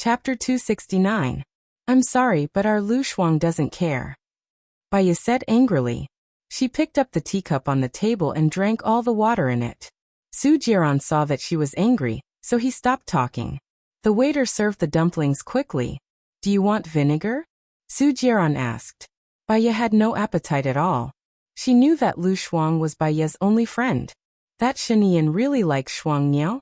Chapter 269. I'm sorry, but our Lu Shuang doesn't care. Baya said angrily. She picked up the teacup on the table and drank all the water in it. Su Jiran saw that she was angry, so he stopped talking. The waiter served the dumplings quickly. Do you want vinegar? Su Jiran asked. Baya had no appetite at all. She knew that Lu Shuang was Baya's only friend. That Shinian really likes Shuang Niao?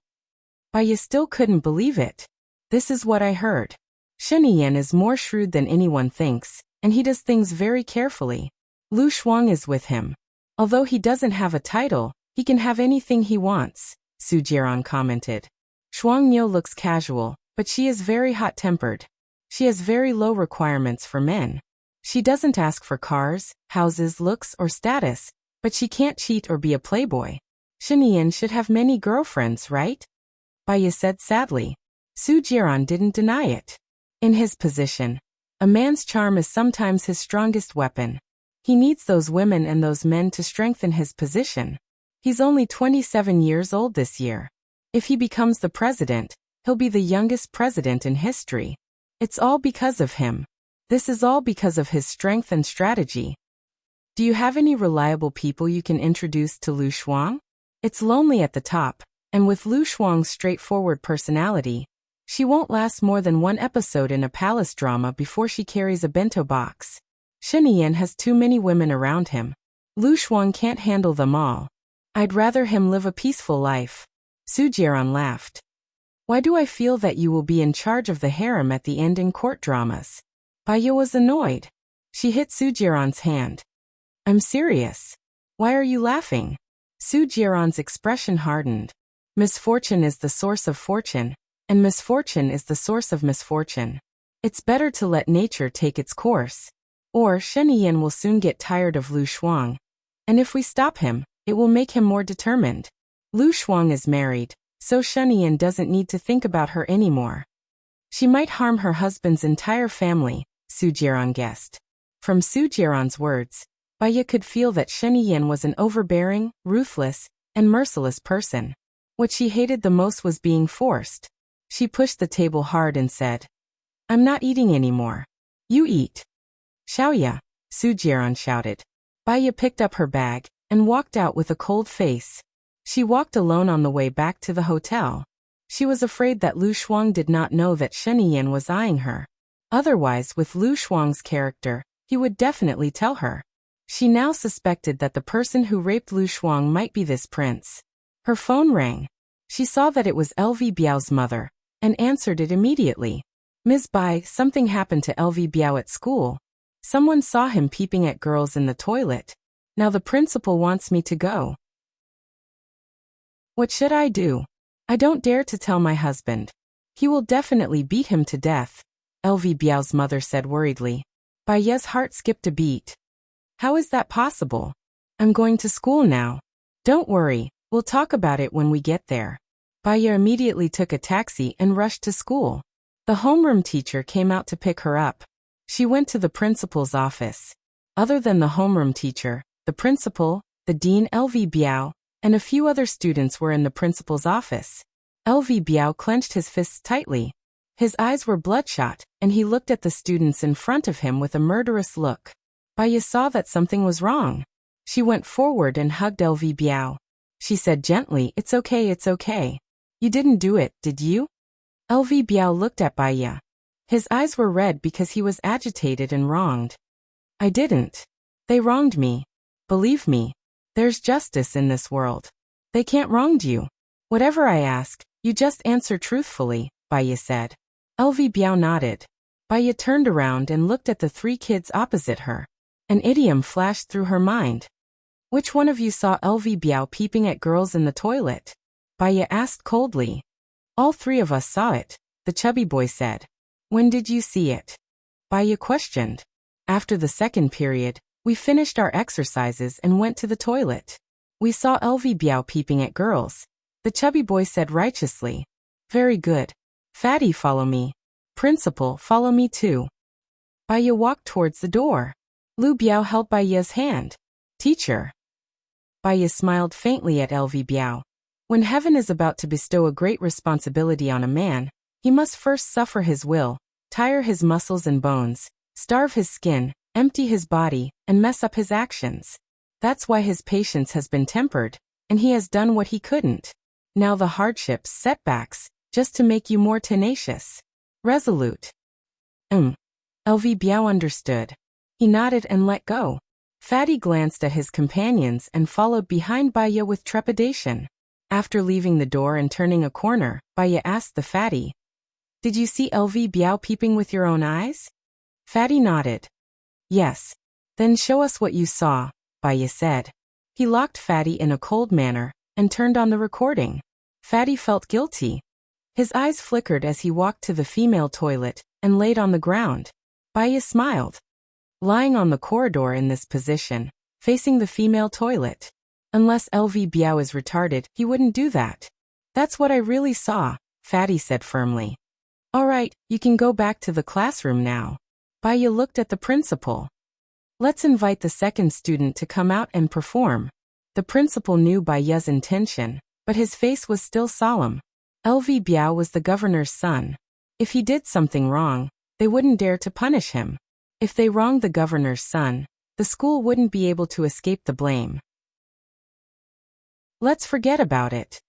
Baya still couldn't believe it. This is what I heard. Shinian is more shrewd than anyone thinks, and he does things very carefully. Lu Shuang is with him. Although he doesn't have a title, he can have anything he wants, Su Jiran commented. Shuang Niao looks casual, but she is very hot-tempered. She has very low requirements for men. She doesn't ask for cars, houses, looks, or status, but she can't cheat or be a playboy. Shinian should have many girlfriends, right? Baya said sadly. Su Jiran didn't deny it. In his position, a man's charm is sometimes his strongest weapon. He needs those women and those men to strengthen his position. He's only 27 years old this year. If he becomes the president, he'll be the youngest president in history. It's all because of him. This is all because of his strength and strategy. Do you have any reliable people you can introduce to Lu Shuang? It's lonely at the top, and with Lu Shuang's straightforward personality, she won't last more than one episode in a palace drama before she carries a bento box. Shinian has too many women around him. Lu Shuang can't handle them all. I'd rather him live a peaceful life. Su Jiran laughed. Why do I feel that you will be in charge of the harem at the end in court dramas? Baya was annoyed. She hit Su Jiran's hand. I'm serious. Why are you laughing? Su Jiran's expression hardened. Misfortune is the source of fortune, and misfortune is the source of misfortune. It's better to let nature take its course. Or Shinian will soon get tired of Lu Shuang. And if we stop him, it will make him more determined. Lu Shuang is married, so Shinian doesn't need to think about her anymore. She might harm her husband's entire family, Su Jiran guessed. From Su Jiran's words, Baya could feel that Shinian was an overbearing, ruthless, and merciless person. What she hated the most was being forced. She pushed the table hard and said, I'm not eating anymore. You eat. Xiaoya, Su Jiran shouted. Baya picked up her bag and walked out with a cold face. She walked alone on the way back to the hotel. She was afraid that Lu Shuang did not know that Shinian was eyeing her. Otherwise, with Lu Shuang's character, he would definitely tell her. She now suspected that the person who raped Lu Shuang might be this prince. Her phone rang. She saw that it was LV Biao's mother, and answered it immediately. Ms. Bai, something happened to LV Biao at school. Someone saw him peeping at girls in the toilet. Now the principal wants me to go. What should I do? I don't dare to tell my husband. He will definitely beat him to death, LV Biao's mother said worriedly. Baya's heart skipped a beat. How is that possible? I'm going to school now. Don't worry, we'll talk about it when we get there. Baya immediately took a taxi and rushed to school. The homeroom teacher came out to pick her up. She went to the principal's office. Other than the homeroom teacher, the principal, the dean LV Biao, and a few other students were in the principal's office. LV Biao clenched his fists tightly. His eyes were bloodshot, and he looked at the students in front of him with a murderous look. Baya saw that something was wrong. She went forward and hugged LV Biao. She said gently, It's okay, it's okay. You didn't do it, did you? LV Biao looked at Baya. His eyes were red because he was agitated and wronged. I didn't. They wronged me. Believe me. There's justice in this world. They can't wrong you. Whatever I ask, you just answer truthfully, Baya said. LV Biao nodded. Baya turned around and looked at the three kids opposite her. An idiom flashed through her mind. Which one of you saw LV Biao peeping at girls in the toilet? Baya asked coldly. All three of us saw it, the chubby boy said. When did you see it? Baya questioned. After the second period, we finished our exercises and went to the toilet. We saw LV Biao peeping at girls. The chubby boy said righteously. Very good. Fatty, follow me. Principal, follow me too. Baya walked towards the door. Lu Biao held Baya's hand. Teacher. Baya smiled faintly at LV Biao. When heaven is about to bestow a great responsibility on a man, He must first suffer his will, tire his muscles and bones, starve his skin, empty his body, and mess up his actions. That's why his patience has been tempered, and he has done what he couldn't. Now the hardships, setbacks, just to make you more tenacious. Resolute. LV Biao understood. He nodded and let go. Fatty glanced at his companions and followed behind Baya with trepidation. After leaving the door and turning a corner, Baya asked the Fatty, "Did you see LV Biao peeping with your own eyes?" Fatty nodded. "Yes." "Then show us what you saw," Baya said. He locked Fatty in a cold manner and turned on the recording. Fatty felt guilty. His eyes flickered as he walked to the female toilet and laid on the ground. Baya smiled. Lying on the corridor in this position, facing the female toilet. Unless LV Biao is retarded, he wouldn't do that. "That's what I really saw," Fatty said firmly. "All right, you can go back to the classroom now." Baya looked at the principal. "Let's invite the second student to come out and perform." The principal knew Baya's intention, but his face was still solemn. LV Biao was the governor's son. If he did something wrong, they wouldn't dare to punish him. If they wronged the governor's son, the school wouldn't be able to escape the blame. "Let's forget about it,"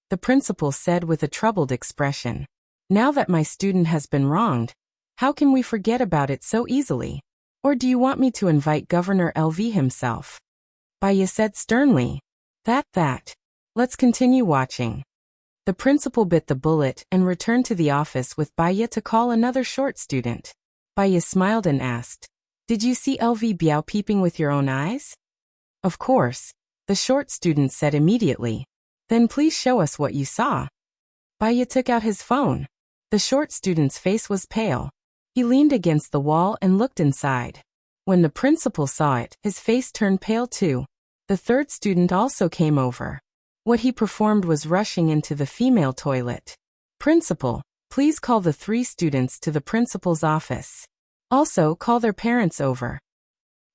the principal said with a troubled expression. "Now that my student has been wronged, how can we forget about it so easily? Or do you want me to invite Governor LV himself?" Baya said sternly. That. Let's continue watching." The principal bit the bullet and returned to the office with Baya to call another short student. Baya smiled and asked, "Did you see LV Biao peeping with your own eyes?" "Of course," the short student said immediately. "Then please show us what you saw." Baya took out his phone. The short student's face was pale. He leaned against the wall and looked inside. When the principal saw it, his face turned pale too. The third student also came over. What he performed was rushing into the female toilet. "Principal, please call the 3 students to the principal's office. Also, call their parents over."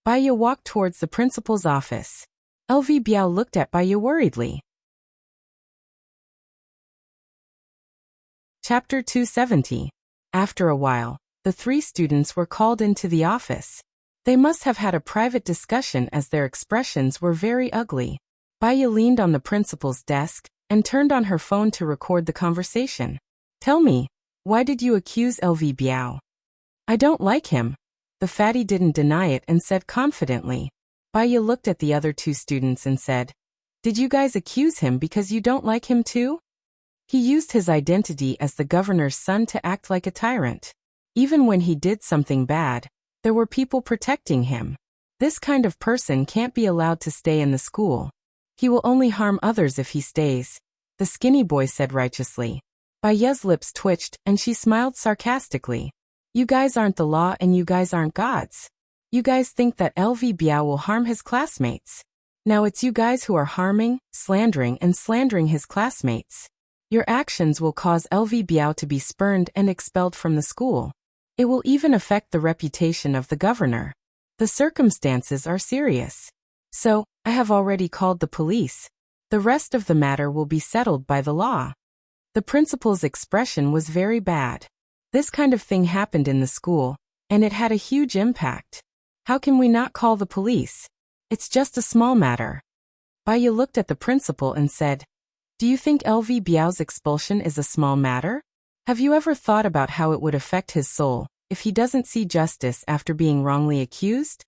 Baya walked towards the principal's office. LV Biao looked at Baya worriedly. Chapter 270. After a while, the 3 students were called into the office. They must have had a private discussion as their expressions were very ugly. Baya leaned on the principal's desk and turned on her phone to record the conversation. "Tell me, why did you accuse LV Biao?" "I don't like him." The Fatty didn't deny it and said confidently. Baya looked at the other 2 students and said, "Did you guys accuse him because you don't like him too?" He used his identity as the governor's son to act like a tyrant. Even when he did something bad, there were people protecting him. This kind of person can't be allowed to stay in the school. He will only harm others if he stays, the skinny boy said righteously. Baya's lips twitched and she smiled sarcastically. "You guys aren't the law and you guys aren't gods. You guys think that LV Biao will harm his classmates. Now it's you guys who are harming, slandering his classmates. Your actions will cause LV Biao to be spurned and expelled from the school. It will even affect the reputation of the governor. The circumstances are serious. So, I have already called the police. The rest of the matter will be settled by the law." The principal's expression was very bad. This kind of thing happened in the school, and it had a huge impact. How can we not call the police? It's just a small matter. Baya looked at the principal and said, "Do you think LV Biao's expulsion is a small matter? Have you ever thought about how it would affect his soul if he doesn't see justice after being wrongly accused?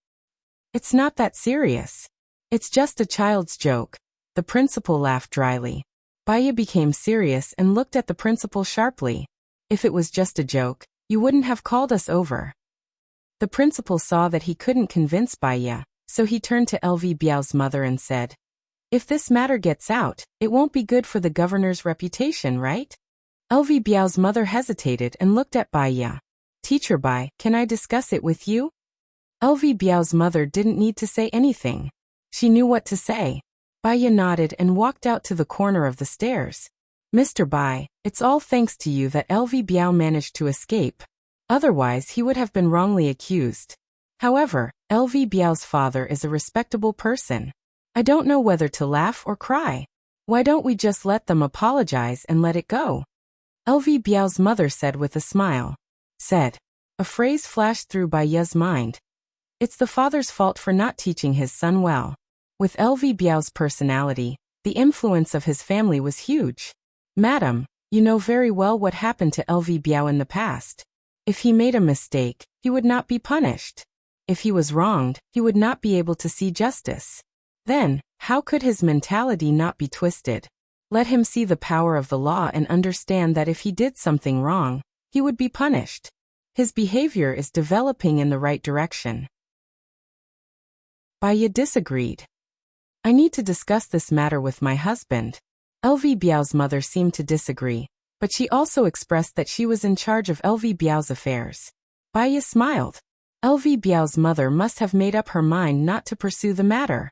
It's not that serious. It's just a child's joke." The principal laughed dryly. Baya became serious and looked at the principal sharply. "If it was just a joke, you wouldn't have called us over." The principal saw that he couldn't convince Baya, so he turned to LV Biao's mother and said, "If this matter gets out, it won't be good for the governor's reputation, right?" LV Biao's mother hesitated and looked at Baya. "Teacher Bai, can I discuss it with you?" LV Biao's mother didn't need to say anything. She knew what to say. Baya nodded and walked out to the corner of the stairs. "Mr. Bai, it's all thanks to you that LV Biao managed to escape. Otherwise he would have been wrongly accused. However, LV Biao's father is a respectable person. I don't know whether to laugh or cry. Why don't we just let them apologize and let it go?" LV Biao's mother said with a smile. Said. A phrase flashed through Baiya's mind. It's the father's fault for not teaching his son well. With LV Biao's personality, the influence of his family was huge. Madam, you know very well what happened to LV Biao in the past. If he made a mistake, he would not be punished. If he was wronged, he would not be able to see justice. Then, how could his mentality not be twisted? Let him see the power of the law and understand that if he did something wrong, he would be punished. His behavior is developing in the right direction. Baiya disagreed. I need to discuss this matter with my husband. LV Biao's mother seemed to disagree, but she also expressed that she was in charge of LV Biao's affairs. Baiya smiled. LV Biao's mother must have made up her mind not to pursue the matter.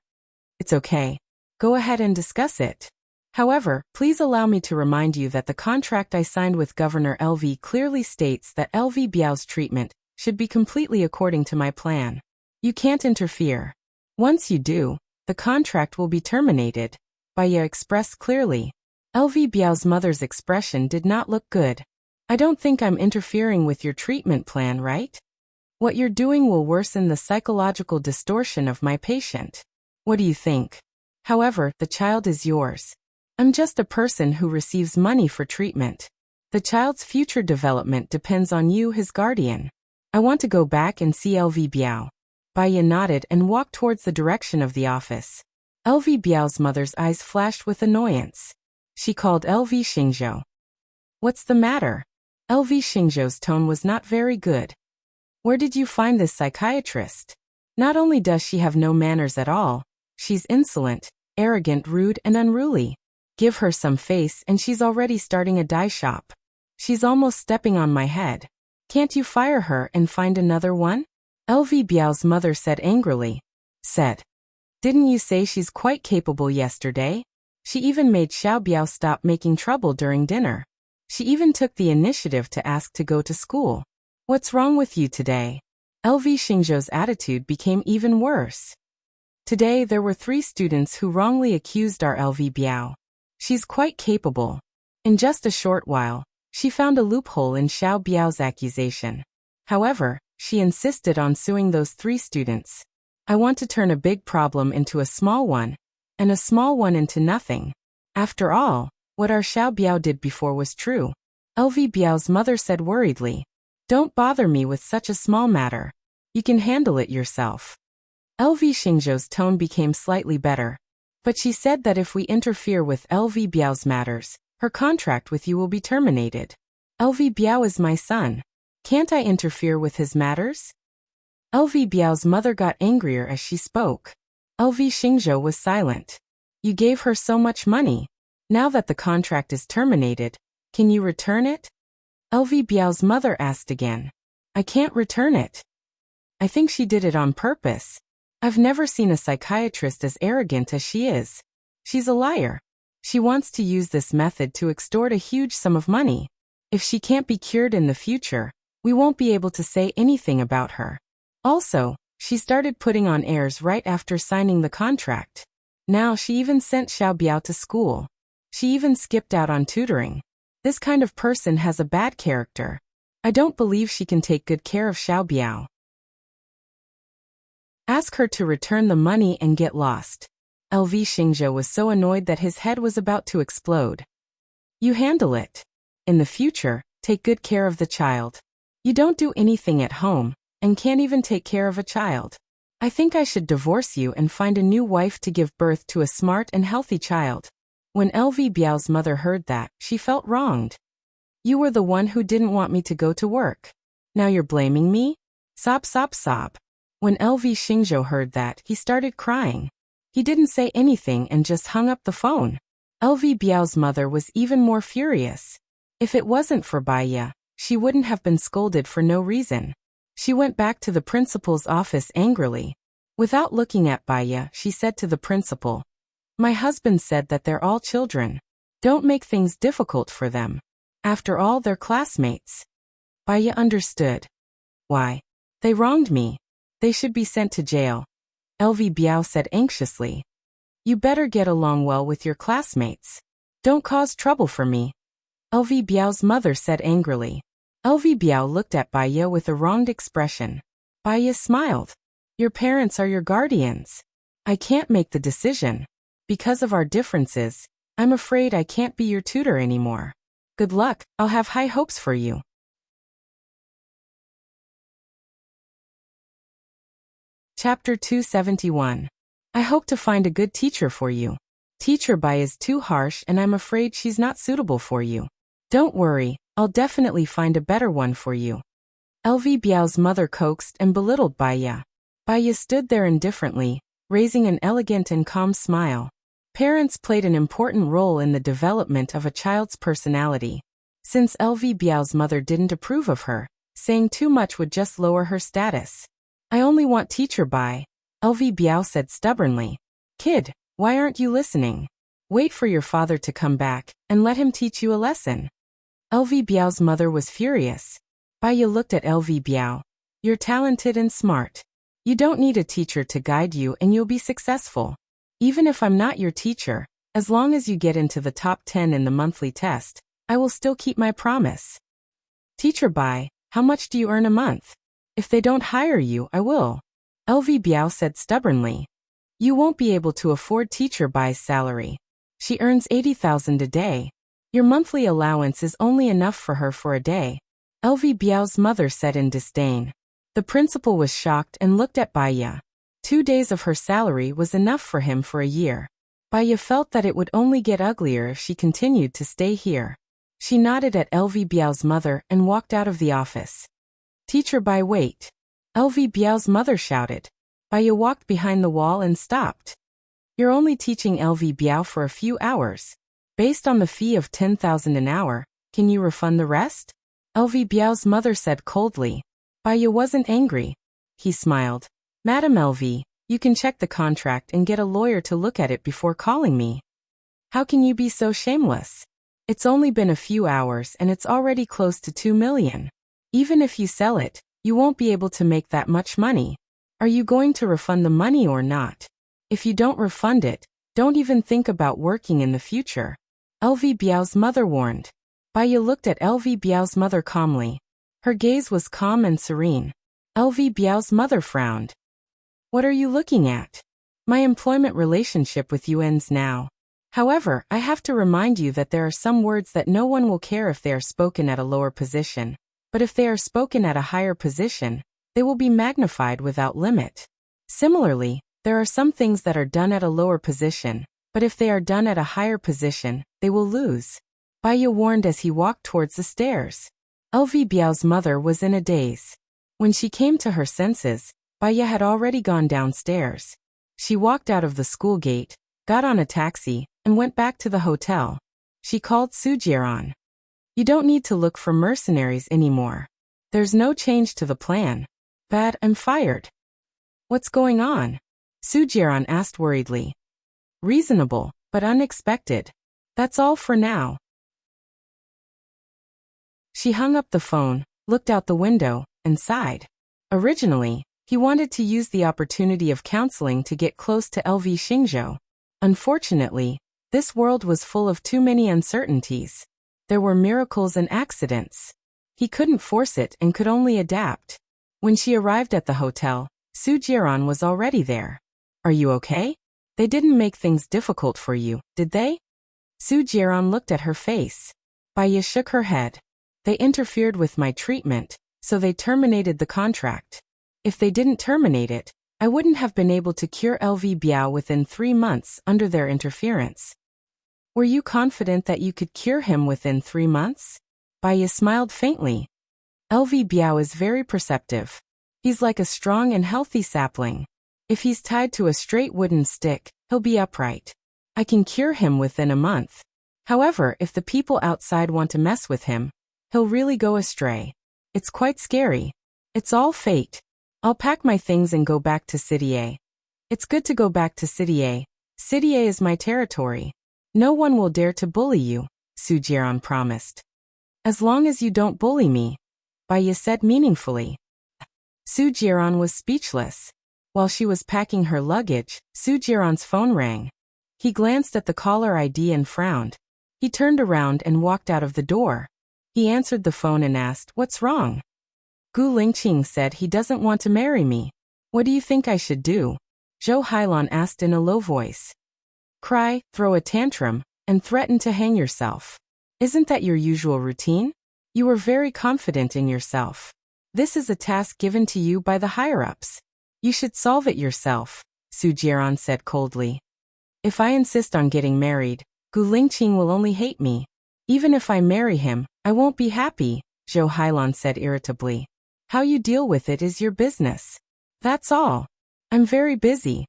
It's okay. Go ahead and discuss it. However, please allow me to remind you that the contract I signed with Governor LV clearly states that LV Biao's treatment should be completely according to my plan. You can't interfere. Once you do, the contract will be terminated, Baiya expressed clearly. LV Biao's mother's expression did not look good. I don't think I'm interfering with your treatment plan, right? What you're doing will worsen the psychological distortion of my patient. What do you think? However, the child is yours. I'm just a person who receives money for treatment. The child's future development depends on you, his guardian. I want to go back and see LV Biao. Baiya nodded and walked towards the direction of the office. LV Biao's mother's eyes flashed with annoyance. She called LV Xingzhou. What's the matter? LV Xingzhou's tone was not very good. Where did you find this psychiatrist? Not only does she have no manners at all, she's insolent, arrogant, rude, and unruly. Give her some face and she's already starting a dye shop. She's almost stepping on my head. Can't you fire her and find another one? LV Biao's mother said angrily. Didn't you say she's quite capable yesterday? She even made Xiao Biao stop making trouble during dinner. She even took the initiative to ask to go to school. What's wrong with you today? LV Xingzhou's attitude became even worse. Today there were 3 students who wrongly accused our LV Biao. She's quite capable. In just a short while, she found a loophole in Xiao Biao's accusation. However, she insisted on suing those 3 students. I want to turn a big problem into a small one, and a small one into nothing. After all, what our Xiao Biao did before was true. LV Biao's mother said worriedly. Don't bother me with such a small matter. You can handle it yourself. LV Xingzhou's tone became slightly better, but she said that if we interfere with LV Biao's matters, her contract with you will be terminated. LV Biao is my son. Can't I interfere with his matters? LV Biao's mother got angrier as she spoke. LV Xingzhou was silent. You gave her so much money. Now that the contract is terminated, can you return it? LV Biao's mother asked again. I can't return it. I think she did it on purpose. I've never seen a psychiatrist as arrogant as she is. She's a liar. She wants to use this method to extort a huge sum of money. If she can't be cured in the future, we won't be able to say anything about her. Also, she started putting on airs right after signing the contract. Now she even sent Xiao Biao to school. She even skipped out on tutoring. This kind of person has a bad character. I don't believe she can take good care of Xiao Biao. Ask her to return the money and get lost. LV Xingzhou was so annoyed that his head was about to explode. You handle it. In the future, take good care of the child. You don't do anything at home, and can't even take care of a child. I think I should divorce you and find a new wife to give birth to a smart and healthy child. When LV Biao's mother heard that, she felt wronged. You were the one who didn't want me to go to work. Now you're blaming me? Sob, sob, sob. When LV Xingzhou heard that, he started crying. He didn't say anything and just hung up the phone. LV Biao's mother was even more furious. If it wasn't for Baiya, she wouldn't have been scolded for no reason. She went back to the principal's office angrily. Without looking at Baiya, she said to the principal, My husband said that they're all children. Don't make things difficult for them. After all, they're classmates. Baiya understood. Why? They wronged me. They should be sent to jail. LV Biao said anxiously. You better get along well with your classmates. Don't cause trouble for me. LV Biao's mother said angrily. LV Biao looked at Baya with a wronged expression. Baya smiled. Your parents are your guardians. I can't make the decision. Because of our differences, I'm afraid I can't be your tutor anymore. Good luck, I'll have high hopes for you. Chapter 271. I hope to find a good teacher for you. Teacher Bai is too harsh and I'm afraid she's not suitable for you. Don't worry, I'll definitely find a better one for you. LV Biao's mother coaxed and belittled Baya. Baya stood there indifferently, raising an elegant and calm smile. Parents played an important role in the development of a child's personality. Since LV Biao's mother didn't approve of her, saying too much would just lower her status. I only want teacher Bai, LV Biao said stubbornly. Kid, why aren't you listening? Wait for your father to come back, and let him teach you a lesson. LV Biao's mother was furious. Baya looked at LV Biao. You're talented and smart. You don't need a teacher to guide you and you'll be successful. Even if I'm not your teacher, as long as you get into the top 10 in the monthly test, I will still keep my promise. Teacher Bai, how much do you earn a month? If they don't hire you, I will. LV Biao said stubbornly. You won't be able to afford teacher Bai's salary. She earns 80,000 a day. Your monthly allowance is only enough for her for a day. LV Biao's mother said in disdain. The principal was shocked and looked at Baya. 2 days of her salary was enough for him for a year. Baya felt that it would only get uglier if she continued to stay here. She nodded at LV Biao's mother and walked out of the office. Teacher Bai, wait. LV Biao's mother shouted. Baya walked behind the wall and stopped. You're only teaching LV Biao for a few hours. Based on the fee of 10,000 an hour, can you refund the rest? LV Biao's mother said coldly. Baya wasn't angry. He smiled. Madam LV, you can check the contract and get a lawyer to look at it before calling me. How can you be so shameless? It's only been a few hours and it's already close to 2 million. Even if you sell it, you won't be able to make that much money. Are you going to refund the money or not? If you don't refund it, don't even think about working in the future. LV Biao's mother warned. Baya looked at LV Biao's mother calmly. Her gaze was calm and serene. LV Biao's mother frowned. What are you looking at? My employment relationship with you ends now. However, I have to remind you that there are some words that no one will care if they are spoken at a lower position. But if they are spoken at a higher position, they will be magnified without limit. Similarly, there are some things that are done at a lower position, but if they are done at a higher position, they will lose. Baya warned as he walked towards the stairs. LV Biao's mother was in a daze. When she came to her senses, Baya had already gone downstairs. She walked out of the school gate, got on a taxi, and went back to the hotel. She called Su Jieran. You don't need to look for mercenaries anymore. There's no change to the plan. Bad, I'm fired. What's going on? Su Jieran asked worriedly. Reasonable, but unexpected. That's all for now. She hung up the phone, looked out the window, and sighed. Originally, he wanted to use the opportunity of counseling to get close to LV Xingzhou. Unfortunately, this world was full of too many uncertainties. There were miracles and accidents. He couldn't force it and could only adapt. When she arrived at the hotel, Su Jieran was already there. Are you okay? They didn't make things difficult for you, did they? Su Jieran looked at her face. Baya shook her head. They interfered with my treatment, so they terminated the contract. If they didn't terminate it, I wouldn't have been able to cure LV Biao within 3 months under their interference. Were you confident that you could cure him within 3 months? Baya smiled faintly. LV Biao is very perceptive. He's like a strong and healthy sapling. If he's tied to a straight wooden stick, he'll be upright. I can cure him within a month. However, if the people outside want to mess with him, he'll really go astray. It's quite scary. It's all fate. I'll pack my things and go back to City A. It's good to go back to City A. City A is my territory. No one will dare to bully you, Su Jieran promised. As long as you don't bully me, Baya said meaningfully. Su Jieran was speechless. While she was packing her luggage, Su Jieran's phone rang. He glanced at the caller ID and frowned. He turned around and walked out of the door. He answered the phone and asked, "What's wrong?" Gu Lingqing said he doesn't want to marry me. What do you think I should do? Zhou Hailan asked in a low voice. Cry, throw a tantrum, and threaten to hang yourself. Isn't that your usual routine? You were very confident in yourself. This is a task given to you by the higher-ups. You should solve it yourself, Su Jiaran said coldly. If I insist on getting married, Gu Lingqing will only hate me. Even if I marry him, I won't be happy, Zhou Hailan said irritably. How you deal with it is your business. That's all. I'm very busy.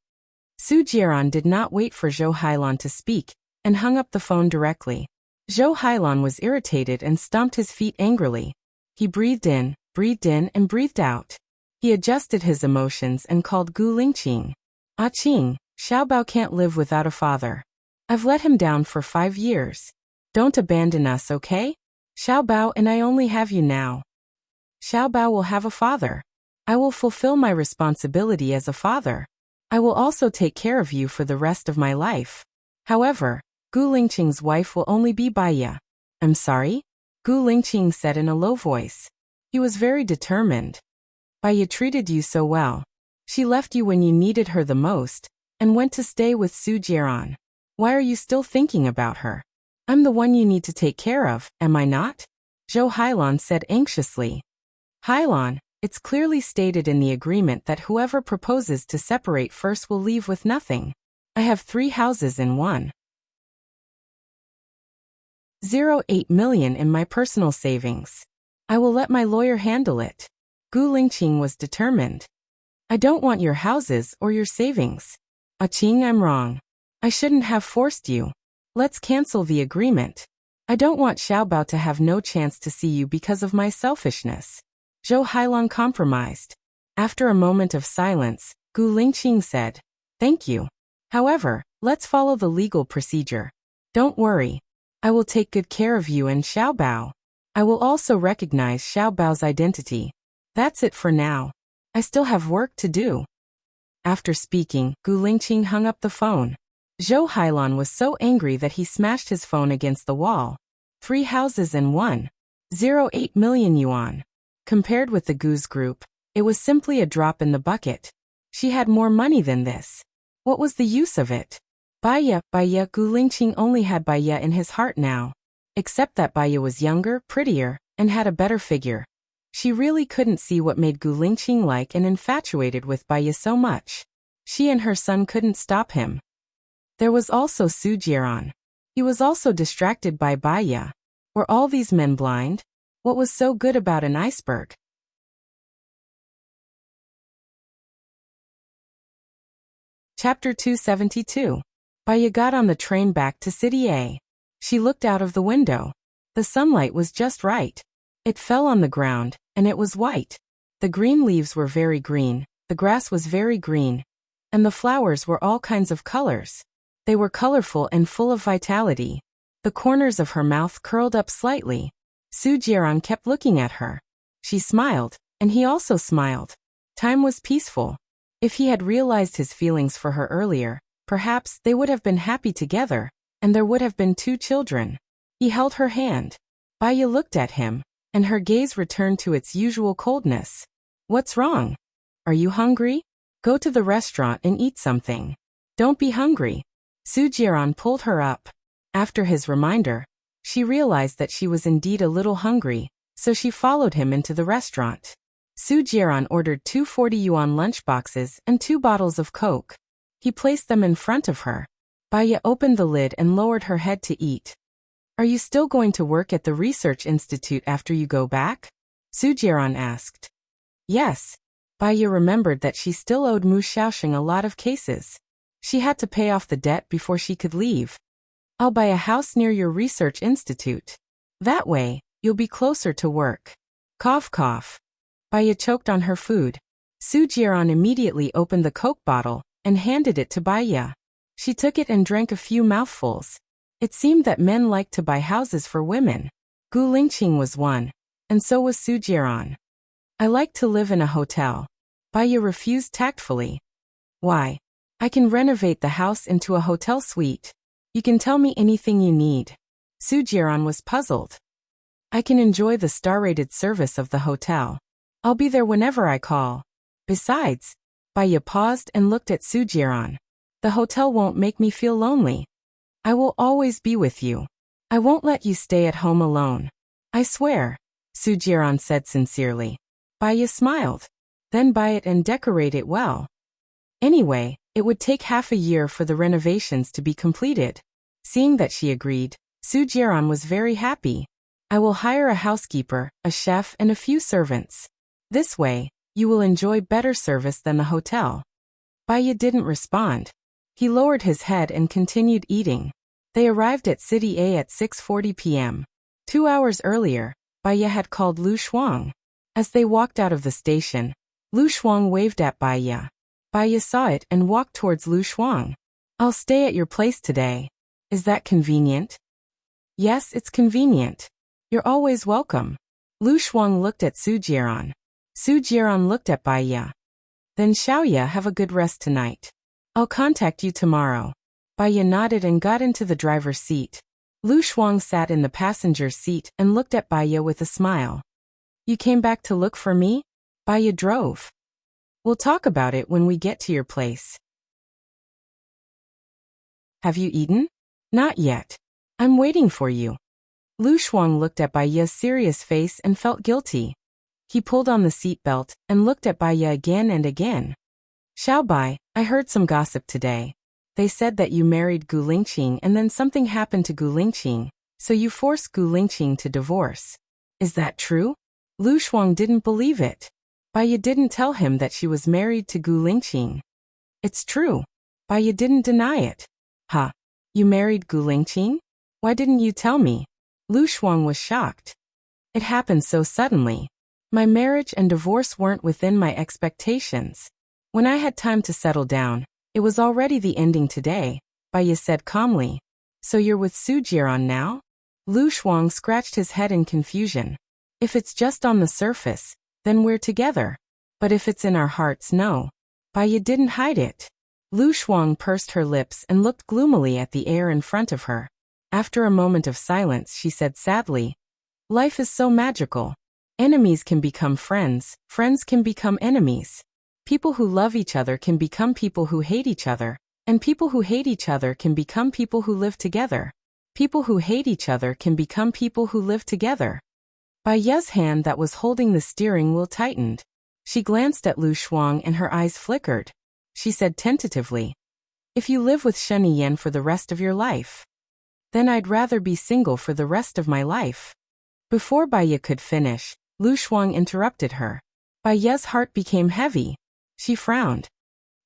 Su Jiaran did not wait for Zhou Hailan to speak, and hung up the phone directly. Zhou Hailan was irritated and stomped his feet angrily. He breathed in, and breathed out. He adjusted his emotions and called Gu Lingqing. Ah Qing, Xiaobao can't live without a father. I've let him down for 5 years. Don't abandon us, okay? Xiaobao and I only have you now. Xiaobao will have a father. I will fulfill my responsibility as a father. I will also take care of you for the rest of my life. However, Gu Lingqing's wife will only be Baiya. I'm sorry? Gu Lingqing said in a low voice. He was very determined. Baiya treated you so well. She left you when you needed her the most, and went to stay with Su Jiaran. Why are you still thinking about her? I'm the one you need to take care of, am I not? Zhou Hailan said anxiously. Hailan, it's clearly stated in the agreement that whoever proposes to separate first will leave with nothing. I have 3 houses in 1.08 million in my personal savings. I will let my lawyer handle it. Gu Lingqing was determined. I don't want your houses or your savings. Ah Qing, I'm wrong. I shouldn't have forced you. Let's cancel the agreement. I don't want Xiaobao to have no chance to see you because of my selfishness. Zhou Hailan compromised. After a moment of silence, Gu Lingqing said, Thank you. However, let's follow the legal procedure. Don't worry. I will take good care of you and Xiaobao. I will also recognize Xiaobao's identity. That's it for now. I still have work to do. After speaking, Gu Lingqing hung up the phone. Zhou Hailan was so angry that he smashed his phone against the wall. 3 houses and 1.08 million yuan. Compared with the Gu's group, it was simply a drop in the bucket. She had more money than this. What was the use of it? Baiya, Gu Lingqing only had Baiya in his heart now. Except that Baiya was younger, prettier, and had a better figure. She really couldn't see what made Gu Lingqing like and infatuated with Baiya so much. She and her son couldn't stop him. There was also Su Jiaran. He was also distracted by Baiya. Were all these men blind? What was so good about an iceberg? Chapter 272. Baiya got on the train back to City A. She looked out of the window. The sunlight was just right. It fell on the ground, and it was white. The green leaves were very green, the grass was very green, and the flowers were all kinds of colors. They were colorful and full of vitality. The corners of her mouth curled up slightly. Su Jiaran kept looking at her. She smiled, and he also smiled. Time was peaceful. If he had realized his feelings for her earlier, perhaps they would have been happy together, and there would have been 2 children. He held her hand. Baiya looked at him, and her gaze returned to its usual coldness. What's wrong? Are you hungry? Go to the restaurant and eat something. Don't be hungry. Su Jiaran pulled her up. After his reminder, she realized that she was indeed a little hungry, so she followed him into the restaurant. Su Jiaran ordered 2 40-yuan lunchboxes and 2 bottles of Coke. He placed them in front of her. Baiya opened the lid and lowered her head to eat. Are you still going to work at the research institute after you go back? Su Jiaran asked. Yes. Baiya remembered that she still owed Mu Xiaoxing a lot of cases. She had to pay off the debt before she could leave. I'll buy a house near your research institute. That way, you'll be closer to work. Cough cough. Baiya choked on her food. Su Jiaran immediately opened the Coke bottle and handed it to Baiya. She took it and drank a few mouthfuls. It seemed that men liked to buy houses for women. Gu Lingqing was one, and so was Su Jiaran. I like to live in a hotel. Baiya refused tactfully. Why? I can renovate the house into a hotel suite. You can tell me anything you need. Su Jiran was puzzled. I can enjoy the star-rated service of the hotel. I'll be there whenever I call. Besides, Baya paused and looked at Su Jiran. The hotel won't make me feel lonely. I will always be with you. I won't let you stay at home alone. I swear, Su Jiran said sincerely. Baya smiled. Then buy it and decorate it well. Anyway, it would take half a year for the renovations to be completed. Seeing that she agreed, Su Jiran was very happy. I will hire a housekeeper, a chef and a few servants. This way, you will enjoy better service than the hotel. Baya didn't respond. He lowered his head and continued eating. They arrived at City A at 6:40 p.m. 2 hours earlier, Baya had called Lu Shuang. As they walked out of the station, Lu Shuang waved at Baya. Baya saw it and walked towards Lu Shuang. I'll stay at your place today. Is that convenient? Yes, it's convenient. You're always welcome. Lu Shuang looked at Su Jiran. Su Jiran looked at Baya. Then Xiaoya, have a good rest tonight. I'll contact you tomorrow. Baya nodded and got into the driver's seat. Lu Shuang sat in the passenger's seat and looked at Baya with a smile. You came back to look for me? Baya drove. We'll talk about it when we get to your place. Have you eaten? Not yet. I'm waiting for you. Lu Shuang looked at Baya's serious face and felt guilty. He pulled on the seatbelt and looked at Baya again and again. Xiao Bai, I heard some gossip today. They said that you married Gu Lingqing and then something happened to Gu Lingqing, so you forced Gu Lingqing to divorce. Is that true? Lu Shuang didn't believe it. Baya didn't tell him that she was married to Gu Lingqing. It's true. Baya didn't deny it. Ha! You married Gu Lingqing? Why didn't you tell me? Lu Shuang was shocked. It happened so suddenly. My marriage and divorce weren't within my expectations. When I had time to settle down, it was already the ending today, Baya said calmly. So you're with Su Jiran now? Lu Shuang scratched his head in confusion. If it's just on the surface, then we're together. But if it's in our hearts, no. Baya didn't hide it. Lu Shuang pursed her lips and looked gloomily at the air in front of her. After a moment of silence, she said sadly, Life is so magical. Enemies can become friends, friends can become enemies. People who love each other can become people who hate each other, and people who hate each other can become people who live together. People who hate each other can become people who live together. Baya's hand that was holding the steering wheel tightened. She glanced at Lu Shuang and her eyes flickered. She said tentatively, If you live with Shen Yan for the rest of your life, then I'd rather be single for the rest of my life. Before Baya could finish, Lu Shuang interrupted her. Baya's heart became heavy. She frowned.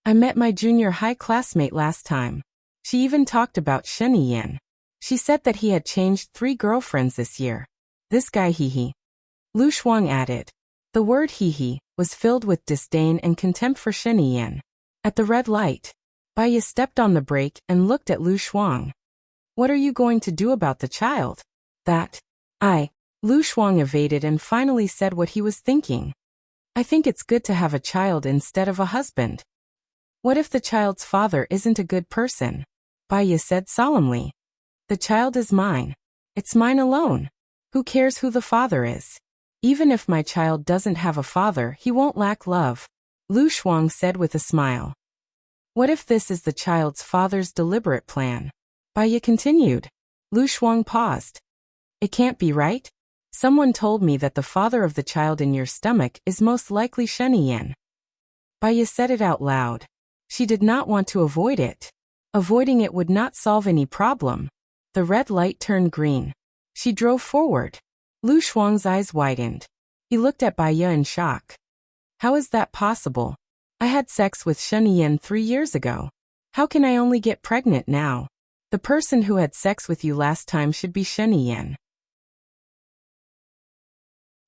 I met my junior high classmate last time. She even talked about Shen Yan. She said that he had changed 3 girlfriends this year. This guy Hehe. Lu Shuang added. The word Hehe was filled with disdain and contempt for Shen Yan. At the red light, Baya stepped on the brake and looked at Lu Shuang. What are you going to do about the child? Lu Shuang evaded and finally said what he was thinking. I think it's good to have a child instead of a husband. What if the child's father isn't a good person? Baya said solemnly. The child is mine. It's mine alone. Who cares who the father is? Even if my child doesn't have a father, he won't lack love. Lu Shuang said with a smile. What if this is the child's father's deliberate plan? Baya continued. Lu Shuang paused. It can't be right? Someone told me that the father of the child in your stomach is most likely Shen Yan. Baya said it out loud. She did not want to avoid it. Avoiding it would not solve any problem. The red light turned green. She drove forward. Lu Shuang's eyes widened. He looked at Baya in shock. How is that possible? I had sex with Shen Yan 3 years ago. How can I only get pregnant now? The person who had sex with you last time should be Shen Yan.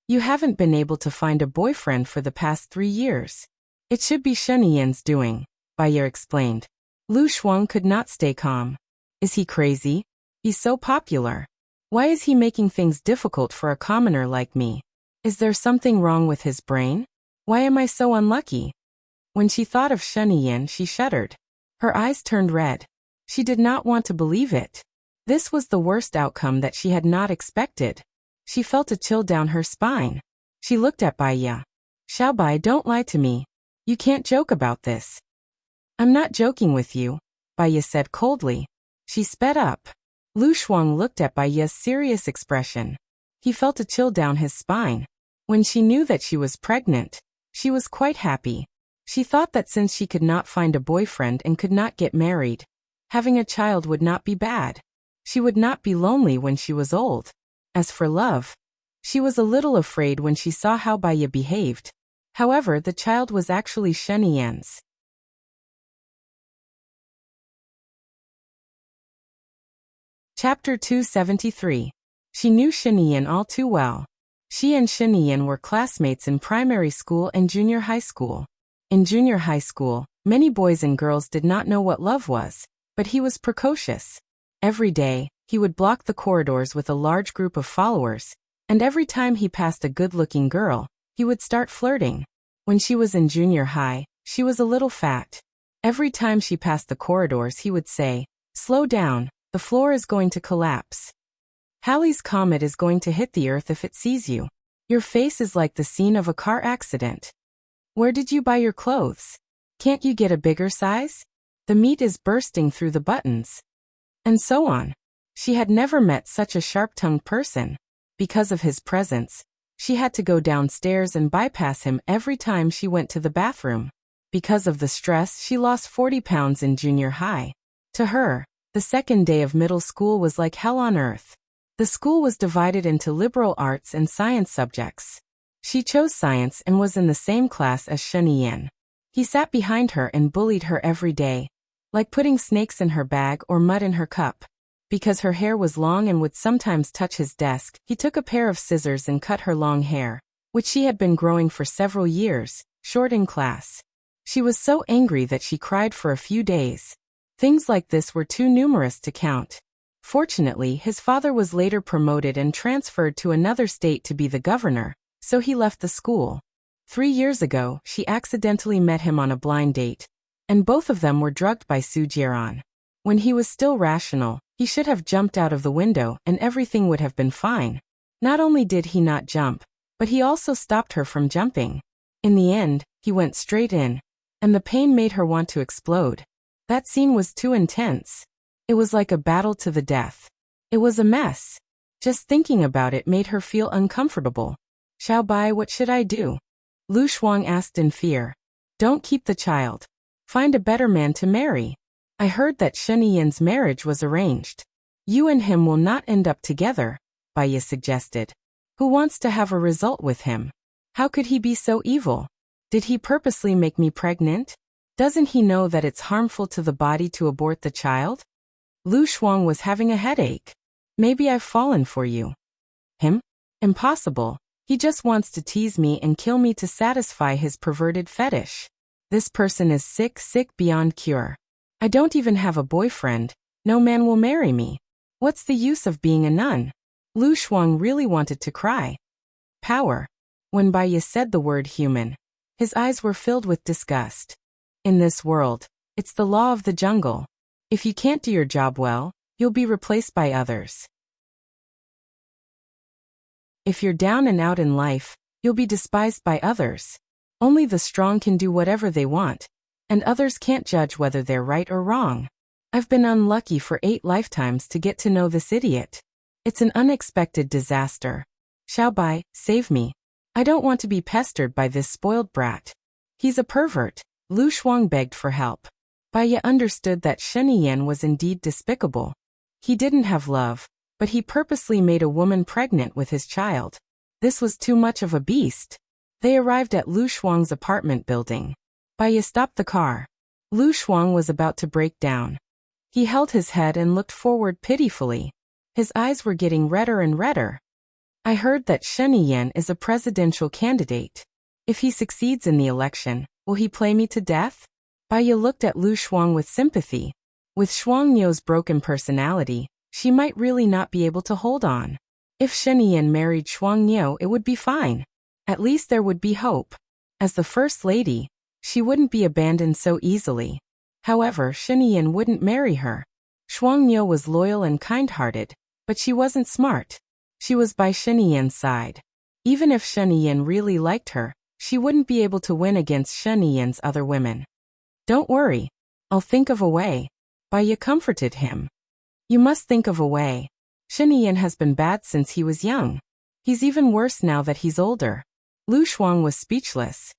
You haven't been able to find a boyfriend for the past 3 years. It should be Shen Yan's doing, Baya explained. Lu Shuang could not stay calm. Is he crazy? He's so popular. Why is he making things difficult for a commoner like me? Is there something wrong with his brain? Why am I so unlucky? When she thought of Shen Yan, she shuddered. Her eyes turned red. She did not want to believe it. This was the worst outcome that she had not expected. She felt a chill down her spine. She looked at Baiya. Xiaobai, don't lie to me. You can't joke about this. I'm not joking with you, Baiya said coldly. She sped up. Lu Shuang looked at Baiya's serious expression. He felt a chill down his spine. When she knew that she was pregnant, she was quite happy. She thought that since she could not find a boyfriend and could not get married, having a child would not be bad. She would not be lonely when she was old. As for love, she was a little afraid when she saw how Baiya behaved. However, the child was actually Shen Yan's. Chapter 273. She knew Shen Yan all too well. She and Shen Yan were classmates in primary school and junior high school. In junior high school, many boys and girls did not know what love was, but he was precocious. Every day, he would block the corridors with a large group of followers, and every time he passed a good-looking girl, he would start flirting. When she was in junior high, she was a little fat. Every time she passed the corridors, he would say, "Slow down, the floor is going to collapse. Halley's Comet is going to hit the earth if it sees you. Your face is like the scene of a car accident. Where did you buy your clothes? Can't you get a bigger size? The meat is bursting through the buttons." And so on. She had never met such a sharp-tongued person. Because of his presence, she had to go downstairs and bypass him every time she went to the bathroom. Because of the stress, she lost 40 pounds in junior high. To her, the second day of middle school was like hell on earth. The school was divided into liberal arts and science subjects. She chose science and was in the same class as Shen Yan. He sat behind her and bullied her every day, like putting snakes in her bag or mud in her cup. Because her hair was long and would sometimes touch his desk, he took a pair of scissors and cut her long hair, which she had been growing for several years, short in class. She was so angry that she cried for a few days. Things like this were too numerous to count. Fortunately, his father was later promoted and transferred to another state to be the governor, so he left the school. 3 years ago, she accidentally met him on a blind date, and both of them were drugged by Su Jiran. When he was still rational, he should have jumped out of the window and everything would have been fine. Not only did he not jump, but he also stopped her from jumping. In the end, he went straight in, and the pain made her want to explode. That scene was too intense. It was like a battle to the death. It was a mess. Just thinking about it made her feel uncomfortable. "Xiaobai, what should I do?" Lu Shuang asked in fear. "Don't keep the child. Find a better man to marry. I heard that Shen Yan's marriage was arranged. You and him will not end up together," Baiya suggested. "Who wants to have a result with him? How could he be so evil? Did he purposely make me pregnant? Doesn't he know that it's harmful to the body to abort the child?" Lu Shuang was having a headache. "Maybe I've fallen for you." "Him? Impossible. He just wants to tease me and kill me to satisfy his perverted fetish. This person is sick beyond cure. I don't even have a boyfriend. No man will marry me. What's the use of being a nun?" Lu Shuang really wanted to cry. Power. When Baiya said the word human, his eyes were filled with disgust. In this world, it's the law of the jungle. If you can't do your job well, you'll be replaced by others. If you're down and out in life, you'll be despised by others. Only the strong can do whatever they want, and others can't judge whether they're right or wrong. I've been unlucky for 8 lifetimes to get to know this idiot. It's an unexpected disaster. Xiaobai, save me. I don't want to be pestered by this spoiled brat. He's a pervert. Lu Shuang begged for help. Baiya understood that Shen Yan was indeed despicable. He didn't have love, but he purposely made a woman pregnant with his child. This was too much of a beast. They arrived at Lu Shuang's apartment building. Baiya stopped the car. Lu Shuang was about to break down. He held his head and looked forward pitifully. His eyes were getting redder and redder. "I heard that Shen Yan is a presidential candidate. If he succeeds in the election, will he play me to death?" Baiya looked at Lu Shuang with sympathy. With Shuang Niu's broken personality, she might really not be able to hold on. If Shen Yan married Shuang Niu, it would be fine. At least there would be hope. As the first lady, she wouldn't be abandoned so easily. However, Shen Yan wouldn't marry her. Shuangniu was loyal and kind-hearted, but she wasn't smart. She was by Sheniyan's side. Even if Sheniyan really liked her, she wouldn't be able to win against Sheniyan's other women. Don't worry. I'll think of a way. Baiya comforted him. You must think of a way. Sheniyan has been bad since he was young. He's even worse now that he's older. Lu Shuang was speechless.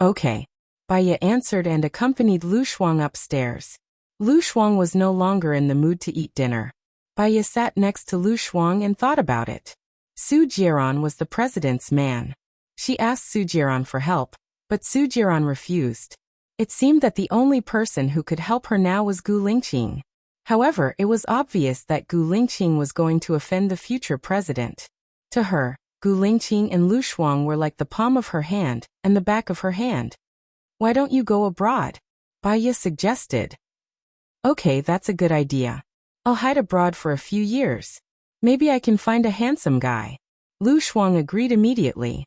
Okay. Baiya answered and accompanied Lu Shuang upstairs. Lu Shuang was no longer in the mood to eat dinner. Baiya sat next to Lu Shuang and thought about it. Su Jiran was the president's man. She asked Su Jiran for help, but Su Jiran refused. It seemed that the only person who could help her now was Gu Lingqing. However, it was obvious that Gu Lingqing was going to offend the future president. To her, Gu Lingqing and Lu Shuang were like the palm of her hand and the back of her hand. Why don't you go abroad? Baiya suggested. Okay, that's a good idea. I'll hide abroad for a few years. Maybe I can find a handsome guy. Lu Shuang agreed immediately.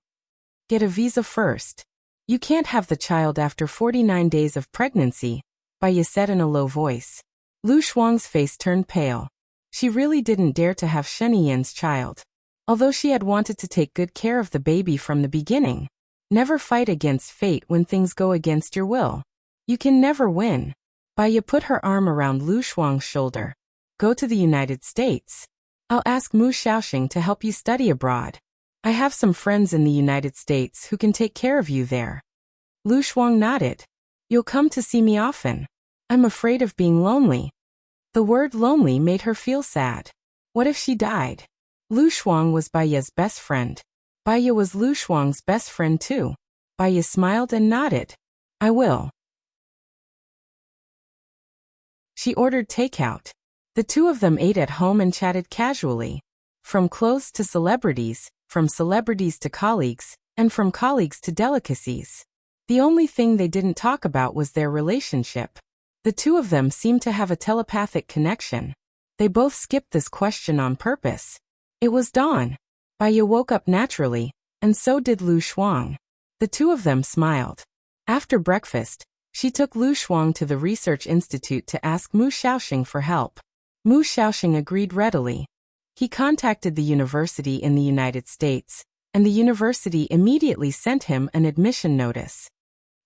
Get a visa first. You can't have the child after 49 days of pregnancy, Baiya said in a low voice. Lu Shuang's face turned pale. She really didn't dare to have Sheniyan's child. Although she had wanted to take good care of the baby from the beginning. Never fight against fate when things go against your will. You can never win. Baiya put her arm around Lu Shuang's shoulder. Go to the United States. I'll ask Mu Xiaoxing to help you study abroad. I have some friends in the United States who can take care of you there. Lu Shuang nodded. You'll come to see me often. I'm afraid of being lonely. The word lonely made her feel sad. What if she died? Lu Shuang was Baiya's best friend. Baiya was Lu Shuang's best friend too. Baiya smiled and nodded. I will. She ordered takeout. The two of them ate at home and chatted casually. From clothes to celebrities, from celebrities to colleagues, and from colleagues to delicacies. The only thing they didn't talk about was their relationship. The two of them seemed to have a telepathic connection. They both skipped this question on purpose. It was dawn. Baiya woke up naturally, and so did Lu Shuang. The two of them smiled. After breakfast, she took Lu Shuang to the research institute to ask Mu Xiaoxing for help. Mu Xiaoxing agreed readily. He contacted the university in the United States, and the university immediately sent him an admission notice.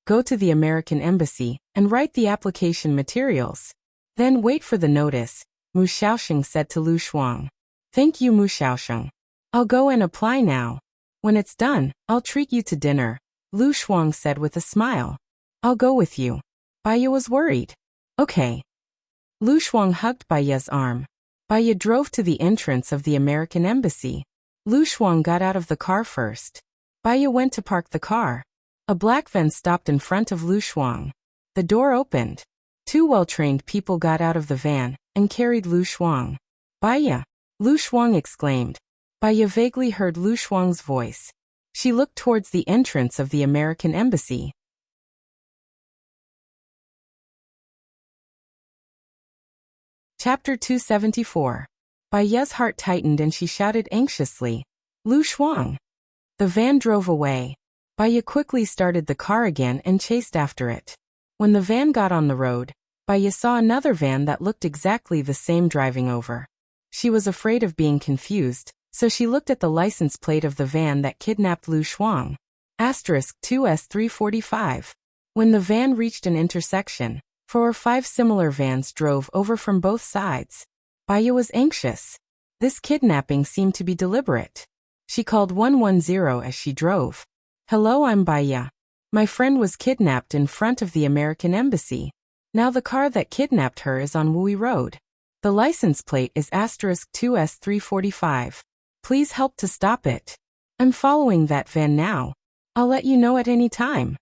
Go to the American embassy and write the application materials. Then wait for the notice, Mu Xiaoxing said to Lu Shuang. Thank you, Mu Xiaoxing. I'll go and apply now. When it's done, I'll treat you to dinner, Lu Shuang said with a smile. I'll go with you. Baiya was worried. Okay. Lu Shuang hugged Baiya's arm. Baiya drove to the entrance of the American embassy. Lu Shuang got out of the car first. Baiya went to park the car. A black van stopped in front of Lu Shuang. The door opened. Two well-trained people got out of the van and carried Lu Shuang. Baiya! Lu Shuang exclaimed. Baiya vaguely heard Lu Shuang's voice. She looked towards the entrance of the American embassy. Chapter 274. Baiya's heart tightened and she shouted anxiously, Lu Shuang! The van drove away. Baiya quickly started the car again and chased after it. When the van got on the road, Baiya saw another van that looked exactly the same driving over. She was afraid of being confused, so she looked at the license plate of the van that kidnapped Lu Shuang. *2S345. When the van reached an intersection, 4 or 5 similar vans drove over from both sides. Baiya was anxious. This kidnapping seemed to be deliberate. She called 110 as she drove. Hello, I'm Baiya. My friend was kidnapped in front of the American embassy. Now the car that kidnapped her is on Wui Road. The license plate is *2S345. Please help to stop it. I'm following that van now. I'll let you know at any time.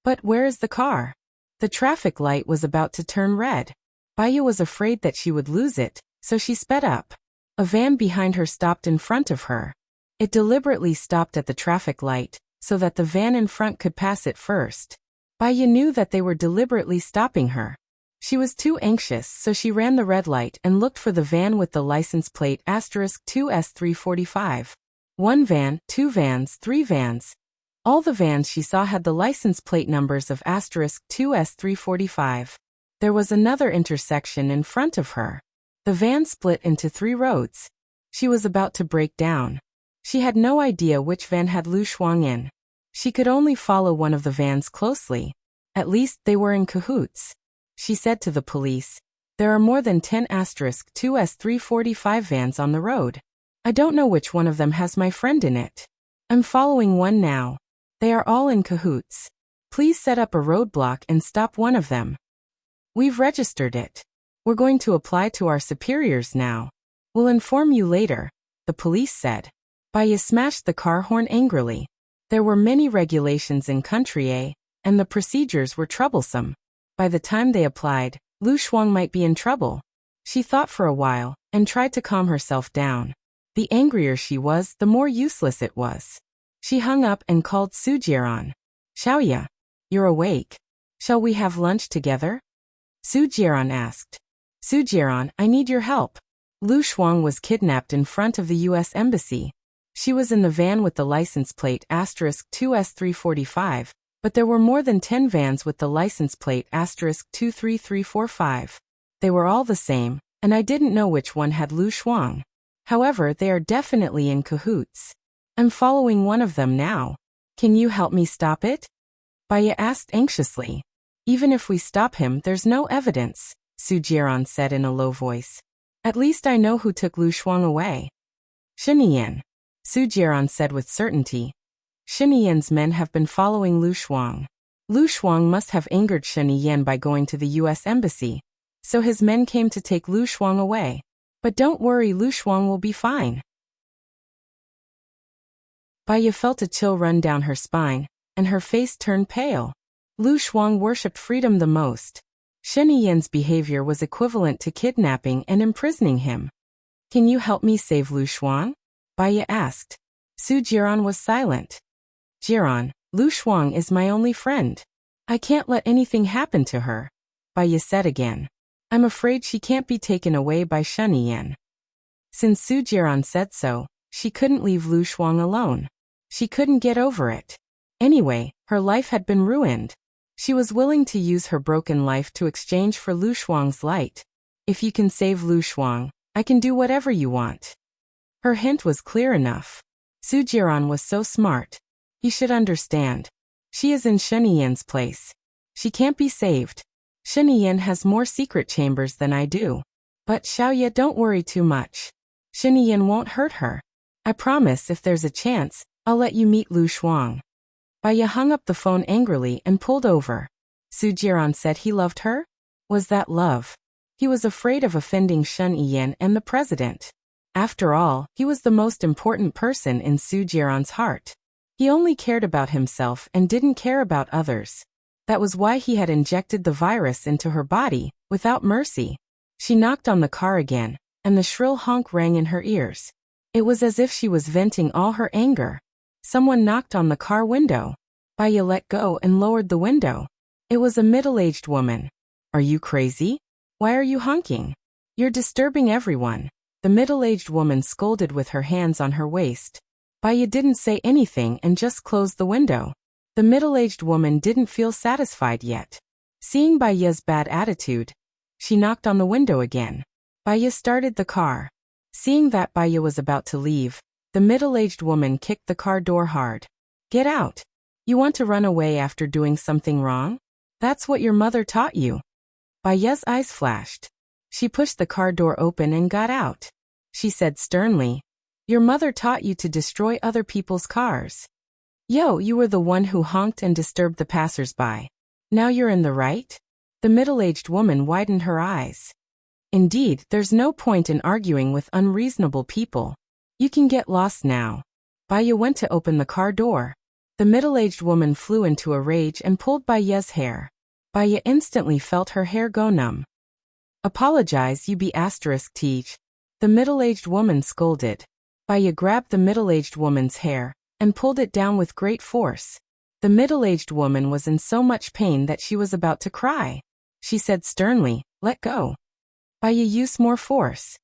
But where is the car? The traffic light was about to turn red. Baiya was afraid that she would lose it, so she sped up. A van behind her stopped in front of her. It deliberately stopped at the traffic light, so that the van in front could pass it first. Baiya knew that they were deliberately stopping her. She was too anxious, so she ran the red light and looked for the van with the license plate *2S345. 1 van, 2 vans, 3 vans. All the vans she saw had the license plate numbers of *2S345. There was another intersection in front of her. The van split into 3 roads. She was about to break down. She had no idea which van had Lu Shuang in. She could only follow one of the vans closely. At least they were in cahoots. She said to the police, "There are more than 10*2S345 vans on the road. I don't know which one of them has my friend in it. I'm following one now. They are all in cahoots. Please set up a roadblock and stop one of them. We've registered it. We're going to apply to our superiors now. We'll inform you later," the police said. Baya smashed the car horn angrily. There were many regulations in Country A, and the procedures were troublesome. By the time they applied, Lu Shuang might be in trouble. She thought for a while, and tried to calm herself down. The angrier she was, the more useless it was. She hung up and called Su Jiran. "Xiaoya, you're awake. Shall we have lunch together?" Su Jiran asked. "Su Jiran, I need your help. Lu Shuang was kidnapped in front of the U.S. Embassy. She was in the van with the license plate *2S345, but there were more than 10 vans with the license plate *23345. They were all the same, and I didn't know which one had Lu Shuang. However, they are definitely in cahoots. I'm following one of them now. Can you help me stop it?" Baya asked anxiously. "Even if we stop him, there's no evidence," Su Jiran said in a low voice. "At least I know who took Lu Shuang away." "Shiniyan," Su Jiran said with certainty. "Shiniyan's men have been following Lu Shuang. Lu Shuang must have angered Shiniyan by going to the U.S. Embassy, so his men came to take Lu Shuang away. But don't worry, Lu Shuang will be fine." Baya felt a chill run down her spine, and her face turned pale. Lu Shuang worshipped freedom the most. Shiniyan's behavior was equivalent to kidnapping and imprisoning him. "Can you help me save Lu Shuang?" Baya asked. Su Jiran was silent. "Jiran, Lu Shuang is my only friend. I can't let anything happen to her," Baya said again. "I'm afraid she can't be taken away by Shiniyan." Since Su Jiran said so, she couldn't leave Lu Shuang alone. She couldn't get over it. Anyway, her life had been ruined. She was willing to use her broken life to exchange for Lu Shuang's light. "If you can save Lu Shuang, I can do whatever you want." Her hint was clear enough. Su Jiran was so smart. He should understand. She is in Shiniyan's place. She can't be saved. Shiniyan has more secret chambers than I do. But Xiaoya, don't worry too much. Shiniyan won't hurt her. I promise if there's a chance, I'll let you meet Lu Shuang. Baya hung up the phone angrily and pulled over. Su Jiran said he loved her? Was that love? He was afraid of offending Shiniyan and the president. After all, he was the most important person in Su Jiran's heart. He only cared about himself and didn't care about others. That was why he had injected the virus into her body, without mercy. She knocked on the car again, and the shrill honk rang in her ears. It was as if she was venting all her anger. Someone knocked on the car window. Baya let go and lowered the window. It was a middle-aged woman. "Are you crazy? Why are you honking? You're disturbing everyone," the middle-aged woman scolded with her hands on her waist. Baya didn't say anything and just closed the window. The middle-aged woman didn't feel satisfied yet. Seeing Baya's bad attitude, she knocked on the window again. Baya started the car. Seeing that Baya was about to leave, the middle-aged woman kicked the car door hard. "Get out. You want to run away after doing something wrong? That's what your mother taught you." Baya's eyes flashed. She pushed the car door open and got out. She said sternly, "Your mother taught you to destroy other people's cars. Yo, you were the one who honked and disturbed the passers-by. Now you're in the right?" The middle-aged woman widened her eyes. "Indeed, there's no point in arguing with unreasonable people. You can get lost now." Baya went to open the car door. The middle-aged woman flew into a rage and pulled Baya's hair. Baya instantly felt her hair go numb. "Apologize, you be asterisk teach," the middle-aged woman scolded. Baya grabbed the middle-aged woman's hair and pulled it down with great force. The middle-aged woman was in so much pain that she was about to cry. She said sternly, "Let go." Baya used more force.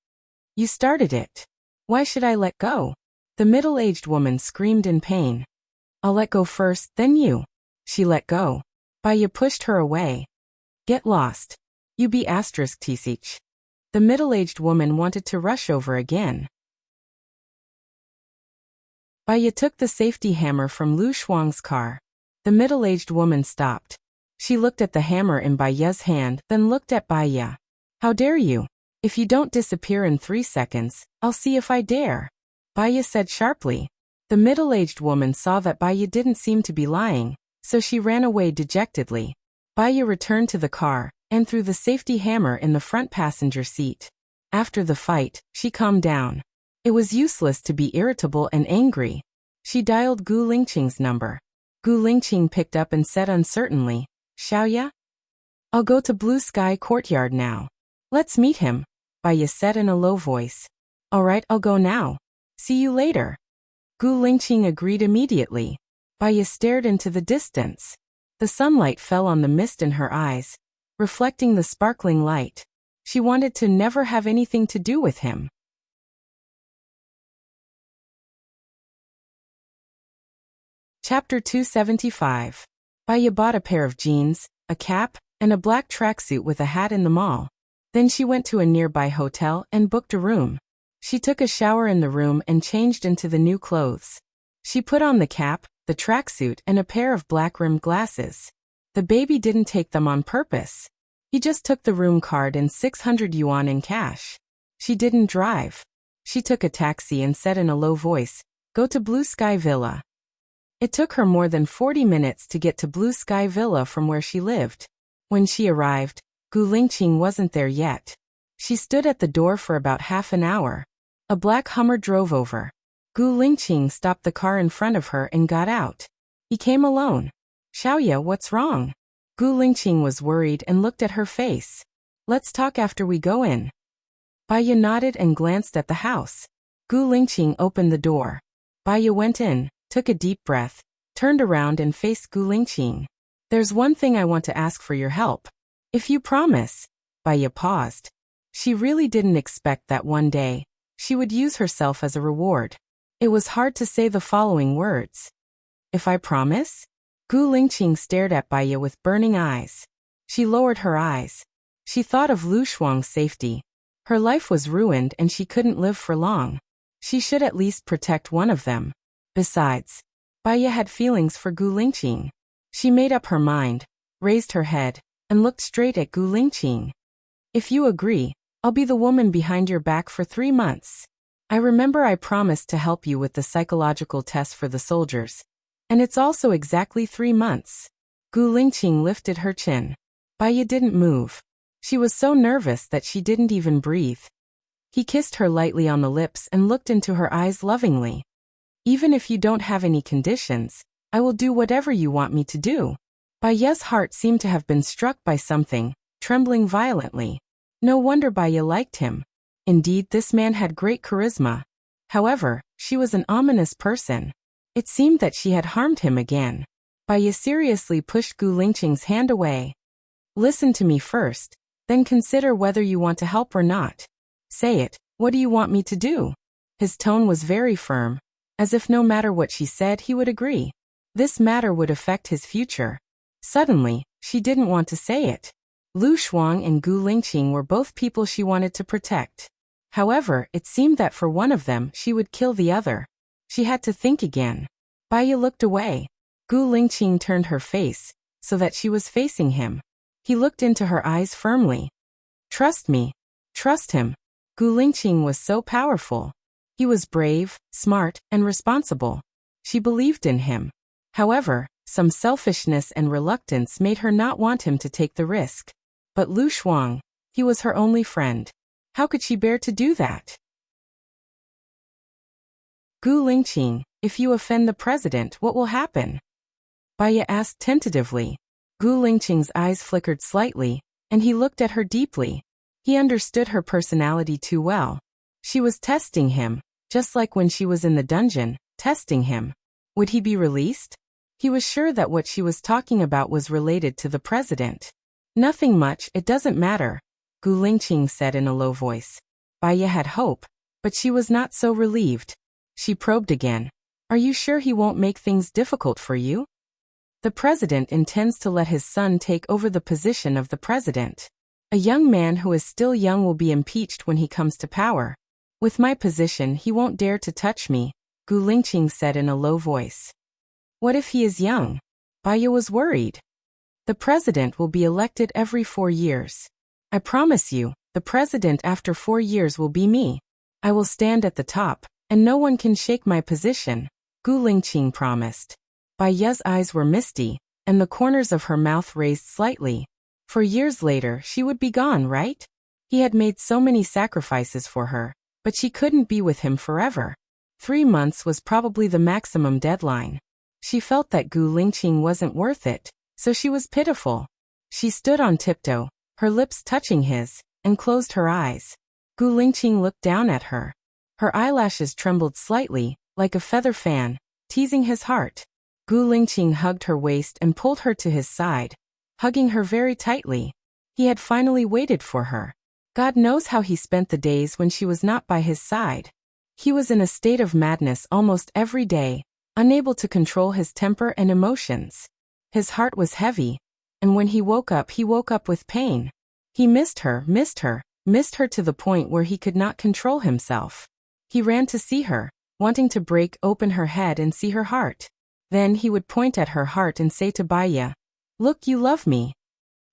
"You started it. Why should I let go?" The middle-aged woman screamed in pain. "I'll let go first, then you." She let go. Baya pushed her away. "Get lost." You be asterisk tisich. The middle-aged woman wanted to rush over again. Baya took the safety hammer from Lu Shuang's car. The middle-aged woman stopped. She looked at the hammer in Baya's hand, then looked at Baya. How dare you? If you don't disappear in 3 seconds, I'll see if I dare. Baya said sharply. The middle-aged woman saw that Baya didn't seem to be lying, so she ran away dejectedly. Baya returned to the car, and threw the safety hammer in the front passenger seat. After the fight, she calmed down. It was useless to be irritable and angry. She dialed Gu Lingqing's number. Gu Lingqing picked up and said uncertainly, Xiaoya? I'll go to Blue Sky Courtyard now. Let's meet him, Baya said in a low voice. All right, I'll go now. See you later. Gu Lingqing agreed immediately. Baya stared into the distance. The sunlight fell on the mist in her eyes, reflecting the sparkling light. She wanted to never have anything to do with him. Chapter 275. Baya bought a pair of jeans, a cap, and a black tracksuit with a hat in the mall. Then she went to a nearby hotel and booked a room. She took a shower in the room and changed into the new clothes. She put on the cap, the tracksuit, and a pair of black-rimmed glasses. The baby didn't take them on purpose. He just took the room card and 600 yuan in cash. She didn't drive. She took a taxi and said in a low voice, Go to Blue Sky Villa. It took her more than 40 minutes to get to Blue Sky Villa from where she lived. When she arrived, Gu Lingqing wasn't there yet. She stood at the door for about half an hour. A black Hummer drove over. Gu Lingqing stopped the car in front of her and got out. He came alone. Xiaoya, what's wrong? Gu Lingqing was worried and looked at her face. Let's talk after we go in. Baya nodded and glanced at the house. Gu Lingqing opened the door. Baya went in, took a deep breath, turned around and faced Gu Lingqing. There's one thing I want to ask for your help. If you promise. Baya paused. She really didn't expect that one day she would use herself as a reward. It was hard to say the following words. If I promise? Gu Lingqing stared at Baya with burning eyes. She lowered her eyes. She thought of Lu Shuang's safety. Her life was ruined and she couldn't live for long. She should at least protect one of them. Besides, Baya had feelings for Gu Lingqing. She made up her mind, raised her head, and looked straight at Gu Lingqing. If you agree, I'll be the woman behind your back for 3 months. I remember I promised to help you with the psychological test for the soldiers. And it's also exactly 3 months. Gu Lingqing lifted her chin. Baya didn't move. She was so nervous that she didn't even breathe. He kissed her lightly on the lips and looked into her eyes lovingly. Even if you don't have any conditions, I will do whatever you want me to do. Baya's heart seemed to have been struck by something, trembling violently. No wonder Baya liked him. Indeed, this man had great charisma. However, she was an ominous person. It seemed that she had harmed him again. Baya seriously pushed Gu Lingqing's hand away. Listen to me first, then consider whether you want to help or not. Say it, what do you want me to do? His tone was very firm, as if no matter what she said he would agree. This matter would affect his future. Suddenly, she didn't want to say it. Lu Shuang and Gu Lingqing were both people she wanted to protect. However, it seemed that for one of them she would kill the other. She had to think again. Baya looked away. Gu Lingqing turned her face, so that she was facing him. He looked into her eyes firmly. Trust me. Trust him. Gu Lingqing was so powerful. He was brave, smart, and responsible. She believed in him. However, some selfishness and reluctance made her not want him to take the risk. But Lu Shuang, he was her only friend. How could she bear to do that? Gu Lingqing, if you offend the president, what will happen? Baya asked tentatively. Gu Lingqing's eyes flickered slightly, and he looked at her deeply. He understood her personality too well. She was testing him, just like when she was in the dungeon, testing him. Would he be released? He was sure that what she was talking about was related to the president. Nothing much, it doesn't matter, Gu Lingqing said in a low voice. Baya had hope, but she was not so relieved. She probed again. Are you sure he won't make things difficult for you? The president intends to let his son take over the position of the president. A young man who is still young will be impeached when he comes to power. With my position, he won't dare to touch me, Gu Lingqing said in a low voice. What if he is young? Baya was worried. The president will be elected every 4 years. I promise you, the president after 4 years will be me. I will stand at the top, and no one can shake my position, Gu Lingqing promised. Baya's eyes were misty, and the corners of her mouth raised slightly. For years later, she would be gone, right? He had made so many sacrifices for her, but she couldn't be with him forever. 3 months was probably the maximum deadline. She felt that Gu Lingqing wasn't worth it, so she was pitiful. She stood on tiptoe, her lips touching his, and closed her eyes. Gu Lingqing looked down at her. Her eyelashes trembled slightly, like a feather fan, teasing his heart. Gu Lingqing hugged her waist and pulled her to his side, hugging her very tightly. He had finally waited for her. God knows how he spent the days when she was not by his side. He was in a state of madness almost every day, unable to control his temper and emotions. His heart was heavy, and when he woke up with pain. He missed her to the point where he could not control himself. He ran to see her, wanting to break open her head and see her heart. Then he would point at her heart and say to Baya, "Look, you love me."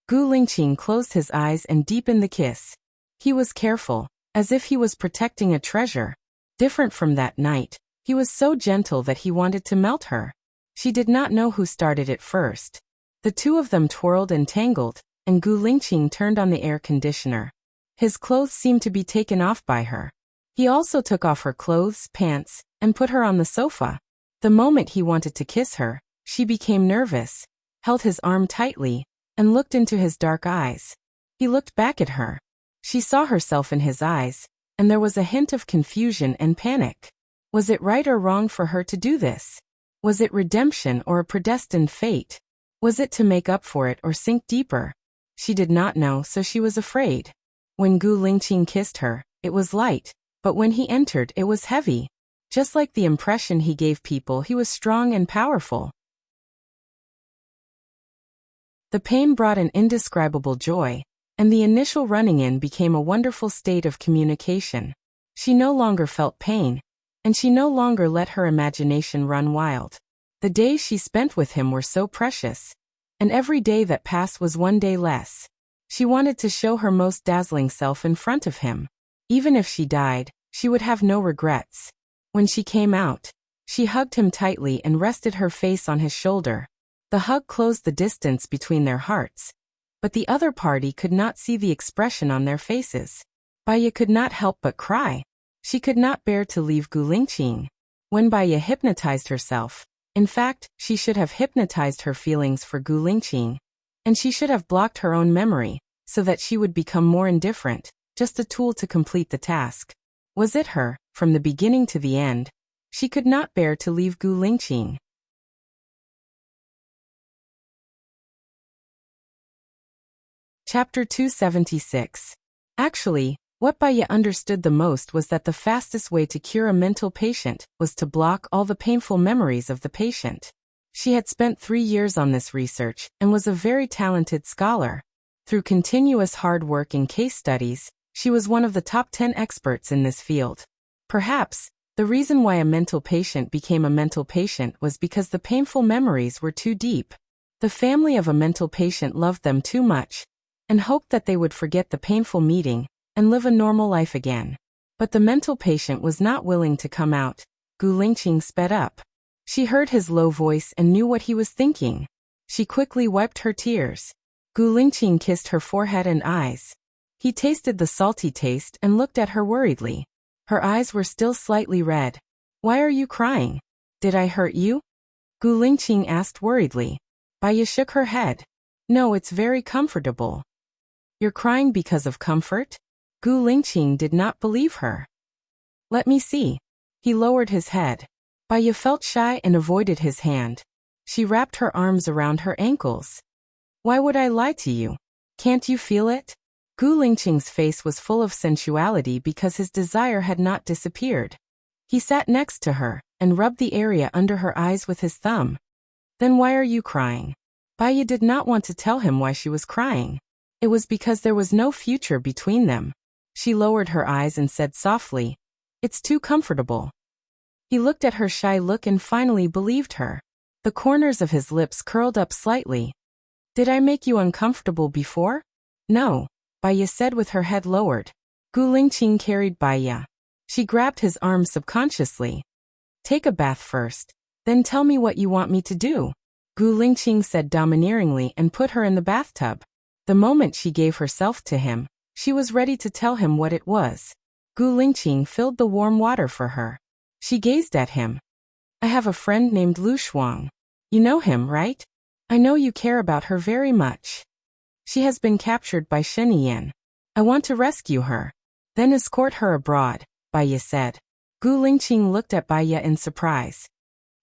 Gu Lingqing closed his eyes and deepened the kiss. He was careful, as if he was protecting a treasure. Different from that night, he was so gentle that he wanted to melt her. She did not know who started it first. The two of them twirled and tangled, and Gu Lingqing turned on the air conditioner. His clothes seemed to be taken off by her. He also took off her clothes, pants, and put her on the sofa. The moment he wanted to kiss her, she became nervous, held his arm tightly, and looked into his dark eyes. He looked back at her. She saw herself in his eyes, and there was a hint of confusion and panic. Was it right or wrong for her to do this? Was it redemption or a predestined fate? Was it to make up for it or sink deeper? She did not know, so she was afraid. When Gu Lingqing kissed her, it was light, but when he entered, it was heavy. Just like the impression he gave people, he was strong and powerful. The pain brought an indescribable joy, and the initial running in became a wonderful state of communication. She no longer felt pain, and she no longer let her imagination run wild. The days she spent with him were so precious, and every day that passed was one day less. She wanted to show her most dazzling self in front of him. Even if she died, she would have no regrets. When she came out, she hugged him tightly and rested her face on his shoulder. The hug closed the distance between their hearts, but the other party could not see the expression on their faces. Baya could not help but cry. She could not bear to leave Gu Lingqing. When Baya hypnotized herself, in fact, she should have hypnotized her feelings for Gu Lingqing, and she should have blocked her own memory, so that she would become more indifferent, just a tool to complete the task. Was it her, from the beginning to the end? She could not bear to leave Gu Lingqing. Chapter 276. Actually, what Baya understood the most was that the fastest way to cure a mental patient was to block all the painful memories of the patient. She had spent 3 years on this research and was a very talented scholar. Through continuous hard work and case studies, she was one of the top 10 experts in this field. Perhaps, the reason why a mental patient became a mental patient was because the painful memories were too deep. The family of a mental patient loved them too much, and hoped that they would forget the painful meeting and live a normal life again. But the mental patient was not willing to come out. Gu Lingqing sped up. She heard his low voice and knew what he was thinking. She quickly wiped her tears. Gu Lingqing kissed her forehead and eyes. He tasted the salty taste and looked at her worriedly. Her eyes were still slightly red. "Why are you crying? Did I hurt you?" Gu Lingqing asked worriedly. Baya shook her head. "No, it's very comfortable." "You're crying because of comfort?" Gu Lingqing did not believe her. "Let me see." He lowered his head. Baya felt shy and avoided his hand. She wrapped her arms around her ankles. "Why would I lie to you? Can't you feel it?" Gu Lingqing's face was full of sensuality because his desire had not disappeared. He sat next to her and rubbed the area under her eyes with his thumb. "Then why are you crying?" Baya did not want to tell him why she was crying. It was because there was no future between them. She lowered her eyes and said softly, "It's too comfortable." He looked at her shy look and finally believed her. The corners of his lips curled up slightly. "Did I make you uncomfortable before?" "No," Baya said with her head lowered. Gu Lingqing carried Baya. She grabbed his arm subconsciously. "Take a bath first. Then tell me what you want me to do," Gu Lingqing said domineeringly and put her in the bathtub. The moment she gave herself to him, she was ready to tell him what it was. Gu Lingqing filled the warm water for her. She gazed at him. "I have a friend named Lu Shuang. You know him, right? I know you care about her very much. She has been captured by Shen Yan. I want to rescue her. Then escort her abroad," Baya said. Gu Lingqing looked at Baya in surprise.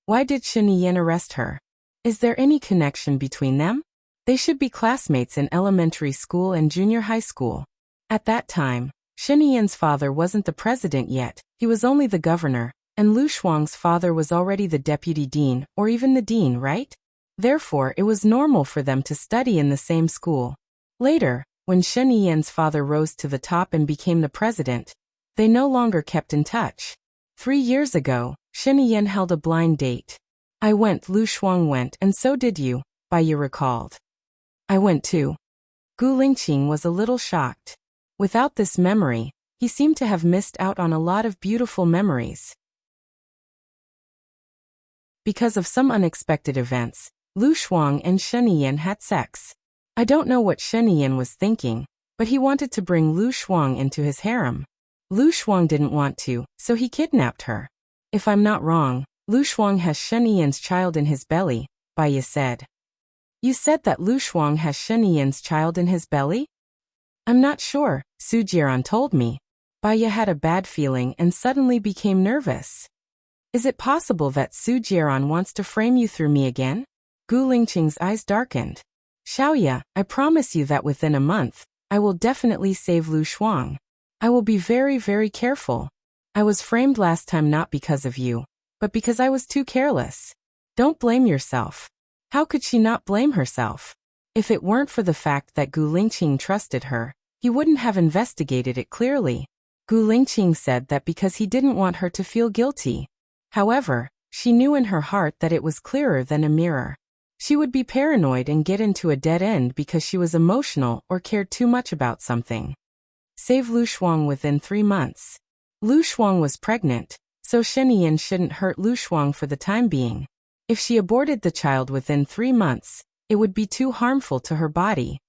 "Why did Shen Yan arrest her? Is there any connection between them? They should be classmates in elementary school and junior high school." At that time, Shen Yan's father wasn't the president yet, he was only the governor, and Lu Shuang's father was already the deputy dean, or even the dean, right? Therefore, it was normal for them to study in the same school. Later, when Shen Yan's father rose to the top and became the president, they no longer kept in touch. 3 years ago, Shen Yan held a blind date. "I went, Lu Shuang went, and so did you," Baya recalled. "I went too." Gu Lingqing was a little shocked. Without this memory, he seemed to have missed out on a lot of beautiful memories. Because of some unexpected events, Lu Shuang and Shen Yan had sex. I don't know what Shen Yan was thinking, but he wanted to bring Lu Shuang into his harem. Lu Shuang didn't want to, so he kidnapped her. "If I'm not wrong, Lu Shuang has Shen Yan's child in his belly," Baya said. "You said that Lu Shuang has Shen Yan's child in his belly?" "I'm not sure," Su Jiran told me. Baya had a bad feeling and suddenly became nervous. "Is it possible that Su Jiran wants to frame you through me again?" Gu Lingqing's eyes darkened. "Xiaoya, I promise you that within a month, I will definitely save Lu Shuang. I will be very, very careful. I was framed last time not because of you, but because I was too careless. Don't blame yourself." How could she not blame herself? If it weren't for the fact that Gu Lingqing trusted her, he wouldn't have investigated it clearly. Gu Lingqing said that because he didn't want her to feel guilty. However, she knew in her heart that it was clearer than a mirror. She would be paranoid and get into a dead end because she was emotional or cared too much about something. Save Lu Shuang within 3 months. Lu Shuang was pregnant, so Shen Yan shouldn't hurt Lu Shuang for the time being. If she aborted the child within 3 months, it would be too harmful to her body.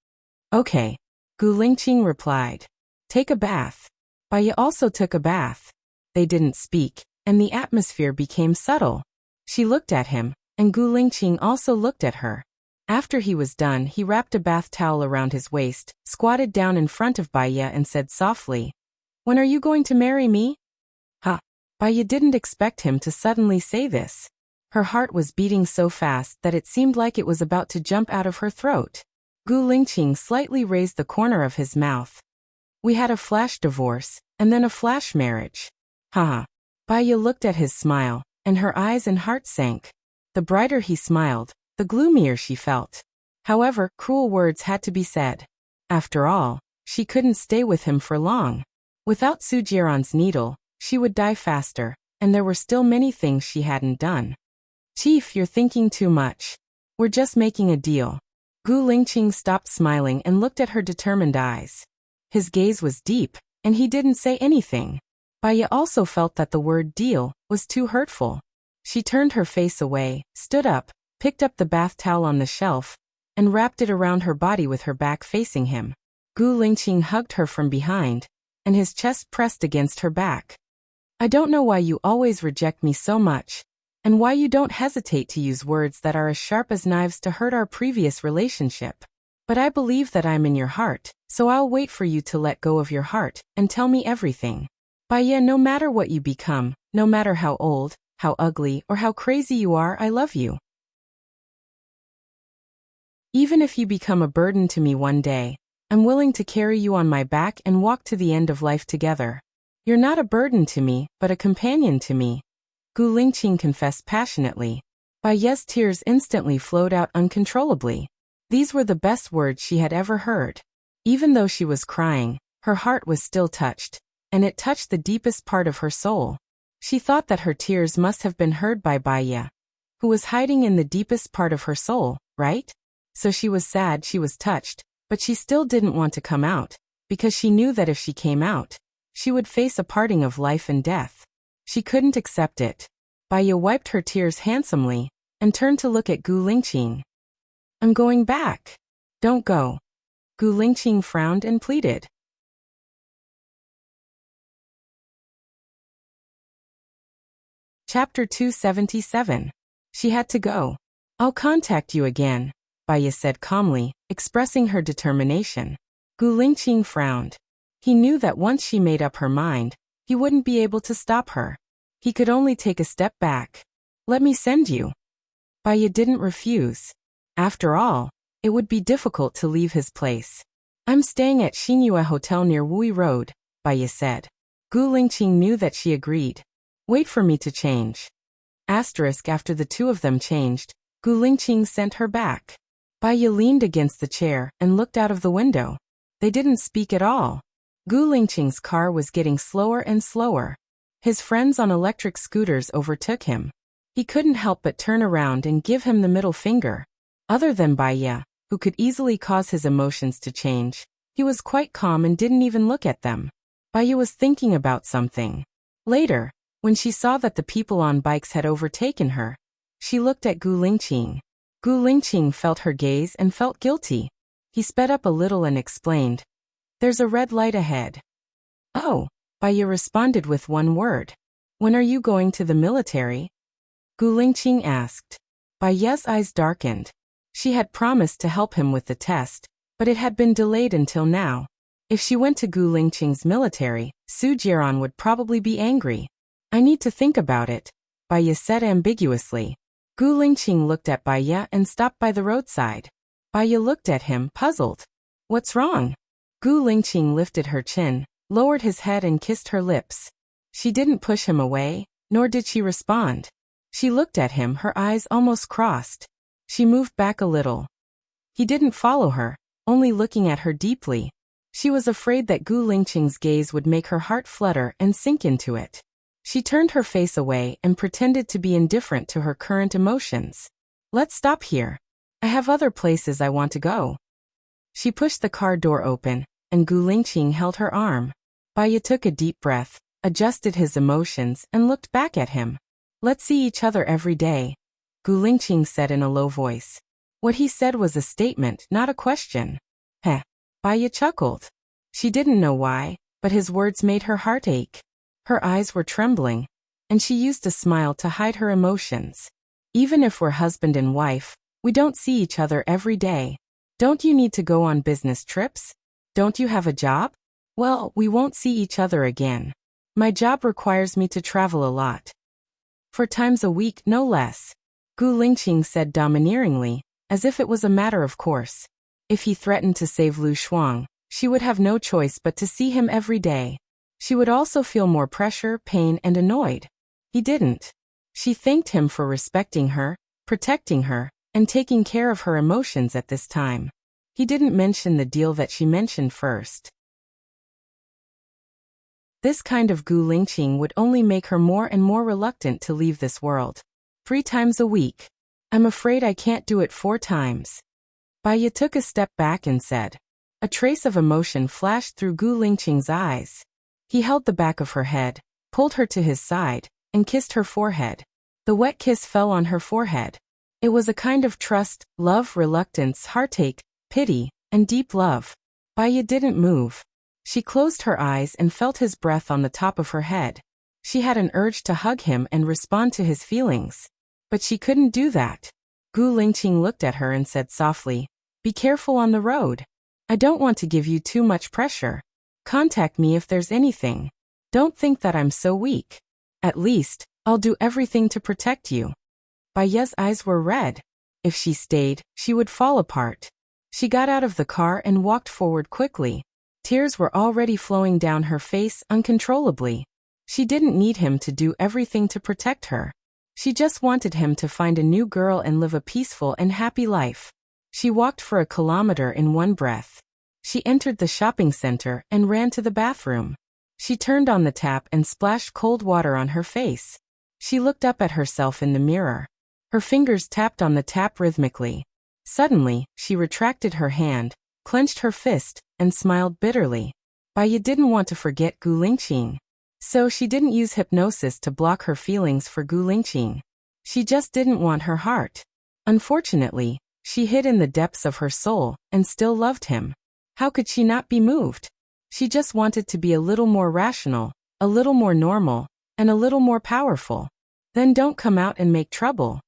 "Okay," Gu Lingqing replied. "Take a bath." Baya also took a bath. They didn't speak, and the atmosphere became subtle. She looked at him, and Gu Lingqing also looked at her. After he was done, he wrapped a bath towel around his waist, squatted down in front of Baya and said softly, "When are you going to marry me?" Huh. Baya didn't expect him to suddenly say this. Her heart was beating so fast that it seemed like it was about to jump out of her throat. Gu Lingqing slightly raised the corner of his mouth. "We had a flash divorce, and then a flash marriage." Haha. Baya looked at his smile, and her eyes and heart sank. The brighter he smiled, the gloomier she felt. However, cruel words had to be said. After all, she couldn't stay with him for long. Without Su Jiran's needle, she would die faster, and there were still many things she hadn't done. "Chief, you're thinking too much. We're just making a deal." Gu Lingqing stopped smiling and looked at her determined eyes. His gaze was deep, and he didn't say anything. Baya also felt that the word deal was too hurtful. She turned her face away, stood up, picked up the bath towel on the shelf, and wrapped it around her body with her back facing him. Gu Lingqing hugged her from behind, and his chest pressed against her back. "I don't know why you always reject me so much, and why you don't hesitate to use words that are as sharp as knives to hurt our previous relationship. But I believe that I'm in your heart, so I'll wait for you to let go of your heart and tell me everything. Baya, no matter what you become, no matter how old, how ugly, or how crazy you are, I love you. Even if you become a burden to me one day, I'm willing to carry you on my back and walk to the end of life together. You're not a burden to me, but a companion to me." Gu Lingqing confessed passionately. Baya's tears instantly flowed out uncontrollably. These were the best words she had ever heard. Even though she was crying, her heart was still touched, and it touched the deepest part of her soul. She thought that her tears must have been heard by Baya, who was hiding in the deepest part of her soul, right? So she was sad, she was touched, but she still didn't want to come out, because she knew that if she came out, she would face a parting of life and death. She couldn't accept it. Baya wiped her tears handsomely, and turned to look at Gu Lingqing. I'm going back. Don't go. Gu Lingqing frowned and pleaded. Chapter 277. She had to go. I'll contact you again, Baya said calmly, expressing her determination. Gu Lingqing frowned. He knew that once she made up her mind, he wouldn't be able to stop her. He could only take a step back. Let me send you. Baya didn't refuse. After all, it would be difficult to leave his place. I'm staying at Xinyue Hotel near Wui Road, Baya said. Gu Lingqing knew that she agreed. Wait for me to change. After the two of them changed, Gu Lingqing sent her back. Baya leaned against the chair and looked out of the window. They didn't speak at all. Gu Lingqing's car was getting slower and slower. His friends on electric scooters overtook him. He couldn't help but turn around and give him the middle finger. Other than Baya, who could easily cause his emotions to change, he was quite calm and didn't even look at them. Baya was thinking about something. Later, when she saw that the people on bikes had overtaken her, she looked at Gu Lingqing. Gu Lingqing felt her gaze and felt guilty. He sped up a little and explained, There's a red light ahead. Oh, Baya responded with one word. When are you going to the military? Gu Lingqing asked. Baya's eyes darkened. She had promised to help him with the test, but it had been delayed until now. If she went to Gu Lingqing's military, Su Jiran would probably be angry. I need to think about it, Baya said ambiguously. Gu Lingqing looked at Baya and stopped by the roadside. Baya looked at him, puzzled. What's wrong? Gu Lingqing lifted her chin, lowered his head and kissed her lips. She didn't push him away, nor did she respond. She looked at him, her eyes almost crossed. She moved back a little. He didn't follow her, only looking at her deeply. She was afraid that Gu Lingqing's gaze would make her heart flutter and sink into it. She turned her face away and pretended to be indifferent to her current emotions. Let's stop here. I have other places I want to go. She pushed the car door open, and Gu Lingqing held her arm. Baya took a deep breath, adjusted his emotions, and looked back at him. Let's see each other every day, Gu Lingqing said in a low voice. What he said was a statement, not a question. Heh. Baya chuckled. She didn't know why, but his words made her heart ache. Her eyes were trembling, and she used a smile to hide her emotions. Even if we're husband and wife, we don't see each other every day. Don't you need to go on business trips? Don't you have a job? Well, we won't see each other again. My job requires me to travel a lot. 4 times a week, no less. Gu Lingqing said domineeringly, as if it was a matter of course. If he threatened to save Lu Shuang, she would have no choice but to see him every day. She would also feel more pressure, pain, and annoyed. He didn't. She thanked him for respecting her, protecting her, and taking care of her emotions at this time. He didn't mention the deal that she mentioned first. This kind of Gu Lingqing would only make her more and more reluctant to leave this world. 3 times a week. I'm afraid I can't do it 4 times. Baya took a step back and said. A trace of emotion flashed through Gu Lingqing's eyes. He held the back of her head, pulled her to his side, and kissed her forehead. The wet kiss fell on her forehead. It was a kind of trust, love, reluctance, heartache, pity, and deep love. Baya didn't move. She closed her eyes and felt his breath on the top of her head. She had an urge to hug him and respond to his feelings. But she couldn't do that. Gu Lingqing looked at her and said softly, Be careful on the road. I don't want to give you too much pressure. Contact me if there's anything. Don't think that I'm so weak. At least, I'll do everything to protect you. Baya's eyes were red. If she stayed, she would fall apart. She got out of the car and walked forward quickly. Tears were already flowing down her face uncontrollably. She didn't need him to do everything to protect her. She just wanted him to find a new girl and live a peaceful and happy life. She walked for a kilometer in one breath. She entered the shopping center and ran to the bathroom. She turned on the tap and splashed cold water on her face. She looked up at herself in the mirror. Her fingers tapped on the tap rhythmically. Suddenly, she retracted her hand, clenched her fist, and smiled bitterly. Baya didn't want to forget Gu Lingqing. So she didn't use hypnosis to block her feelings for Gu Lingqing. She just didn't want her heart. Unfortunately, she hid in the depths of her soul and still loved him. How could she not be moved? She just wanted to be a little more rational, a little more normal, and a little more powerful. Then don't come out and make trouble.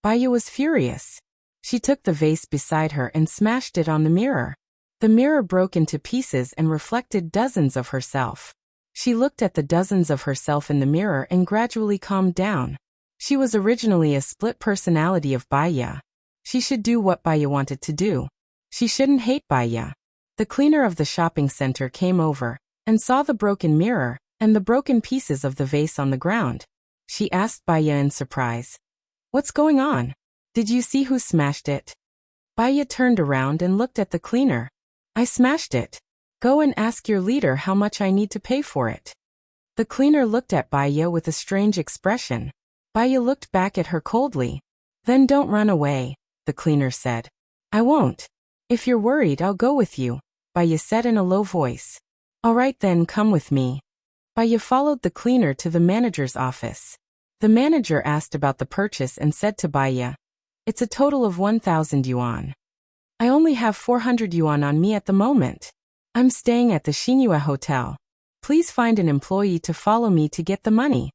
Baya was furious. She took the vase beside her and smashed it on the mirror. The mirror broke into pieces and reflected dozens of herself. She looked at the dozens of herself in the mirror and gradually calmed down. She was originally a split personality of Baya. She should do what Baya wanted to do. She shouldn't hate Baya. The cleaner of the shopping center came over and saw the broken mirror and the broken pieces of the vase on the ground. She asked Baya in surprise, "What's going on? Did you see who smashed it?" Baya turned around and looked at the cleaner. "I smashed it. Go and ask your leader how much I need to pay for it." The cleaner looked at Baya with a strange expression. Baya looked back at her coldly. "Then don't run away," the cleaner said. "I won't. If you're worried, I'll go with you," Baya said in a low voice. "All right then, come with me." Baya followed the cleaner to the manager's office. The manager asked about the purchase and said to Baya, "It's a total of 1,000 yuan. I only have 400 yuan on me at the moment. I'm staying at the Xingyue Hotel. Please find an employee to follow me to get the money."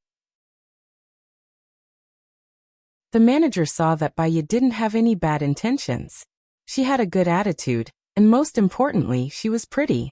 The manager saw that Baya didn't have any bad intentions. She had a good attitude, and most importantly, she was pretty.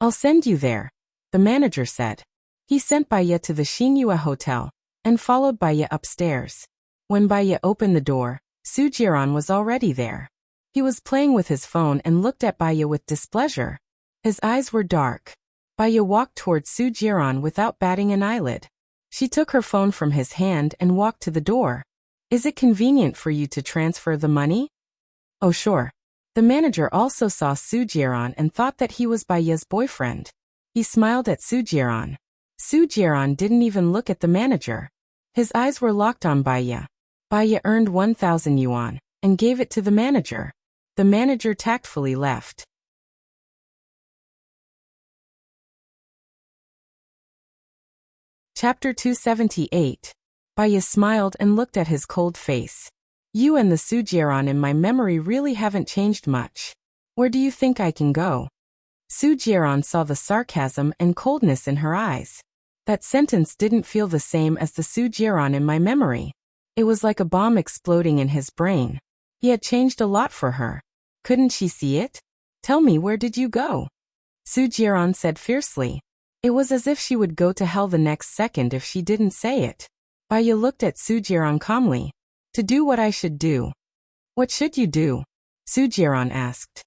"I'll send you there," the manager said. He sent Baya to the Xingyue Hotel and followed Baya upstairs. When Baya opened the door, Su Jiran was already there. He was playing with his phone and looked at Baya with displeasure. His eyes were dark. Baya walked towards Su Jiran without batting an eyelid. She took her phone from his hand and walked to the door. "Is it convenient for you to transfer the money?" "Oh sure." The manager also saw Su Jiran and thought that he was Baya's boyfriend. He smiled at Su Jiran. Su Jiran didn't even look at the manager. His eyes were locked on Baya. Baya earned 1,000 yuan and gave it to the manager. The manager tactfully left. Chapter 278. Baya smiled and looked at his cold face. "You and the Su Jiran in my memory really haven't changed much. Where do you think I can go?" Su Jiran saw the sarcasm and coldness in her eyes. That sentence didn't feel the same as the Su Jiran in my memory. It was like a bomb exploding in his brain. He had changed a lot for her. Couldn't she see it? "Tell me, where did you go?" Su Jiran said fiercely. It was as if she would go to hell the next second if she didn't say it. Baya looked at Su Jiran calmly. "To do what I should do." "What should you do?" Su Jiran asked.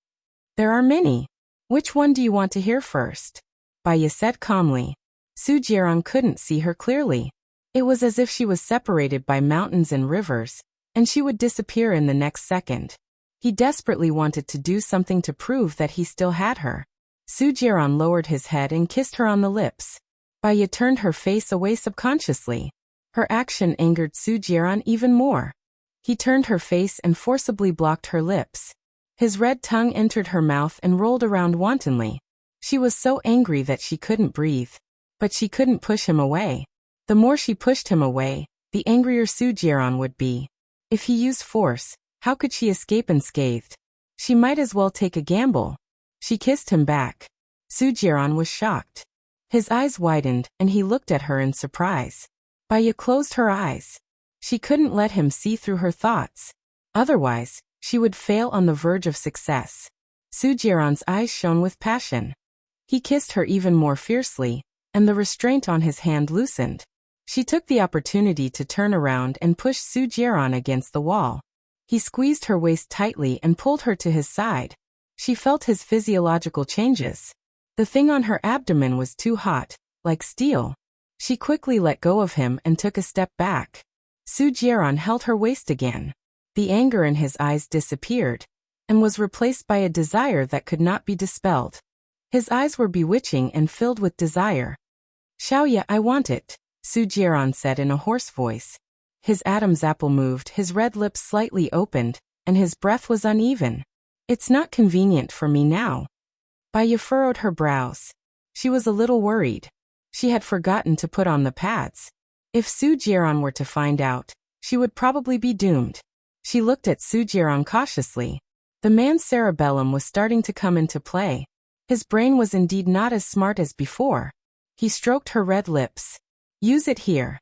"There are many. Which one do you want to hear first?" Baya said calmly. Su Jiran couldn't see her clearly. It was as if she was separated by mountains and rivers, and she would disappear in the next second. He desperately wanted to do something to prove that he still had her. Su Jiran lowered his head and kissed her on the lips. Baya turned her face away subconsciously. Her action angered Su Jiran even more. He turned her face and forcibly blocked her lips. His red tongue entered her mouth and rolled around wantonly. She was so angry that she couldn't breathe. But she couldn't push him away. The more she pushed him away, the angrier Su Jiran would be. If he used force, how could she escape unscathed? She might as well take a gamble. She kissed him back. Su Jiran was shocked. His eyes widened and he looked at her in surprise. Baya closed her eyes. She couldn't let him see through her thoughts. Otherwise, she would fail on the verge of success. Su Jiran's eyes shone with passion. He kissed her even more fiercely, and the restraint on his hand loosened. She took the opportunity to turn around and push Su Jiran against the wall. He squeezed her waist tightly and pulled her to his side. She felt his physiological changes. The thing on her abdomen was too hot, like steel. She quickly let go of him and took a step back. Su Jiran held her waist again. The anger in his eyes disappeared. and was replaced by a desire that could not be dispelled. His eyes were bewitching and filled with desire. Xiaoya, I want it, Su Jiaran said in a hoarse voice. His Adam's apple moved, his red lips slightly opened, and his breath was uneven. It's not convenient for me now. Baiya furrowed her brows. She was a little worried. She had forgotten to put on the pads. If Su Jiaran were to find out, she would probably be doomed. She looked at Su Jiaran cautiously. The man's cerebellum was starting to come into play. His brain was indeed not as smart as before. He stroked her red lips. Use it here.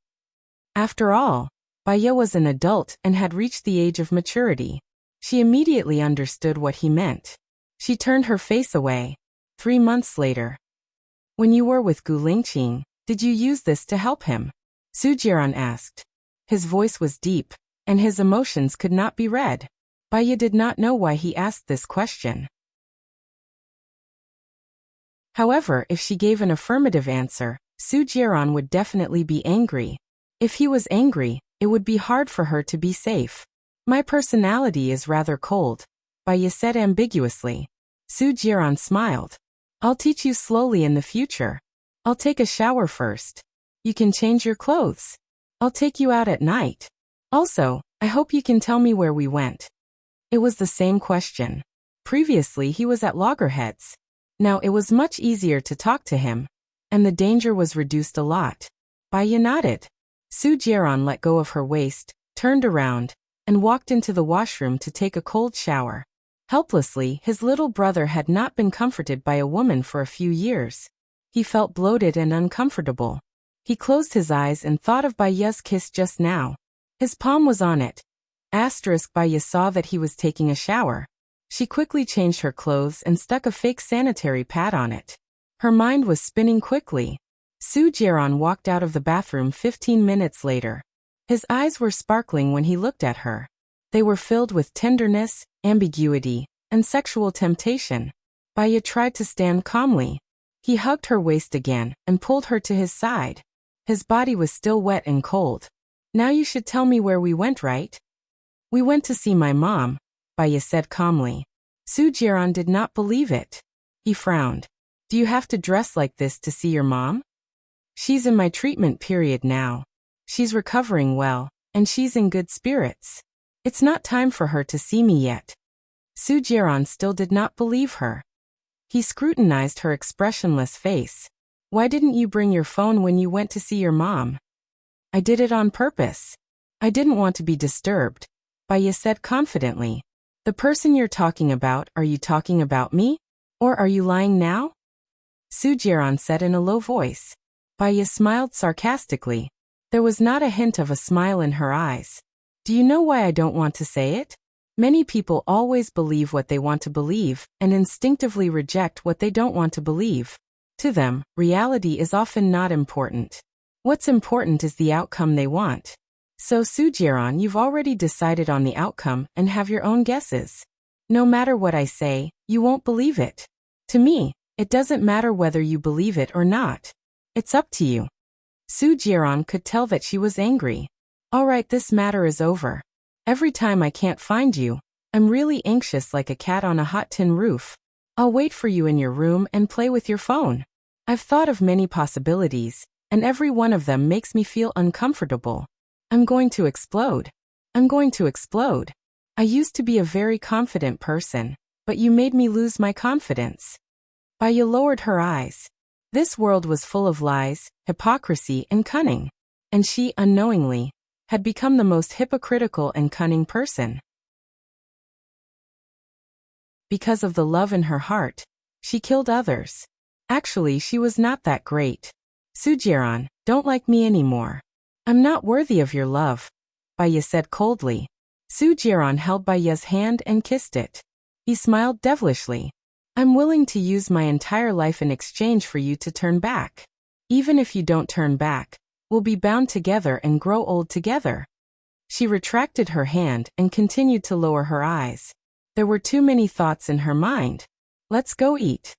After all, Baiya was an adult and had reached the age of maturity. She immediately understood what he meant. She turned her face away. 3 months later. When you were with Gu Lingqing, did you use this to help him? Su Jiaran asked. His voice was deep, and his emotions could not be read. Baiya did not know why he asked this question. However, if she gave an affirmative answer, Su Jiaran would definitely be angry. If he was angry, it would be hard for her to be safe. My personality is rather cold, Baiya said ambiguously. Su Jiaran smiled. I'll teach you slowly in the future. I'll take a shower first. You can change your clothes. I'll take you out at night. Also, I hope you can tell me where we went. It was the same question. Previously he was at loggerheads. Now it was much easier to talk to him, and the danger was reduced a lot. Baiya nodded. Su Jiaran let go of her waist, turned around, and walked into the washroom to take a cold shower. Helplessly, his little brother had not been comforted by a woman for a few years. He felt bloated and uncomfortable. He closed his eyes and thought of Baiya's kiss just now. His palm was on it. Baiya saw that he was taking a shower. She quickly changed her clothes and stuck a fake sanitary pad on it. Her mind was spinning quickly. Su Jiaran walked out of the bathroom 15 minutes later. His eyes were sparkling when he looked at her. They were filled with tenderness, ambiguity, and sexual temptation. Baiya tried to stand calmly. He hugged her waist again and pulled her to his side. His body was still wet and cold. Now you should tell me where we went, right? We went to see my mom, Baiya said calmly. Su Jiaran did not believe it. He frowned. Do you have to dress like this to see your mom? She's in my treatment period now. She's recovering well, and she's in good spirits. It's not time for her to see me yet. Su Jiaran still did not believe her. He scrutinized her expressionless face. Why didn't you bring your phone when you went to see your mom? I did it on purpose. I didn't want to be disturbed, Baiya said confidently. The person you're talking about, are you talking about me? Or are you lying now? Su Jiaran said in a low voice. Baiya smiled sarcastically. There was not a hint of a smile in her eyes. Do you know why I don't want to say it? Many people always believe what they want to believe and instinctively reject what they don't want to believe. To them, reality is often not important. What's important is the outcome they want. So Su Jiaran, you've already decided on the outcome and have your own guesses. No matter what I say, you won't believe it. To me, it doesn't matter whether you believe it or not. It's up to you. Su Jiaran could tell that she was angry. All right, this matter is over. Every time I can't find you, I'm really anxious like a cat on a hot tin roof. I'll wait for you in your room and play with your phone. I've thought of many possibilities, and every one of them makes me feel uncomfortable. I'm going to explode. I'm going to explode. I used to be a very confident person, but you made me lose my confidence. Baiya lowered her eyes. This world was full of lies, hypocrisy, and cunning. And she, unknowingly, had become the most hypocritical and cunning person. Because of the love in her heart, she killed others. Actually, she was not that great. Su Jiaran, don't like me anymore. I'm not worthy of your love, Baiya said coldly. Su Jiaran held Baiya's hand and kissed it. He smiled devilishly. I'm willing to use my entire life in exchange for you to turn back. Even if you don't turn back, we'll be bound together and grow old together. She retracted her hand and continued to lower her eyes. There were too many thoughts in her mind. Let's go eat.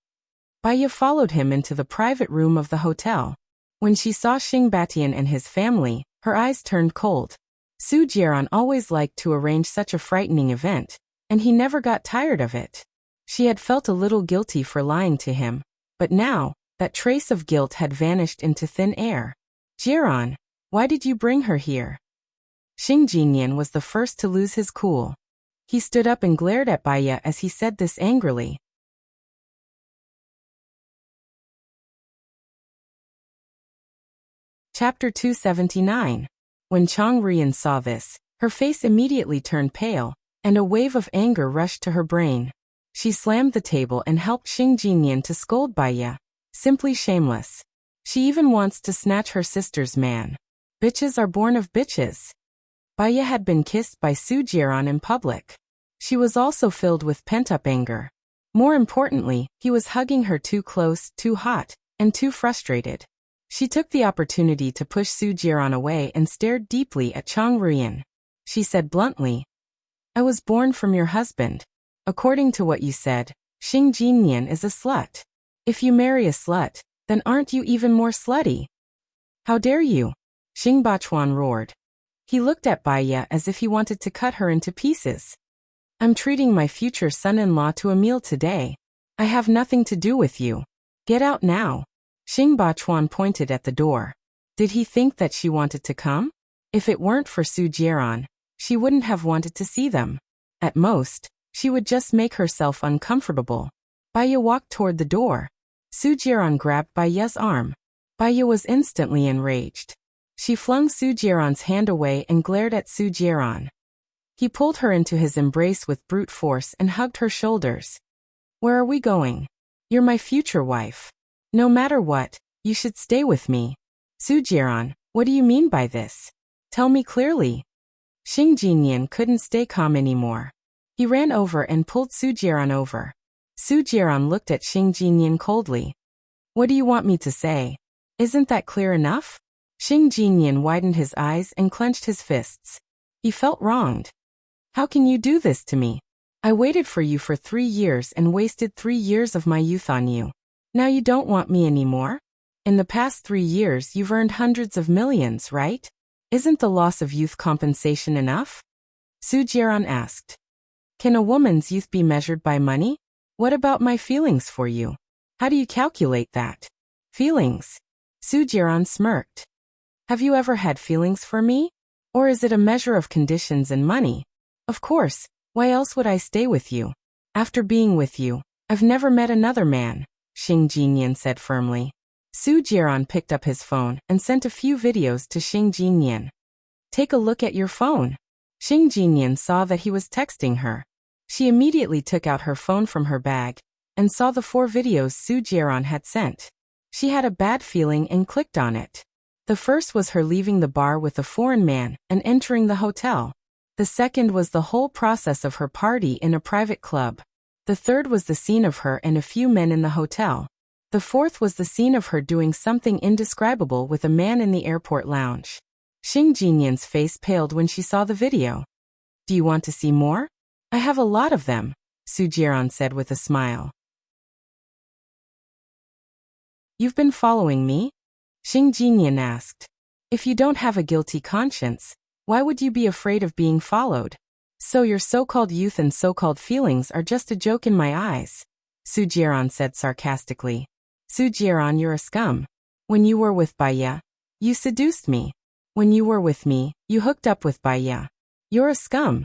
Baiya followed him into the private room of the hotel. When she saw Xing Batian and his family, her eyes turned cold. Su Jiaran always liked to arrange such a frightening event. and he never got tired of it. She had felt a little guilty for lying to him, but now, that trace of guilt had vanished into thin air. Jiran, why did you bring her here? Xing Jinyan was the first to lose his cool. He stood up and glared at Baya as he said this angrily. Chapter 279. When Chang Rian saw this, her face immediately turned pale, and a wave of anger rushed to her brain. She slammed the table and helped Xing Jinyan to scold Baya. Simply shameless. She even wants to snatch her sister's man. Bitches are born of bitches. Baya had been kissed by Su Jiran in public. She was also filled with pent-up anger. More importantly, he was hugging her too close, too hot, and too frustrated. She took the opportunity to push Su Jiran away and stared deeply at Chang Rian. She said bluntly, I was born from your husband. According to what you said, Xing Jinyan is a slut. If you marry a slut, then aren't you even more slutty? How dare you? Xing Bachuan roared. He looked at Baya as if he wanted to cut her into pieces. I'm treating my future son-in-law to a meal today. I have nothing to do with you. Get out now. Xing Bachuan pointed at the door. Did he think that she wanted to come? If it weren't for Su Jiran, she wouldn't have wanted to see them. At most, she would just make herself uncomfortable. Baya walked toward the door. Su Jiran grabbed Baya's arm. Baya was instantly enraged. She flung Su Jiran's hand away and glared at Su Jiran. He pulled her into his embrace with brute force and hugged her shoulders. Where are we going? You're my future wife. No matter what, you should stay with me. Su Jiran, what do you mean by this? Tell me clearly. Xing Jinyan couldn't stay calm anymore. He ran over and pulled Su Jiran over. Su Jiran looked at Xing Jinyan coldly. What do you want me to say? Isn't that clear enough? Xing Jinyan widened his eyes and clenched his fists. He felt wronged. How can you do this to me? I waited for you for 3 years and wasted 3 years of my youth on you. Now you don't want me anymore? In the past 3 years you've earned hundreds of millions, right? Isn't the loss of youth compensation enough? Su Jiran asked. Can a woman's youth be measured by money? What about my feelings for you? How do you calculate that? Feelings? Su Jiran smirked. Have you ever had feelings for me? Or is it a measure of conditions and money? Of course, why else would I stay with you? After being with you, I've never met another man, Xing Jinyan said firmly. Su Jiran picked up his phone and sent a few videos to Xing Jinyan. Take a look at your phone. Xing Jinyan saw that he was texting her. She immediately took out her phone from her bag and saw the 4 videos Su Jiran had sent. She had a bad feeling and clicked on it. The first was her leaving the bar with a foreign man and entering the hotel. The second was the whole process of her party in a private club. The third was the scene of her and a few men in the hotel. The fourth was the scene of her doing something indescribable with a man in the airport lounge. Xing Jinyan's face paled when she saw the video. Do you want to see more? I have a lot of them, Su Jiran said with a smile. You've been following me? Xing Jinyan asked. If you don't have a guilty conscience, why would you be afraid of being followed? So your so-called youth and so-called feelings are just a joke in my eyes, Su Jiran said sarcastically. Su Jiran, you're a scum. When you were with Baya, you seduced me. When you were with me, you hooked up with Baya. You're a scum.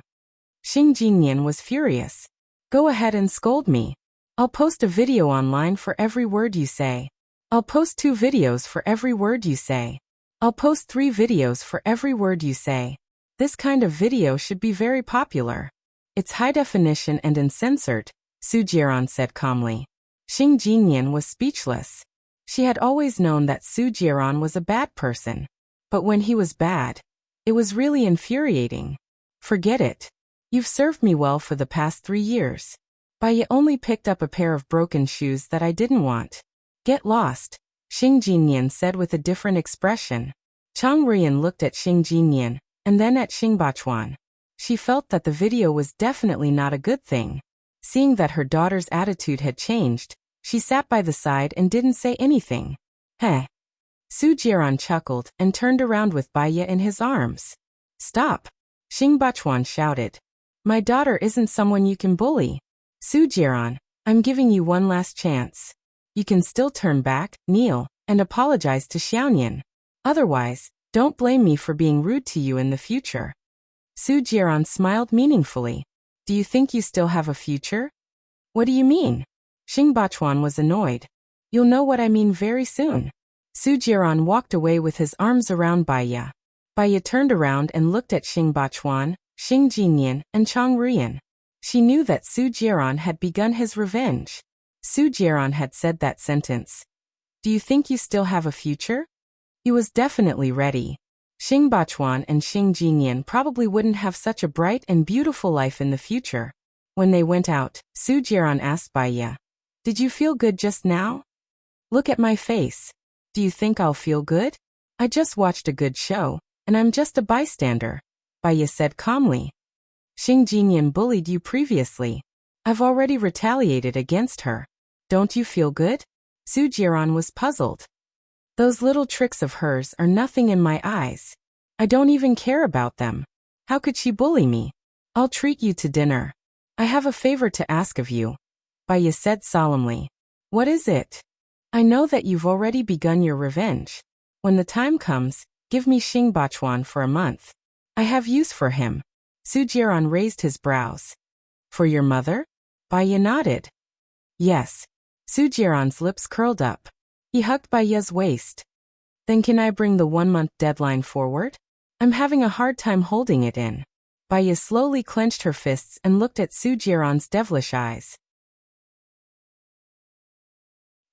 Xing Jinyan was furious. Go ahead and scold me. I'll post a video online for every word you say. I'll post 2 videos for every word you say. I'll post 3 videos for every word you say. This kind of video should be very popular. It's high definition and uncensored, Su Jiran said calmly. Xing Jinyan was speechless. She had always known that Su Jiran was a bad person. But when he was bad, it was really infuriating. Forget it. You've served me well for the past 3 years. Baya only picked up a pair of broken shoes that I didn't want. Get lost, Xing Jinyan said with a different expression. Chang Rian looked at Xing Jinyan, and then at Xing Bachuan. She felt that the video was definitely not a good thing. Seeing that her daughter's attitude had changed, she sat by the side and didn't say anything. Heh. Su Jiran chuckled and turned around with Baya in his arms. Stop! Xing Bachuan shouted. My daughter isn't someone you can bully. Soo-jiran, I'm giving you one last chance. You can still turn back, kneel, and apologize to Xiaoyan. Otherwise, don't blame me for being rude to you in the future. Soo-jiran smiled meaningfully. Do you think you still have a future? What do you mean? Xingbachuan was annoyed. You'll know what I mean very soon. Soo-jiran walked away with his arms around Baiya. Baiya turned around and looked at Xingbachuan, Xing Jinyan, and Chang Ruyan. She knew that Soo-jiran had begun his revenge. Soo-jiran had said that sentence. Do you think you still have a future? He was definitely ready. Xingbachuan and Xing Jinyan probably wouldn't have such a bright and beautiful life in the future. When they went out, Soo-jiran asked Baiya, "Did you feel good just now?" "Look at my face. Do you think I'll feel good? I just watched a good show, and I'm just a bystander," Baiya said calmly. "Xing Jinyan bullied you previously. I've already retaliated against her. Don't you feel good?" Soo-jiran was puzzled. "Those little tricks of hers are nothing in my eyes. I don't even care about them. How could she bully me? I'll treat you to dinner. I have a favor to ask of you," Baiya said solemnly. "What is it?" "I know that you've already begun your revenge. When the time comes, give me Xingbachuan for a month. I have use for him." Soo-jiran raised his brows. "For your mother?" Baiya nodded. "Yes." Soo-jiran's lips curled up. He hugged Baiya's waist. "Then can I bring the 1-month deadline forward? I'm having a hard time holding it in." Baiya slowly clenched her fists and looked at Soo-jiran's devilish eyes.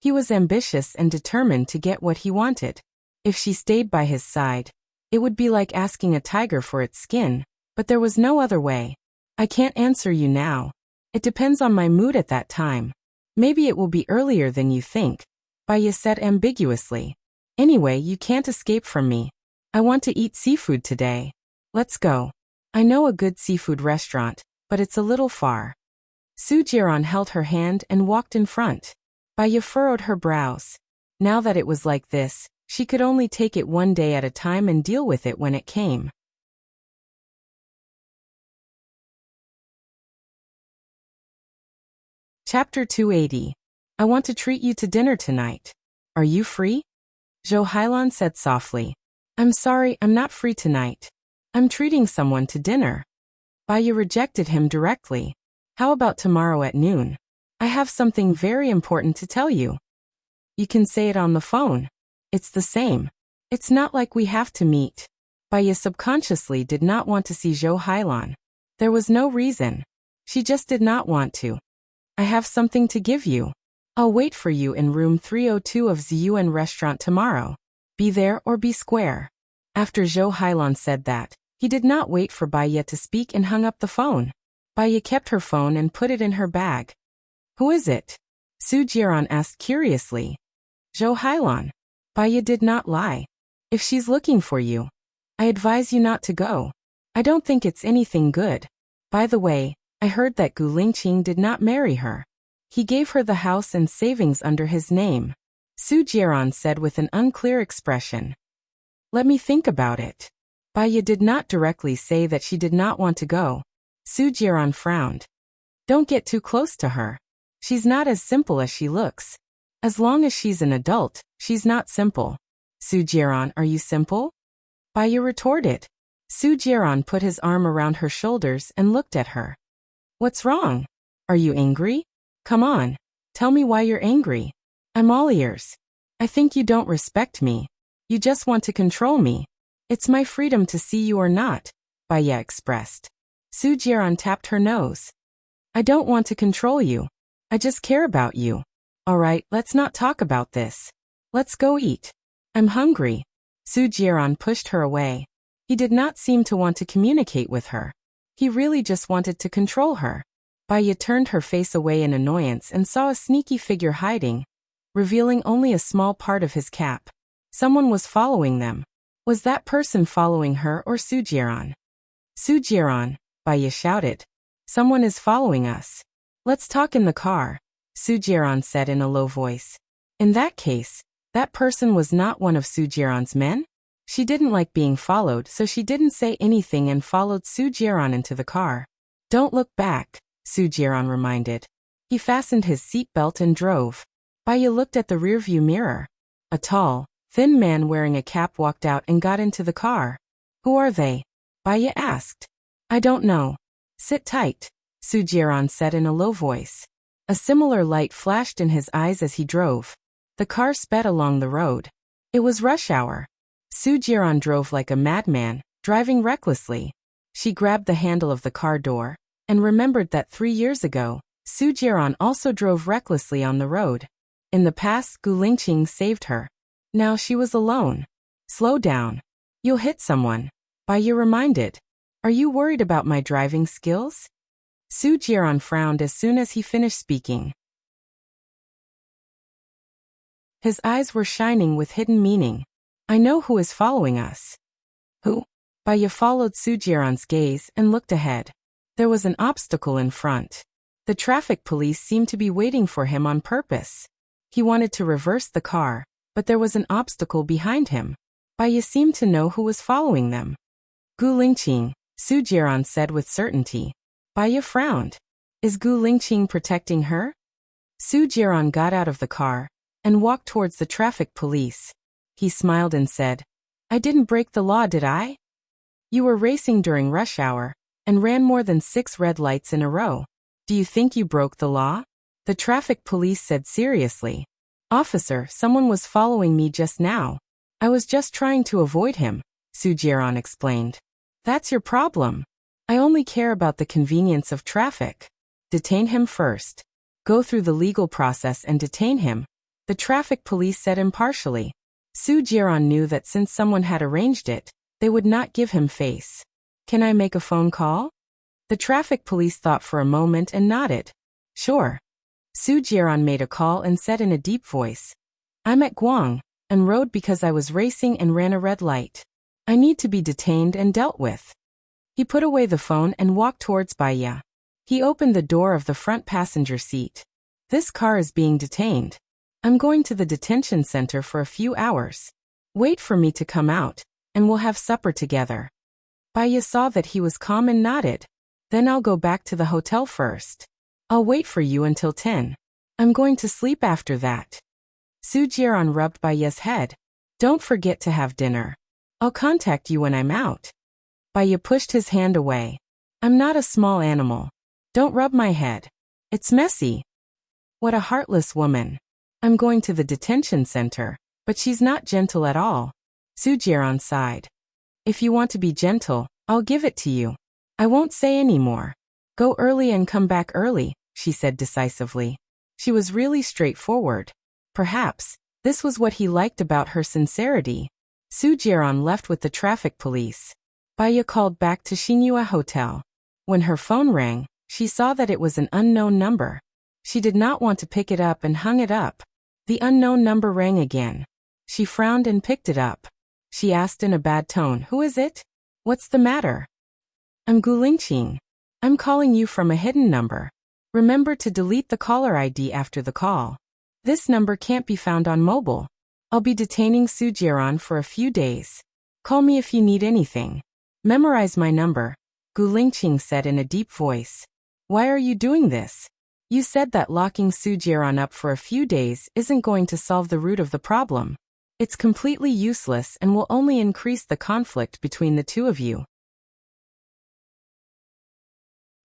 He was ambitious and determined to get what he wanted. If she stayed by his side, it would be like asking a tiger for its skin, but there was no other way. "I can't answer you now. It depends on my mood at that time. Maybe it will be earlier than you think," Baiya said ambiguously. "Anyway, you can't escape from me. I want to eat seafood today. Let's go. I know a good seafood restaurant, but it's a little far." Soo-jiran held her hand and walked in front. Baiya furrowed her brows. Now that it was like this, she could only take it one day at a time and deal with it when it came. Chapter 280. I want to treat you to dinner tonight. Are you free? Zhou Hailan said softly. "I'm sorry, I'm not free tonight. I'm treating someone to dinner." Baiya rejected him directly. "How about tomorrow at noon? I have something very important to tell you." "You can say it on the phone. It's the same. It's not like we have to meet." Baiya subconsciously did not want to see Zhou Hailan. There was no reason. She just did not want to. "I have something to give you. I'll wait for you in room 302 of Ziyuan restaurant tomorrow. Be there or be square." After Zhou Hailan said that, he did not wait for Baiya to speak and hung up the phone. Baiya kept her phone and put it in her bag. "Who is it?" Soo-jiran asked curiously. "Zhou Hailan." Baiya did not lie. "If she's looking for you, I advise you not to go. I don't think it's anything good. By the way, I heard that Gu Lingqing did not marry her. He gave her the house and savings under his name," Soo-jiran said with an unclear expression. "Let me think about it." Baiya did not directly say that she did not want to go. Soo-jiran frowned. "Don't get too close to her. She's not as simple as she looks. As long as she's an adult, she's not simple." "Soo-jiran, are you simple?" Baiya retorted. Soo-jiran put his arm around her shoulders and looked at her. "What's wrong? Are you angry? Come on, tell me why you're angry. I'm all ears. I think you don't respect me. You just want to control me. It's my freedom to see you or not," Baiya expressed. Soo-jiran tapped her nose. "I don't want to control you. I just care about you. All right, let's not talk about this. Let's go eat. I'm hungry." Soo-jiran pushed her away. He did not seem to want to communicate with her. He really just wanted to control her. Baiya turned her face away in annoyance and saw a sneaky figure hiding, revealing only a small part of his cap. Someone was following them. Was that person following her or Soo-jiran? "Soo-jiran," Baiya shouted. "Someone is following us. Let's talk in the car," Soo-jiran said in a low voice. In that case, that person was not one of Soo-jiran's men? She didn't like being followed, so she didn't say anything and followed Soo-jiran into the car. Don't look back, Su Jiran reminded. He fastened his seatbelt and drove. Baya looked at the rearview mirror. A tall, thin man wearing a cap walked out and got into the car. Who are they? Baya asked. I don't know. Sit tight, Su Jiran said in a low voice. A similar light flashed in his eyes as he drove. The car sped along the road. It was rush hour. Su Jiran drove like a madman, driving recklessly. She grabbed the handle of the car door and remembered that 3 years ago, Su Jiran also drove recklessly on the road. In the past, Gu Lingqing saved her. Now she was alone. Slow down. You'll hit someone. Baya reminded. Are you worried about my driving skills? Su Jiran frowned as soon as he finished speaking. His eyes were shining with hidden meaning. I know who is following us. Who? Baya followed Su Jiran's gaze and looked ahead. There was an obstacle in front. The traffic police seemed to be waiting for him on purpose. He wanted to reverse the car, but there was an obstacle behind him. Baya seemed to know who was following them. Gu Lingqing, Su Jiran said with certainty. Baya frowned. Is Gu Lingqing protecting her? Su Jiran got out of the car and walked towards the traffic police. He smiled and said, I didn't break the law, did I? You were racing during rush hour and ran more than 6 red lights in a row. Do you think you broke the law? The traffic police said seriously. Officer, someone was following me just now. I was just trying to avoid him, Su Jiran explained. That's your problem. I only care about the convenience of traffic. Detain him first. Go through the legal process and detain him, the traffic police said impartially. Su Jiran knew that since someone had arranged it, they would not give him face. Can I make a phone call? The traffic police thought for a moment and nodded. Sure. Su Jiran made a call and said in a deep voice, I'm at Guang, en road because I was racing and ran a red light. I need to be detained and dealt with. He put away the phone and walked towards Baya. He opened the door of the front passenger seat. This car is being detained. I'm going to the detention center for a few hours. Wait for me to come out, and we'll have supper together. Baya saw that he was calm and nodded. Then I'll go back to the hotel first. I'll wait for you until 10. I'm going to sleep after that. Su Jiran rubbed Baya's head. Don't forget to have dinner. I'll contact you when I'm out. Baya pushed his hand away. I'm not a small animal. Don't rub my head. It's messy. What a heartless woman. I'm going to the detention center, but she's not gentle at all. Su Jiran sighed. If you want to be gentle, I'll give it to you. I won't say any more. Go early and come back early, she said decisively. She was really straightforward. Perhaps this was what he liked about her sincerity. Su Jiran left with the traffic police. Baya called back to Xinhua Hotel. When her phone rang, she saw that it was an unknown number. She did not want to pick it up and hung it up. The unknown number rang again. She frowned and picked it up. She asked in a bad tone, Who is it? What's the matter? I'm Gu Lingqing. I'm calling you from a hidden number. Remember to delete the caller ID after the call. This number can't be found on mobile. I'll be detaining Su Jiran for a few days. Call me if you need anything. Memorize my number, Gu Lingqing said in a deep voice. Why are you doing this? You said that locking Su Jiran up for a few days isn't going to solve the root of the problem. It's completely useless and will only increase the conflict between the two of you.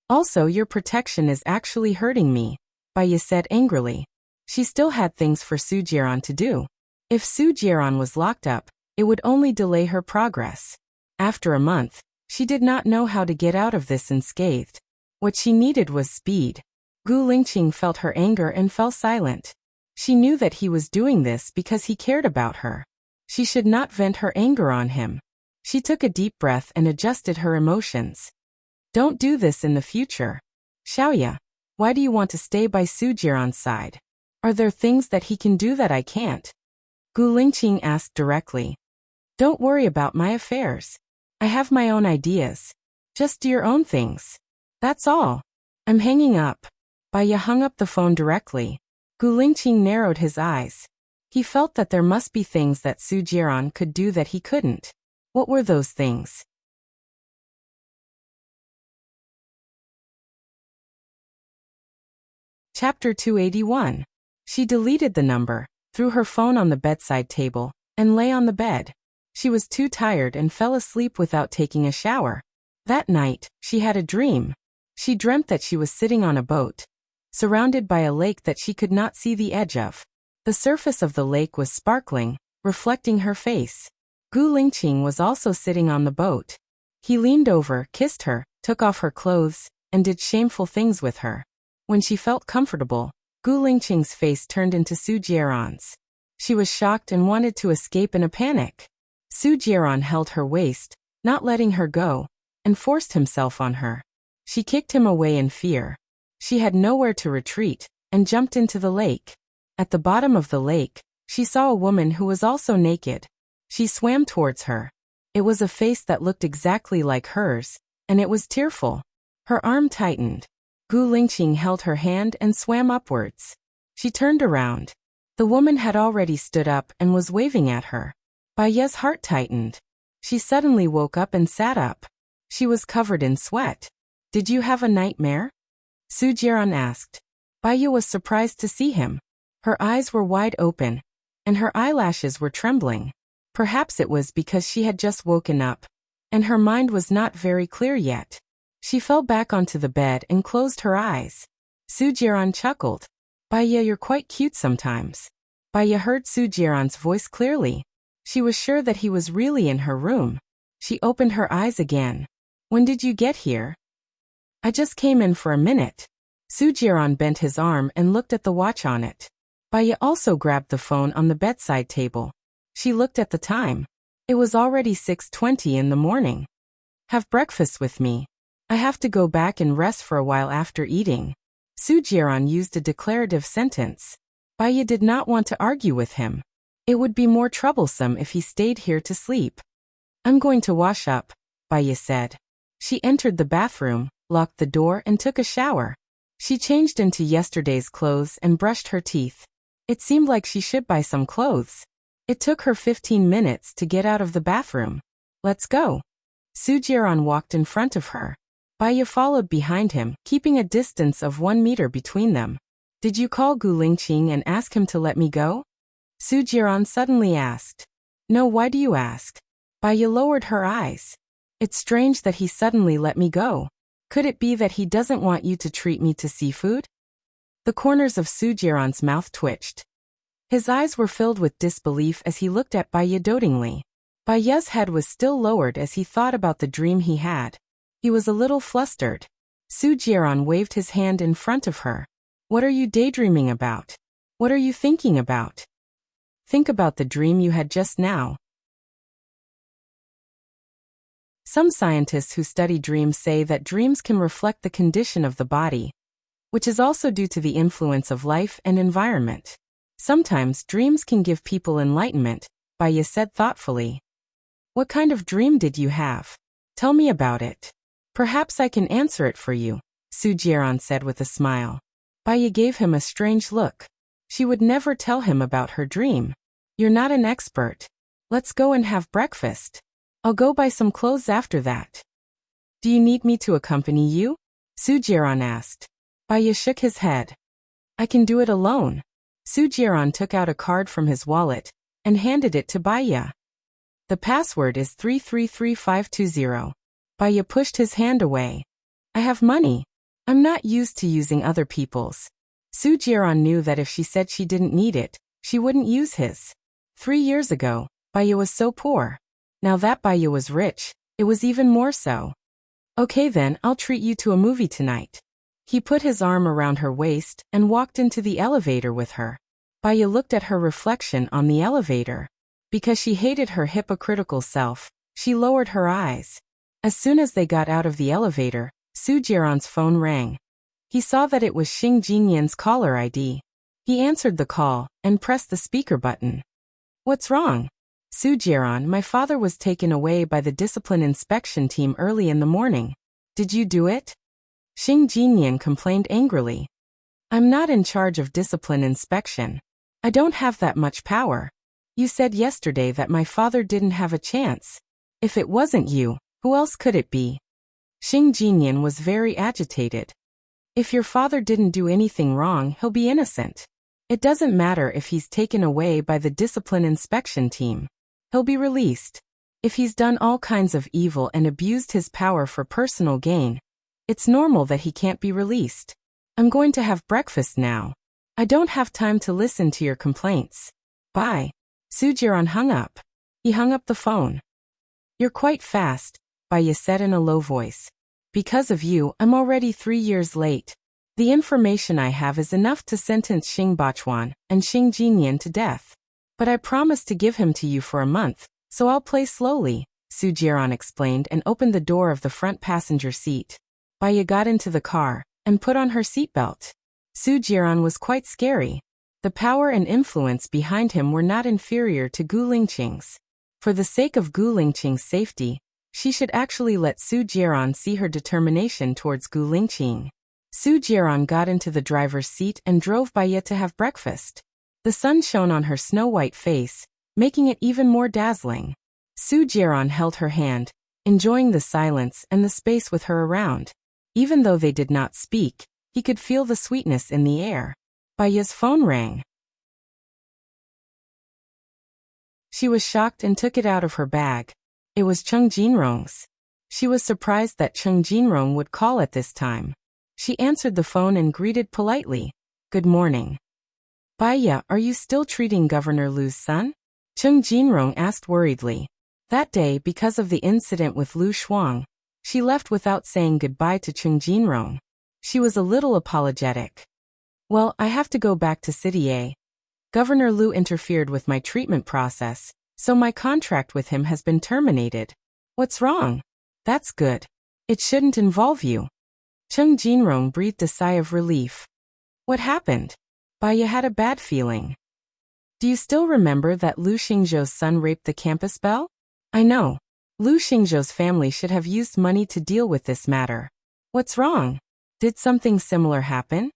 Also, your protection is actually hurting me, Baya said angrily. She still had things for Su Jiran to do. If Su Jiran was locked up, it would only delay her progress. After a month, she did not know how to get out of this unscathed. What she needed was speed. Gu Lingqing felt her anger and fell silent. She knew that he was doing this because he cared about her. She should not vent her anger on him. She took a deep breath and adjusted her emotions. Don't do this in the future. Xiaoya, why do you want to stay by Su Jiran's side? Are there things that he can do that I can't? Gu Lingqing asked directly. Don't worry about my affairs. I have my own ideas. Just do your own things. That's all. I'm hanging up. Baya hung up the phone directly. Gu Lingqing narrowed his eyes. He felt that there must be things that Su Jiran could do that he couldn't. What were those things? Chapter 281. She deleted the number, threw her phone on the bedside table, and lay on the bed. She was too tired and fell asleep without taking a shower. That night, she had a dream. She dreamt that she was sitting on a boat, surrounded by a lake that she could not see the edge of. The surface of the lake was sparkling, reflecting her face. Gu Lingqing was also sitting on the boat. He leaned over, kissed her, took off her clothes, and did shameful things with her. When she felt comfortable, Gu Lingqing's face turned into Su Jieran's. She was shocked and wanted to escape in a panic. Su Jieran held her waist, not letting her go, and forced himself on her. She kicked him away in fear. She had nowhere to retreat, and jumped into the lake. At the bottom of the lake, she saw a woman who was also naked. She swam towards her. It was a face that looked exactly like hers, and it was tearful. Her arm tightened. Gu Lingqing held her hand and swam upwards. She turned around. The woman had already stood up and was waving at her. Bai Ye's heart tightened. She suddenly woke up and sat up. She was covered in sweat. "Did you have a nightmare?" Su Jieran asked. Bai Ye was surprised to see him. Her eyes were wide open, and her eyelashes were trembling. Perhaps it was because she had just woken up, and her mind was not very clear yet. She fell back onto the bed and closed her eyes. Su Jieran chuckled. "Bai Ye, you're quite cute sometimes." Bai Ye heard Su Jieran's voice clearly. She was sure that he was really in her room. She opened her eyes again. "When did you get here?" "I just came in for a minute." Su Jieran bent his arm and looked at the watch on it. Bai Ye also grabbed the phone on the bedside table. She looked at the time. It was already 6:20 in the morning. "Have breakfast with me. I have to go back and rest for a while after eating." Su Jieran used a declarative sentence. Bai Ye did not want to argue with him. It would be more troublesome if he stayed here to sleep. "I'm going to wash up," Bai Ye said. She entered the bathroom, locked the door and took a shower. She changed into yesterday's clothes and brushed her teeth. It seemed like she should buy some clothes. It took her 15 minutes to get out of the bathroom. "Let's go." Su Jieran walked in front of her. Bai Ye followed behind him, keeping a distance of 1 meter between them. "Did you call Gu Lingqing and ask him to let me go?" Su Jieran suddenly asked. "No, why do you ask?" Bai Ye lowered her eyes. "It's strange that he suddenly let me go. Could it be that he doesn't want you to treat me to seafood?" The corners of Su Jieran's mouth twitched. His eyes were filled with disbelief as he looked at Bai Ye dotingly. Bai Ye's head was still lowered as he thought about the dream he had. He was a little flustered. Su Jieran waved his hand in front of her. "What are you daydreaming about? What are you thinking about?" "Think about the dream you had just now." Some scientists who study dreams say that dreams can reflect the condition of the body, which is also due to the influence of life and environment. Sometimes dreams can give people enlightenment, Bai Ye said thoughtfully. "What kind of dream did you have? Tell me about it. Perhaps I can answer it for you," Su Jieran said with a smile. Bai Ye gave him a strange look. She would never tell him about her dream. "You're not an expert. Let's go and have breakfast. I'll go buy some clothes after that." "Do you need me to accompany you?" Su Jieran asked. Bai Ye shook his head. "I can do it alone." Su Jieran took out a card from his wallet and handed it to Bai Ye. "The password is 333520. Bai Ye pushed his hand away. "I have money. I'm not used to using other people's." Su Jieran knew that if she said she didn't need it, she wouldn't use his. 3 years ago, Bai Ye was so poor. Now that Bai Ye was rich, it was even more so. "Okay then, I'll treat you to a movie tonight." He put his arm around her waist and walked into the elevator with her. Bai Ye looked at her reflection on the elevator. Because she hated her hypocritical self, she lowered her eyes. As soon as they got out of the elevator, Su Jieran's phone rang. He saw that it was Xing Jinyan's caller ID. He answered the call and pressed the speaker button. "What's wrong?" "Su Jieran, my father was taken away by the discipline inspection team early in the morning. Did you do it?" Xing Jinyan complained angrily. "I'm not in charge of discipline inspection. I don't have that much power. You said yesterday that my father didn't have a chance. If it wasn't you, who else could it be?" Xing Jinyan was very agitated. If your father didn't do anything wrong, he'll be innocent. It doesn't matter if he's taken away by the discipline inspection team. He'll be released. If he's done all kinds of evil and abused his power for personal gain, it's normal that he can't be released. I'm going to have breakfast now. I don't have time to listen to your complaints. Bye. Soo-jiron hung up. He hung up the phone. You're quite fast, Baya said in a low voice. Because of you, I'm already 3 years late. The information I have is enough to sentence Xing Bachwan and Xing Jinyan to death. But I promised to give him to you for a month, so I'll play slowly, Soo-jiron explained and opened the door of the front passenger seat. Baya got into the car and put on her seatbelt. Soo-jiron was quite scary. The power and influence behind him were not inferior to Gu Lingqing's. For the sake of Gu Lingqing's safety, she should actually let Soo-jiron see her determination towards Gu Lingqing. Soo-jiron got into the driver's seat and drove Baya to have breakfast. The sun shone on her snow-white face, making it even more dazzling. Soo-jiron held her hand, enjoying the silence and the space with her around. Even though they did not speak, he could feel the sweetness in the air. Baya's phone rang. She was shocked and took it out of her bag. It was Chung Jinrong's. She was surprised that Chung Jinrong would call at this time. She answered the phone and greeted politely. Good morning. Baya, are you still treating Governor Lu's son? Chung Jinrong asked worriedly. That day, because of the incident with Lu Shuang, she left without saying goodbye to Chung Jinrong. She was a little apologetic. Well, I have to go back to City A. Governor Lu interfered with my treatment process, so my contract with him has been terminated. What's wrong? That's good. It shouldn't involve you. Chung Jinrong breathed a sigh of relief. What happened? Baya had a bad feeling. Do you still remember that Lu Xingzhou's son raped the campus belle? I know. Lu Xingzhou's family should have used money to deal with this matter. What's wrong? Did something similar happen?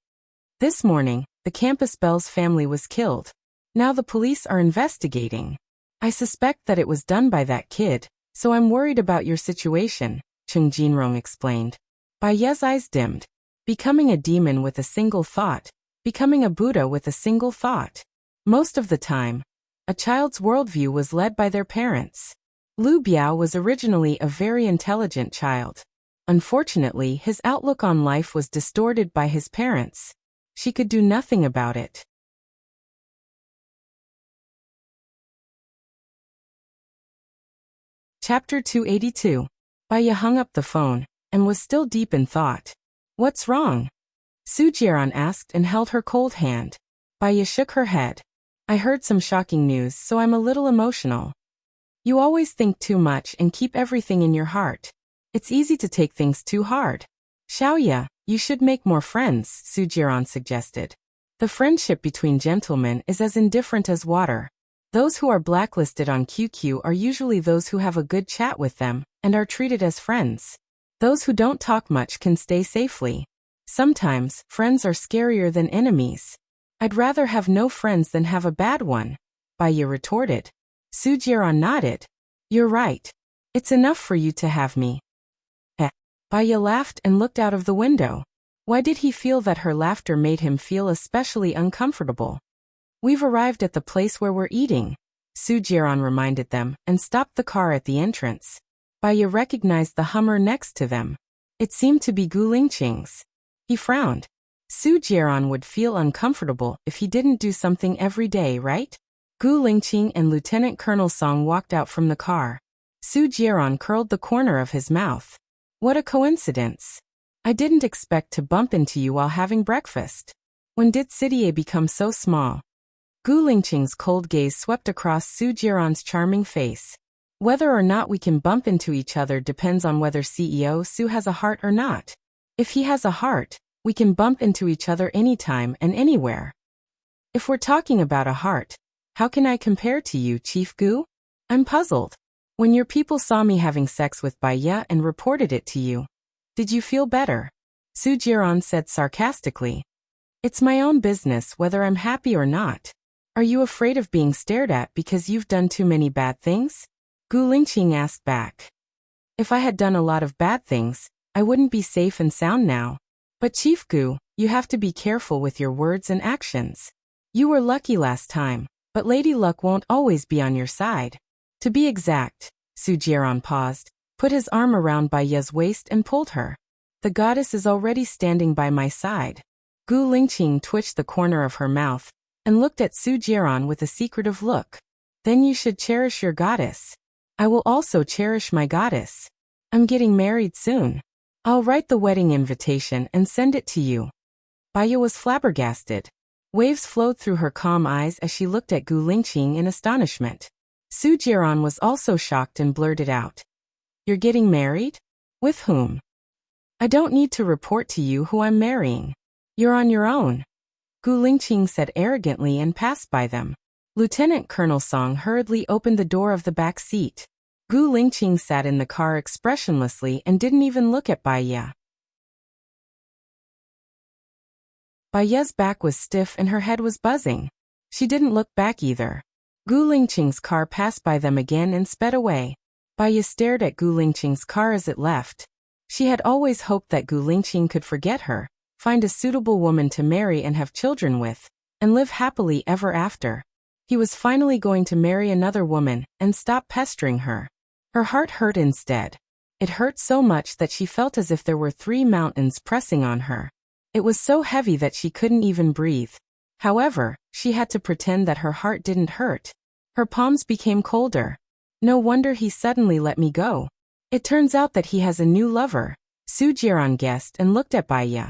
This morning, the campus belle's family was killed. Now the police are investigating. I suspect that it was done by that kid, so I'm worried about your situation, Chung Jinrong explained. Baya's eyes dimmed. Becoming a demon with a single thought. Becoming a Buddha with a single thought. Most of the time, a child's worldview was led by their parents. Lu Biao was originally a very intelligent child. Unfortunately, his outlook on life was distorted by his parents. She could do nothing about it. Chapter 282. Baya hung up the phone and was still deep in thought. What's wrong? Soo-jiron asked and held her cold hand. Baya shook her head. I heard some shocking news, so I'm a little emotional. You always think too much and keep everything in your heart. It's easy to take things too hard. Xiaoya, you should make more friends, Soo-jiron suggested. The friendship between gentlemen is as indifferent as water. Those who are blacklisted on QQ are usually those who have a good chat with them and are treated as friends. Those who don't talk much can stay safely. Sometimes, friends are scarier than enemies. I'd rather have no friends than have a bad one, Baya retorted. Soo-jiron nodded. You're right. It's enough for you to have me. Baya laughed and looked out of the window. Why did he feel that her laughter made him feel especially uncomfortable? We've arrived at the place where we're eating, Soo-jiron reminded them and stopped the car at the entrance. Baya recognized the Hummer next to them. It seemed to be Gu Lingqing's. He frowned. Soo-jiron would feel uncomfortable if he didn't do something every day, right? Gu Lingqing and Lieutenant Colonel Song walked out from the car. Soo-jiron curled the corner of his mouth. What a coincidence. I didn't expect to bump into you while having breakfast. When did City A become so small? Gu Lingqing's cold gaze swept across Soo-jiron's charming face. Whether or not we can bump into each other depends on whether CEO Su has a heart or not. If he has a heart, we can bump into each other anytime and anywhere. If we're talking about a heart, how can I compare to you, Chief Gu? I'm puzzled. When your people saw me having sex with Baya and reported it to you, did you feel better? Soo-jiron said sarcastically. It's my own business whether I'm happy or not. Are you afraid of being stared at because you've done too many bad things? Gu Lingqing asked back. If I had done a lot of bad things, I wouldn't be safe and sound now. But Chief Gu, you have to be careful with your words and actions. You were lucky last time, but Lady Luck won't always be on your side. To be exact, Su Jiran paused, put his arm around Bai Ye's waist and pulled her. The goddess is already standing by my side. Gu Lingqing twitched the corner of her mouth and looked at Su Jiran with a secretive look. Then you should cherish your goddess. I will also cherish my goddess. I'm getting married soon. I'll write the wedding invitation and send it to you. Bai Ye was flabbergasted. Waves flowed through her calm eyes as she looked at Gu Lingqing in astonishment. Su Jiran was also shocked and blurted out. You're getting married? With whom? I don't need to report to you who I'm marrying. You're on your own. Gu Lingqing said arrogantly and passed by them. Lieutenant Colonel Song hurriedly opened the door of the back seat. Gu Lingqing sat in the car expressionlessly and didn't even look at Bai Ye. Bai Ye's back was stiff and her head was buzzing. She didn't look back either. Gu Lingqing's car passed by them again and sped away. Bai Ye stared at Gu Lingqing's car as it left. She had always hoped that Gu Lingqing could forget her, find a suitable woman to marry and have children with, and live happily ever after. He was finally going to marry another woman and stop pestering her. Her heart hurt instead. It hurt so much that she felt as if there were 3 mountains pressing on her. It was so heavy that she couldn't even breathe. However, she had to pretend that her heart didn't hurt. Her palms became colder. No wonder he suddenly let me go. It turns out that he has a new lover. Su Jiran guessed and looked at Bai Ye.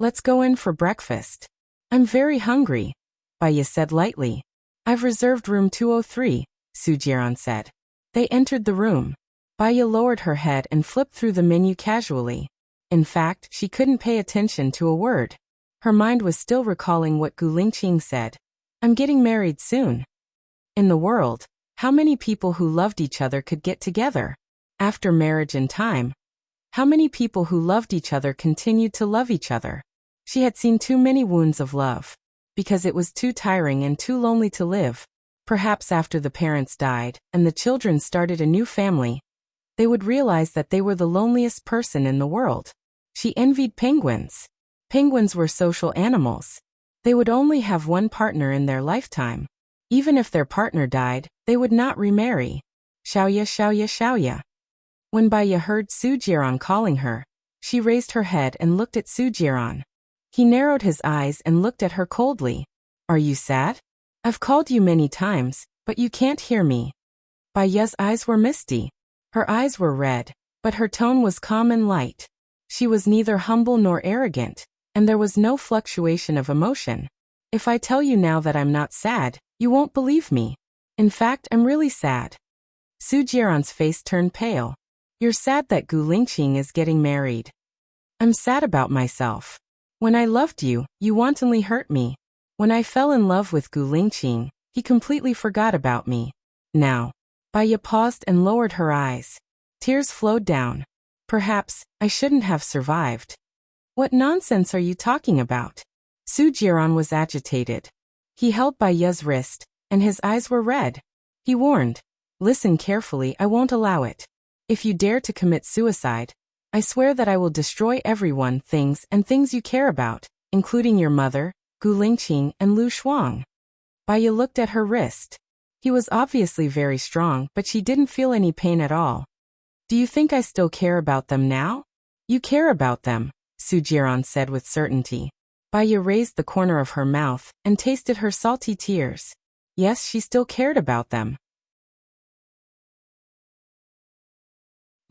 Let's go in for breakfast. I'm very hungry, Bai Ye said lightly. I've reserved room 203, Su Jiran said. They entered the room. Bai Ye lowered her head and flipped through the menu casually. In fact, she couldn't pay attention to a word. Her mind was still recalling what Gu Lingqing said. I'm getting married soon. In the world, how many people who loved each other could get together? After marriage and time, how many people who loved each other continued to love each other? She had seen too many wounds of love. Because it was too tiring and too lonely to live. Perhaps after the parents died, and the children started a new family, they would realize that they were the loneliest person in the world. She envied penguins. Penguins were social animals. They would only have one partner in their lifetime. Even if their partner died, they would not remarry. Xiaoya, Xiaoya, Xiaoya. When Bai Ye heard Su Jiran calling her, she raised her head and looked at Su Jiran. He narrowed his eyes and looked at her coldly. Are you sad? I've called you many times, but you can't hear me. Bai Ye's eyes were misty. Her eyes were red, but her tone was calm and light. She was neither humble nor arrogant, and there was no fluctuation of emotion. If I tell you now that I'm not sad, you won't believe me. In fact, I'm really sad. Su Jiran's face turned pale. You're sad that Gu Lingqing is getting married. I'm sad about myself. When I loved you, you wantonly hurt me. When I fell in love with Gu Lingqing, he completely forgot about me. Now. Bai Ye paused and lowered her eyes. Tears flowed down. Perhaps, I shouldn't have survived. What nonsense are you talking about? Su Jiran was agitated. He held Bai Ye's wrist, and his eyes were red. He warned, listen carefully, I won't allow it. If you dare to commit suicide, I swear that I will destroy everyone, things you care about, including your mother, Gu Lingqing, and Lu Shuang. Bai Ye looked at her wrist. He was obviously very strong, but she didn't feel any pain at all. Do you think I still care about them now? You care about them, Su Jiran said with certainty. Bai Ye raised the corner of her mouth and tasted her salty tears. Yes, she still cared about them.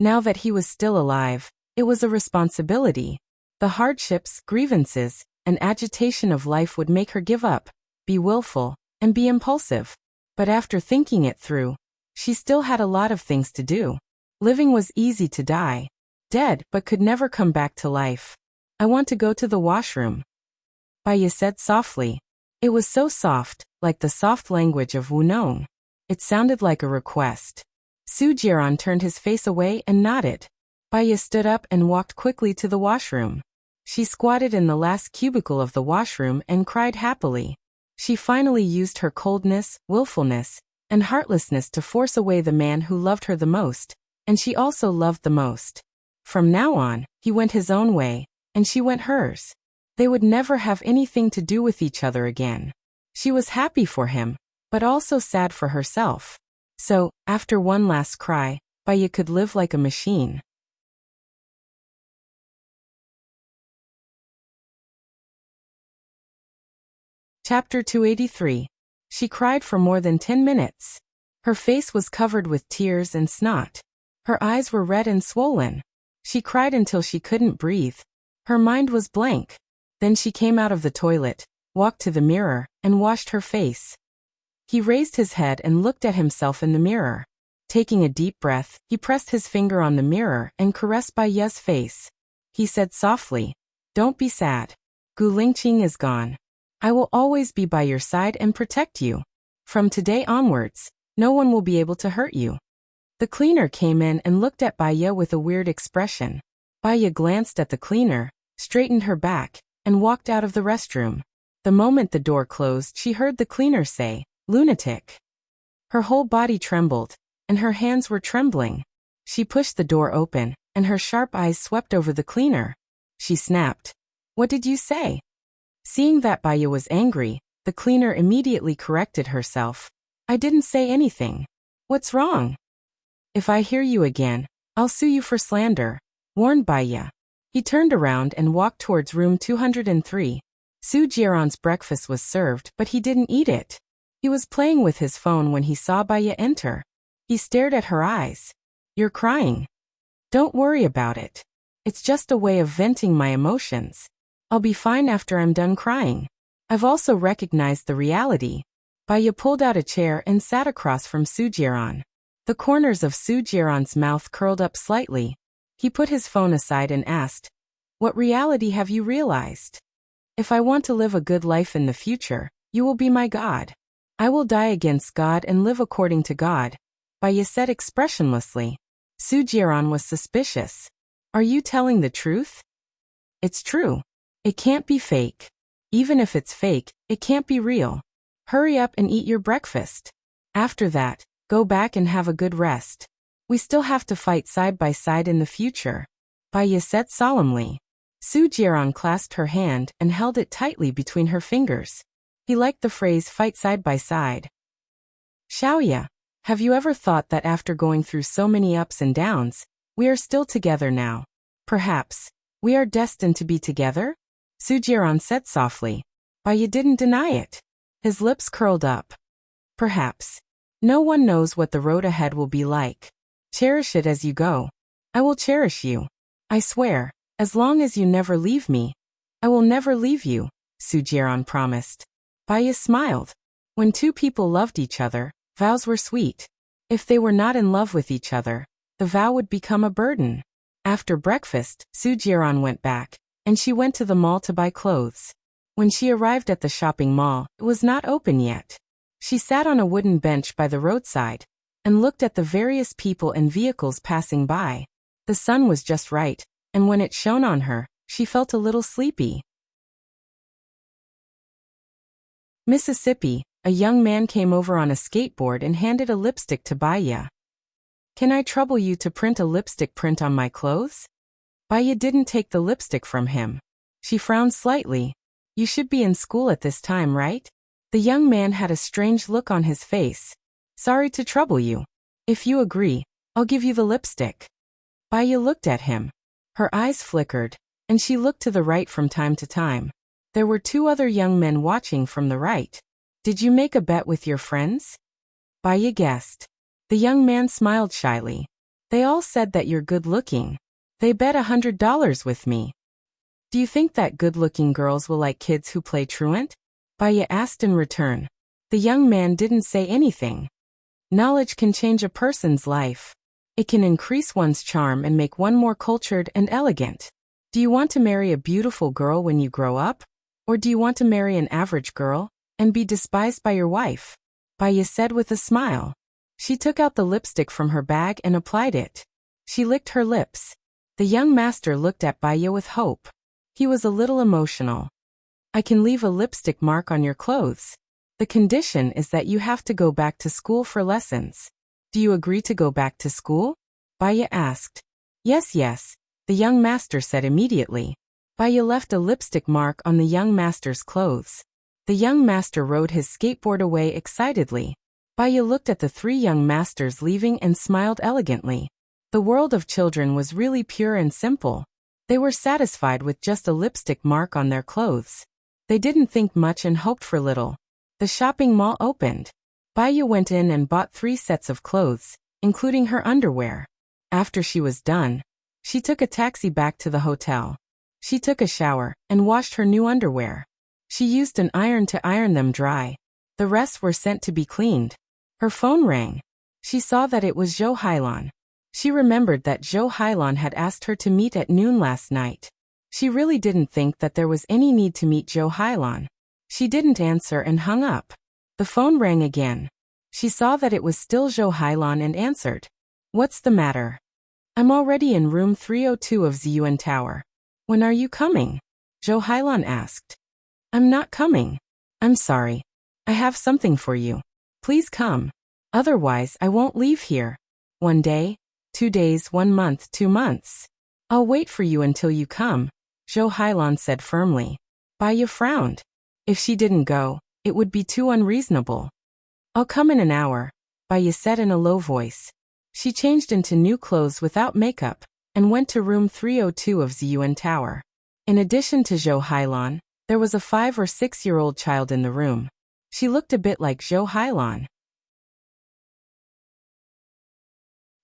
Now that he was still alive, it was a responsibility. The hardships, grievances, and agitation of life would make her give up, be willful, and be impulsive. But after thinking it through, she still had a lot of things to do. Living was easy to die. Dead, but could never come back to life. I want to go to the washroom. Bai Ye said softly. It was so soft, like the soft language of Wunong. It sounded like a request. Su Jiran turned his face away and nodded. Bai Ye stood up and walked quickly to the washroom. She squatted in the last cubicle of the washroom and cried happily. She finally used her coldness, willfulness, and heartlessness to force away the man who loved her the most, and she also loved the most. From now on, he went his own way, and she went hers. They would never have anything to do with each other again. She was happy for him, but also sad for herself. So, after one last cry, Baya could live like a machine. Chapter 283. She cried for more than 10 minutes. Her face was covered with tears and snot. Her eyes were red and swollen. She cried until she couldn't breathe. Her mind was blank. Then she came out of the toilet, walked to the mirror, and washed her face. He raised his head and looked at himself in the mirror. Taking a deep breath, he pressed his finger on the mirror and caressed Baya's face. He said softly, "Don't be sad. Gu Lingqing is gone. I will always be by your side and protect you. From today onwards, no one will be able to hurt you." The cleaner came in and looked at Baya with a weird expression. Baya glanced at the cleaner, straightened her back, and walked out of the restroom. The moment the door closed, she heard the cleaner say, "Lunatic." Her whole body trembled, and her hands were trembling. She pushed the door open, and her sharp eyes swept over the cleaner. She snapped, "What did you say?" Seeing that Baya was angry, the cleaner immediately corrected herself. "I didn't say anything. What's wrong?" "If I hear you again, I'll sue you for slander," warned Baya. He turned around and walked towards room 203. Su Jiaran's breakfast was served, but he didn't eat it. He was playing with his phone when he saw Baya enter. He stared at her eyes. "You're crying." "Don't worry about it. It's just a way of venting my emotions. I'll be fine after I'm done crying. I've also recognized the reality." Baya pulled out a chair and sat across from Su Jiaran. The corners of Su Jiaran's mouth curled up slightly. He put his phone aside and asked, "What reality have you realized?" "If I want to live a good life in the future, you will be my God. I will die against God and live according to God," Baya said expressionlessly. Su Jiaran was suspicious. "Are you telling the truth?" "It's true. It can't be fake. Even if it's fake, it can't be real. Hurry up and eat your breakfast. After that, go back and have a good rest. We still have to fight side by side in the future," Baya said solemnly. Su Jiaran clasped her hand and held it tightly between her fingers. He liked the phrase "fight side by side." "Xiaoya, have you ever thought that after going through so many ups and downs, we are still together now? Perhaps we are destined to be together?" Su Jiaran said softly. Baya didn't deny it. His lips curled up. "Perhaps. No one knows what the road ahead will be like. Cherish it as you go. I will cherish you. I swear, as long as you never leave me, I will never leave you," Su Jiaran promised. Baya smiled. When two people loved each other, vows were sweet. If they were not in love with each other, the vow would become a burden. After breakfast, Su Jiaran went back, and she went to the mall to buy clothes. When she arrived at the shopping mall, it was not open yet. She sat on a wooden bench by the roadside and looked at the various people and vehicles passing by. The sun was just right, and when it shone on her, she felt a little sleepy. Mississippi, a young man came over on a skateboard and handed a lipstick to Baya. "Can I trouble you to print a lipstick print on my clothes?" Baya didn't take the lipstick from him. She frowned slightly. "You should be in school at this time, right?" The young man had a strange look on his face. "Sorry to trouble you. If you agree, I'll give you the lipstick." Baya looked at him. Her eyes flickered, and she looked to the right from time to time. There were two other young men watching from the right. "Did you make a bet with your friends?" Baya guessed. The young man smiled shyly. "They all said that you're good-looking. They bet $100 with me." "Do you think that good-looking girls will like kids who play truant?" Baya asked in return. The young man didn't say anything. Knowledge can change a person's life. It can increase one's charm and make one more cultured and elegant. Do you want to marry a beautiful girl when you grow up? Or do you want to marry an average girl and be despised by your wife? Baya said with a smile. She took out the lipstick from her bag and applied it. She licked her lips. The young master looked at Baya with hope. He was a little emotional. "I can leave a lipstick mark on your clothes. The condition is that you have to go back to school for lessons. Do you agree to go back to school?" Baya asked. Yes, the young master said immediately. Baya left a lipstick mark on the young master's clothes. The young master rode his skateboard away excitedly. Baya looked at the three young masters leaving and smiled elegantly. The world of children was really pure and simple. They were satisfied with just a lipstick mark on their clothes. They didn't think much and hoped for little. The shopping mall opened. Baya went in and bought 3 sets of clothes, including her underwear. After she was done, she took a taxi back to the hotel. She took a shower and washed her new underwear. She used an iron to iron them dry. The rest were sent to be cleaned. Her phone rang. She saw that it was Zhou Hailan. She remembered that Zhou Hailan had asked her to meet at noon last night. She really didn't think that there was any need to meet Zhou Hailan. She didn't answer and hung up. The phone rang again. She saw that it was still Zhou Hailan and answered. "What's the matter?" "I'm already in room 302 of Ziyuan Tower. When are you coming?" Zhou Hailan asked. "I'm not coming. I'm sorry. I have something for you. Please come. Otherwise, I won't leave here. 1 day, 2 days, 1 month, 2 months. I'll wait for you until you come," Zhou Hailan said firmly. Baya frowned. If she didn't go, it would be too unreasonable. "I'll come in an hour," Baya said in a low voice. She changed into new clothes without makeup and went to room 302 of Ziyuan Tower. In addition to Zhou Hailan, there was a 5 or 6-year-old child in the room. She looked a bit like Zhou Hailan.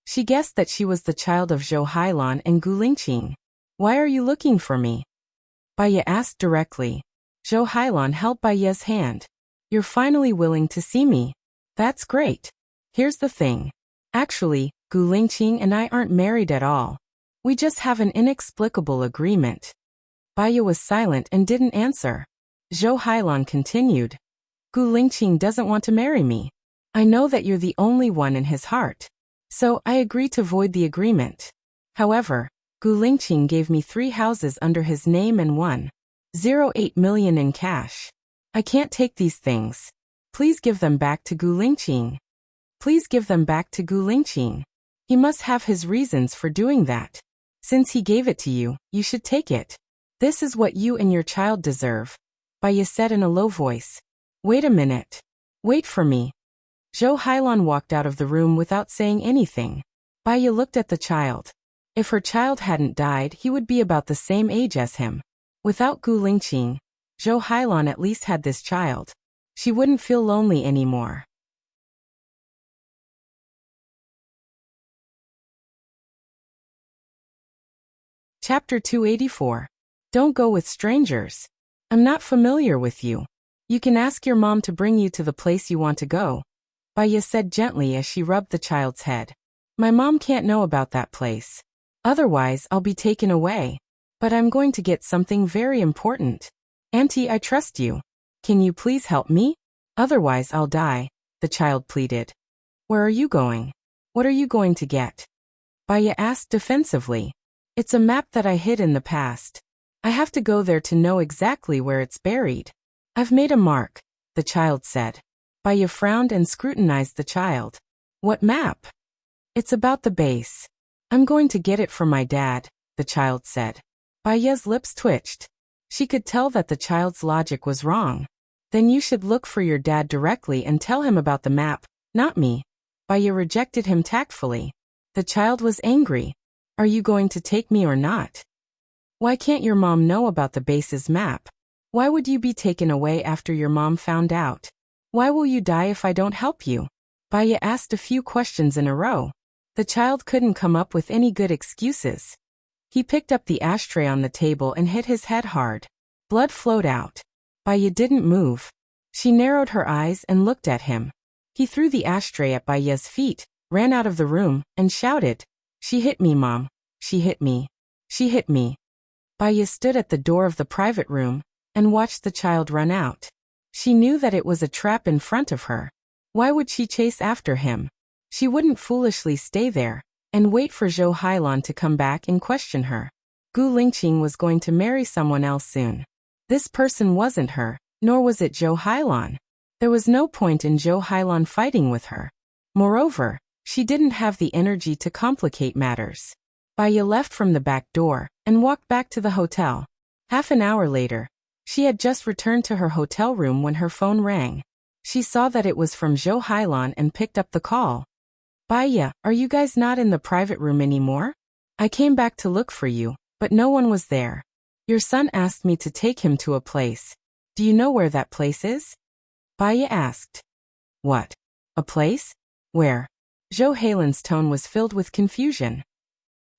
She guessed that she was the child of Zhou Hailan and Gu Lingqing. "Why are you looking for me?" Baya asked directly. Zhou Hailan held Baya's hand. "You're finally willing to see me. That's great. Here's the thing. Actually, Gu Lingqing and I aren't married at all. We just have an inexplicable agreement." Baya was silent and didn't answer. Zhou Hailan continued. "Gu Lingqing doesn't want to marry me. I know that you're the only one in his heart. So I agree to void the agreement. However, Gu Lingqing gave me 3 houses under his name and 1.08 million in cash. I can't take these things. Please give them back to Gu Lingqing. Please give them back to Gu Lingqing. He must have his reasons for doing that. Since he gave it to you, you should take it. This is what you and your child deserve," Baya said in a low voice. "Wait a minute. Wait for me." Zhou Hailan walked out of the room without saying anything. Baya looked at the child. If her child hadn't died, he would be about the same age as him. Without Gu Lingqing, Zhou Hailan at least had this child. She wouldn't feel lonely anymore. Chapter 284. Don't go with strangers. I'm not familiar with you. You can ask your mom to bring you to the place you want to go, Baya said gently as she rubbed the child's head. My mom can't know about that place. Otherwise, I'll be taken away. But I'm going to get something very important. Auntie, I trust you. Can you please help me? Otherwise, I'll die, the child pleaded. Where are you going? What are you going to get? Baya asked defensively. It's a map that I hid in the past. I have to go there to know exactly where it's buried. I've made a mark, the child said. Baya frowned and scrutinized the child. What map? It's about the base. I'm going to get it from my dad, the child said. Baya's lips twitched. She could tell that the child's logic was wrong. Then you should look for your dad directly and tell him about the map, not me. Baya rejected him tactfully. The child was angry. Are you going to take me or not? Why can't your mom know about the base's map? Why would you be taken away after your mom found out? Why will you die if I don't help you? Baya asked a few questions in a row. The child couldn't come up with any good excuses. He picked up the ashtray on the table and hit his head hard. Blood flowed out. Baya didn't move. She narrowed her eyes and looked at him. He threw the ashtray at Baya's feet, ran out of the room, and shouted, She hit me, Mom. She hit me. She hit me. Baya stood at the door of the private room and watched the child run out. She knew that it was a trap in front of her. Why would she chase after him? She wouldn't foolishly stay there and wait for Zhou Hailan to come back and question her. Gu Lingqing was going to marry someone else soon. This person wasn't her, nor was it Zhou Hailan. There was no point in Zhou Hailan fighting with her. Moreover, she didn't have the energy to complicate matters. Baya left from the back door and walked back to the hotel. Half an hour later, she had just returned to her hotel room when her phone rang. She saw that it was from Zhou Hailan and picked up the call. Baiya, are you guys not in the private room anymore? I came back to look for you, but no one was there. Your son asked me to take him to a place. Do you know where that place is? Baiya asked. What? A place? Where? Zhou Hailan's tone was filled with confusion.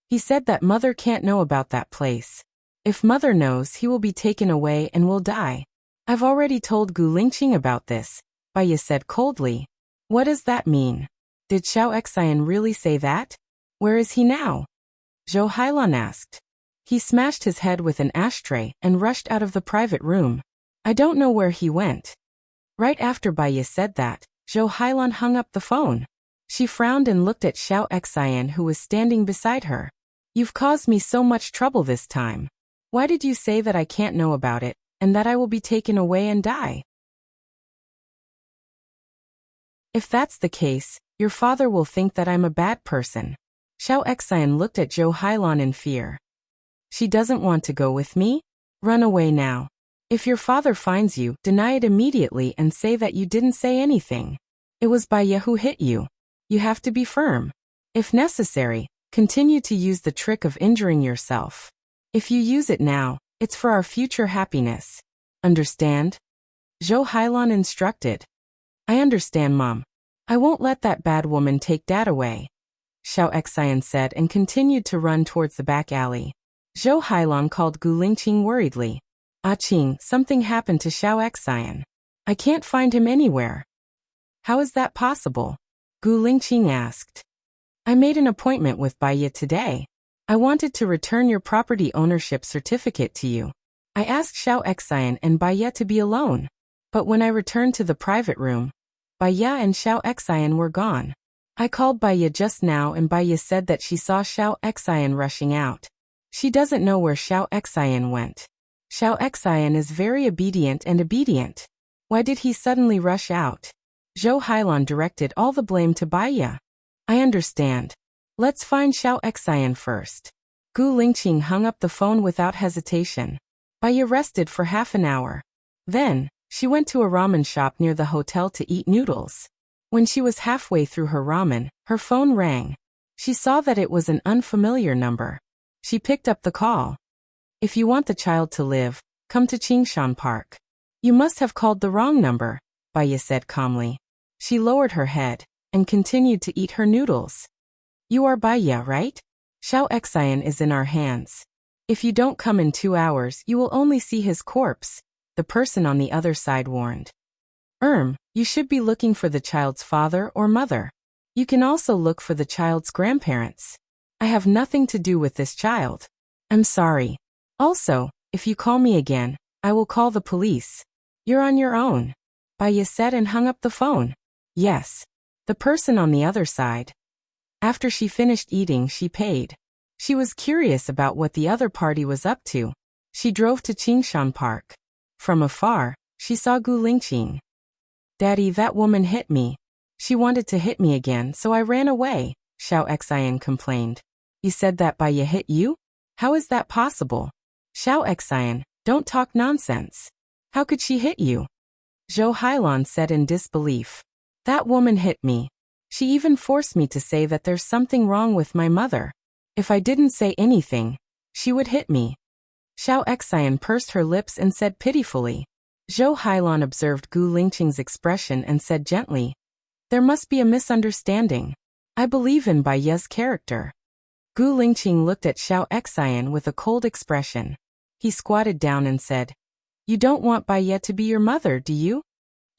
He said that mother can't know about that place. If mother knows, he will be taken away and will die. I've already told Gu Lingqing about this, Baiya said coldly. What does that mean? Did Xiao Xian really say that? Where is he now? Zhou Hailan asked. He smashed his head with an ashtray and rushed out of the private room. I don't know where he went. Right after Baiya said that, Zhou Hailan hung up the phone. She frowned and looked at Xiao Xian, who was standing beside her. You've caused me so much trouble this time. Why did you say that I can't know about it, and that I will be taken away and die? If that's the case, your father will think that I'm a bad person. Xiao Xian looked at Zhou Hailan in fear. She doesn't want to go with me? Run away now. If your father finds you, deny it immediately and say that you didn't say anything. It was Baiya who hit you. You have to be firm. If necessary, continue to use the trick of injuring yourself. If you use it now, it's for our future happiness. Understand? Zhou Hailan instructed. I understand, Mom. I won't let that bad woman take Dad away, Xiao Xian said and continued to run towards the back alley. Zhou Hailan called Gu Lingqing worriedly. Ah Qing, something happened to Xiao Xian. I can't find him anywhere. How is that possible? Gu Lingqing asked. I made an appointment with Baiya today. I wanted to return your property ownership certificate to you. I asked Xiao Xian and Baiya to be alone. But when I returned to the private room, Baiya and Xiao Xian were gone. I called Baiya just now and Baiya said that she saw Xiao Xian rushing out. She doesn't know where Xiao Xian went. Xiao Xian is very obedient. Why did he suddenly rush out? Zhou Hailan directed all the blame to Baiya. I understand. Let's find Xiao Xian first. Gu Lingqing hung up the phone without hesitation. Baiya rested for half an hour. Then, she went to a ramen shop near the hotel to eat noodles. When she was halfway through her ramen, her phone rang. She saw that it was an unfamiliar number. She picked up the call. If you want the child to live, come to Qingshan Park. You must have called the wrong number, Baiya said calmly. She lowered her head and continued to eat her noodles. You are Baiya, right? Xiao Xian is in our hands. If you don't come in 2 hours, you will only see his corpse, the person on the other side warned. You should be looking for the child's father or mother. You can also look for the child's grandparents. I have nothing to do with this child. I'm sorry. Also, if you call me again, I will call the police. You're on your own, Baiya said and hung up the phone. Yes. The person on the other side. After she finished eating, she paid. She was curious about what the other party was up to. She drove to Qingshan Park. From afar, she saw Gu Lingqing. Daddy, that woman hit me. She wanted to hit me again, so I ran away, Xiao Xian complained. You said that Baiya hit you? How is that possible? Xiao Xian, don't talk nonsense. How could she hit you? Zhou Hailan said in disbelief. That woman hit me. She even forced me to say that there's something wrong with my mother. If I didn't say anything, she would hit me. Xiao Xian pursed her lips and said pitifully. Zhou Hailan observed Gu Lingqing's expression and said gently, there must be a misunderstanding. I believe in Baiya's character. Gu Lingqing looked at Xiao Xian with a cold expression. He squatted down and said, you don't want Baiya to be your mother, do you?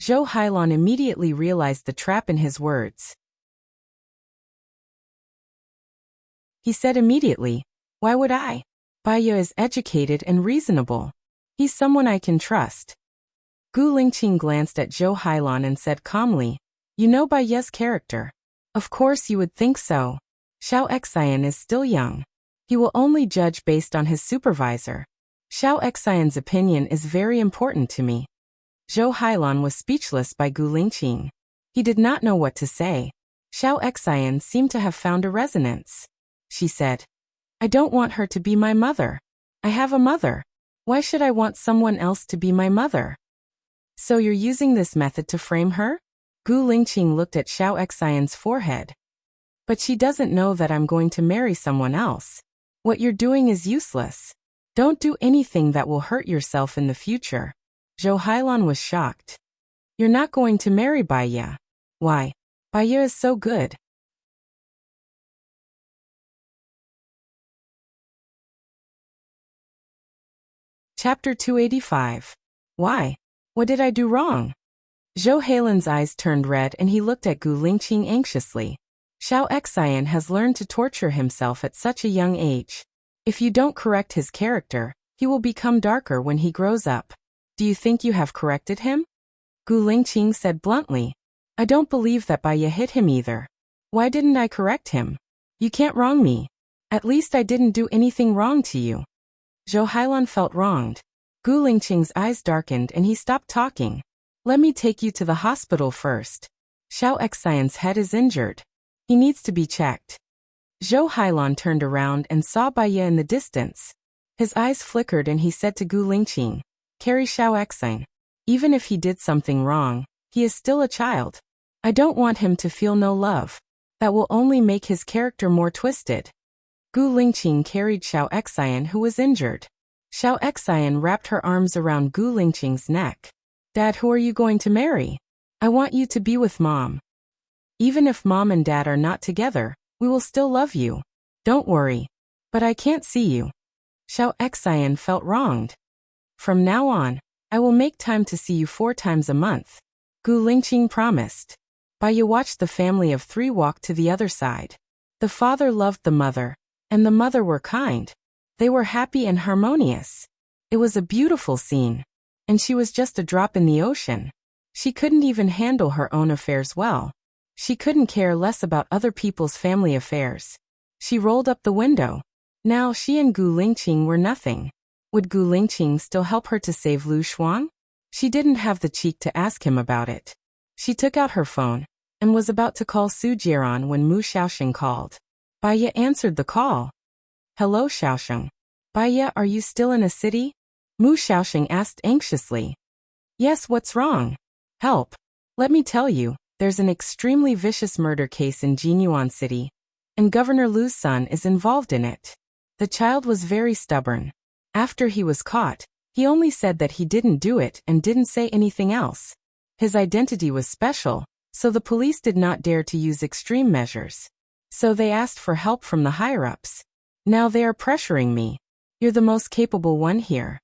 Zhou Hailan immediately realized the trap in his words. He said immediately, why would I? Baiya is educated and reasonable. He's someone I can trust. Gu Lingqing glanced at Zhou Hailan and said calmly, you know Baiya's character. Of course you would think so. Xiao Xian is still young. He will only judge based on his supervisor. Xiao Xian's opinion is very important to me. Zhou Hailan was speechless by Gu Lingqing. He did not know what to say. Xiao Xian seemed to have found a resonance. She said, I don't want her to be my mother. I have a mother. Why should I want someone else to be my mother? So you're using this method to frame her? Gu Lingqing looked at Xiao Xian's forehead. But she doesn't know that I'm going to marry someone else. What you're doing is useless. Don't do anything that will hurt yourself in the future. Zhou Hailan was shocked. You're not going to marry Baiya. Why? Baiya is so good. Chapter 285. Why? What did I do wrong? Zhou Hailan's eyes turned red and he looked at Gu Lingqing anxiously. Xiao Xian has learned to torture himself at such a young age. If you don't correct his character, he will become darker when he grows up. Do you think you have corrected him? Gu Lingqing said bluntly. I don't believe that Baiya hit him either. Why didn't I correct him? You can't wrong me. At least I didn't do anything wrong to you. Zhou Hailan felt wronged. Gu Lingqing's eyes darkened and he stopped talking. Let me take you to the hospital first. Xiao Xian's head is injured. He needs to be checked. Zhou Hailan turned around and saw Baiya in the distance. His eyes flickered and he said to Gu Lingqing, carry Xiao Xian. Even if he did something wrong, he is still a child. I don't want him to feel no love. That will only make his character more twisted. Gu Lingqing carried Xiao Xian who was injured. Xiao Xian wrapped her arms around Gu Lingqing's neck. Dad, who are you going to marry? I want you to be with Mom. Even if Mom and Dad are not together, we will still love you. Don't worry. But I can't see you. Xiao Xian felt wronged. From now on, I will make time to see you 4 times a month. Gu Lingqing promised. Baiya watched the family of 3 walk to the other side. The father loved the mother, and the mother were kind. They were happy and harmonious. It was a beautiful scene. And she was just a drop in the ocean. She couldn't even handle her own affairs well. She couldn't care less about other people's family affairs. She rolled up the window. Now she and Gu Lingqing were nothing. Would Gu Lingqing still help her to save Lu Shuang? She didn't have the cheek to ask him about it. She took out her phone and was about to call Su Jiran when Mu Xiaoxing called. Baiya answered the call. Hello, Xiaoxing. Baiya, are you still in a city? Mu Xiaoxing asked anxiously. Yes, what's wrong? Help. Let me tell you, there's an extremely vicious murder case in Jinyuan City, and Governor Lu's son is involved in it. The child was very stubborn. After he was caught, he only said that he didn't do it and didn't say anything else. His identity was special, so the police did not dare to use extreme measures. So they asked for help from the higher-ups. Now they are pressuring me. You're the most capable one here.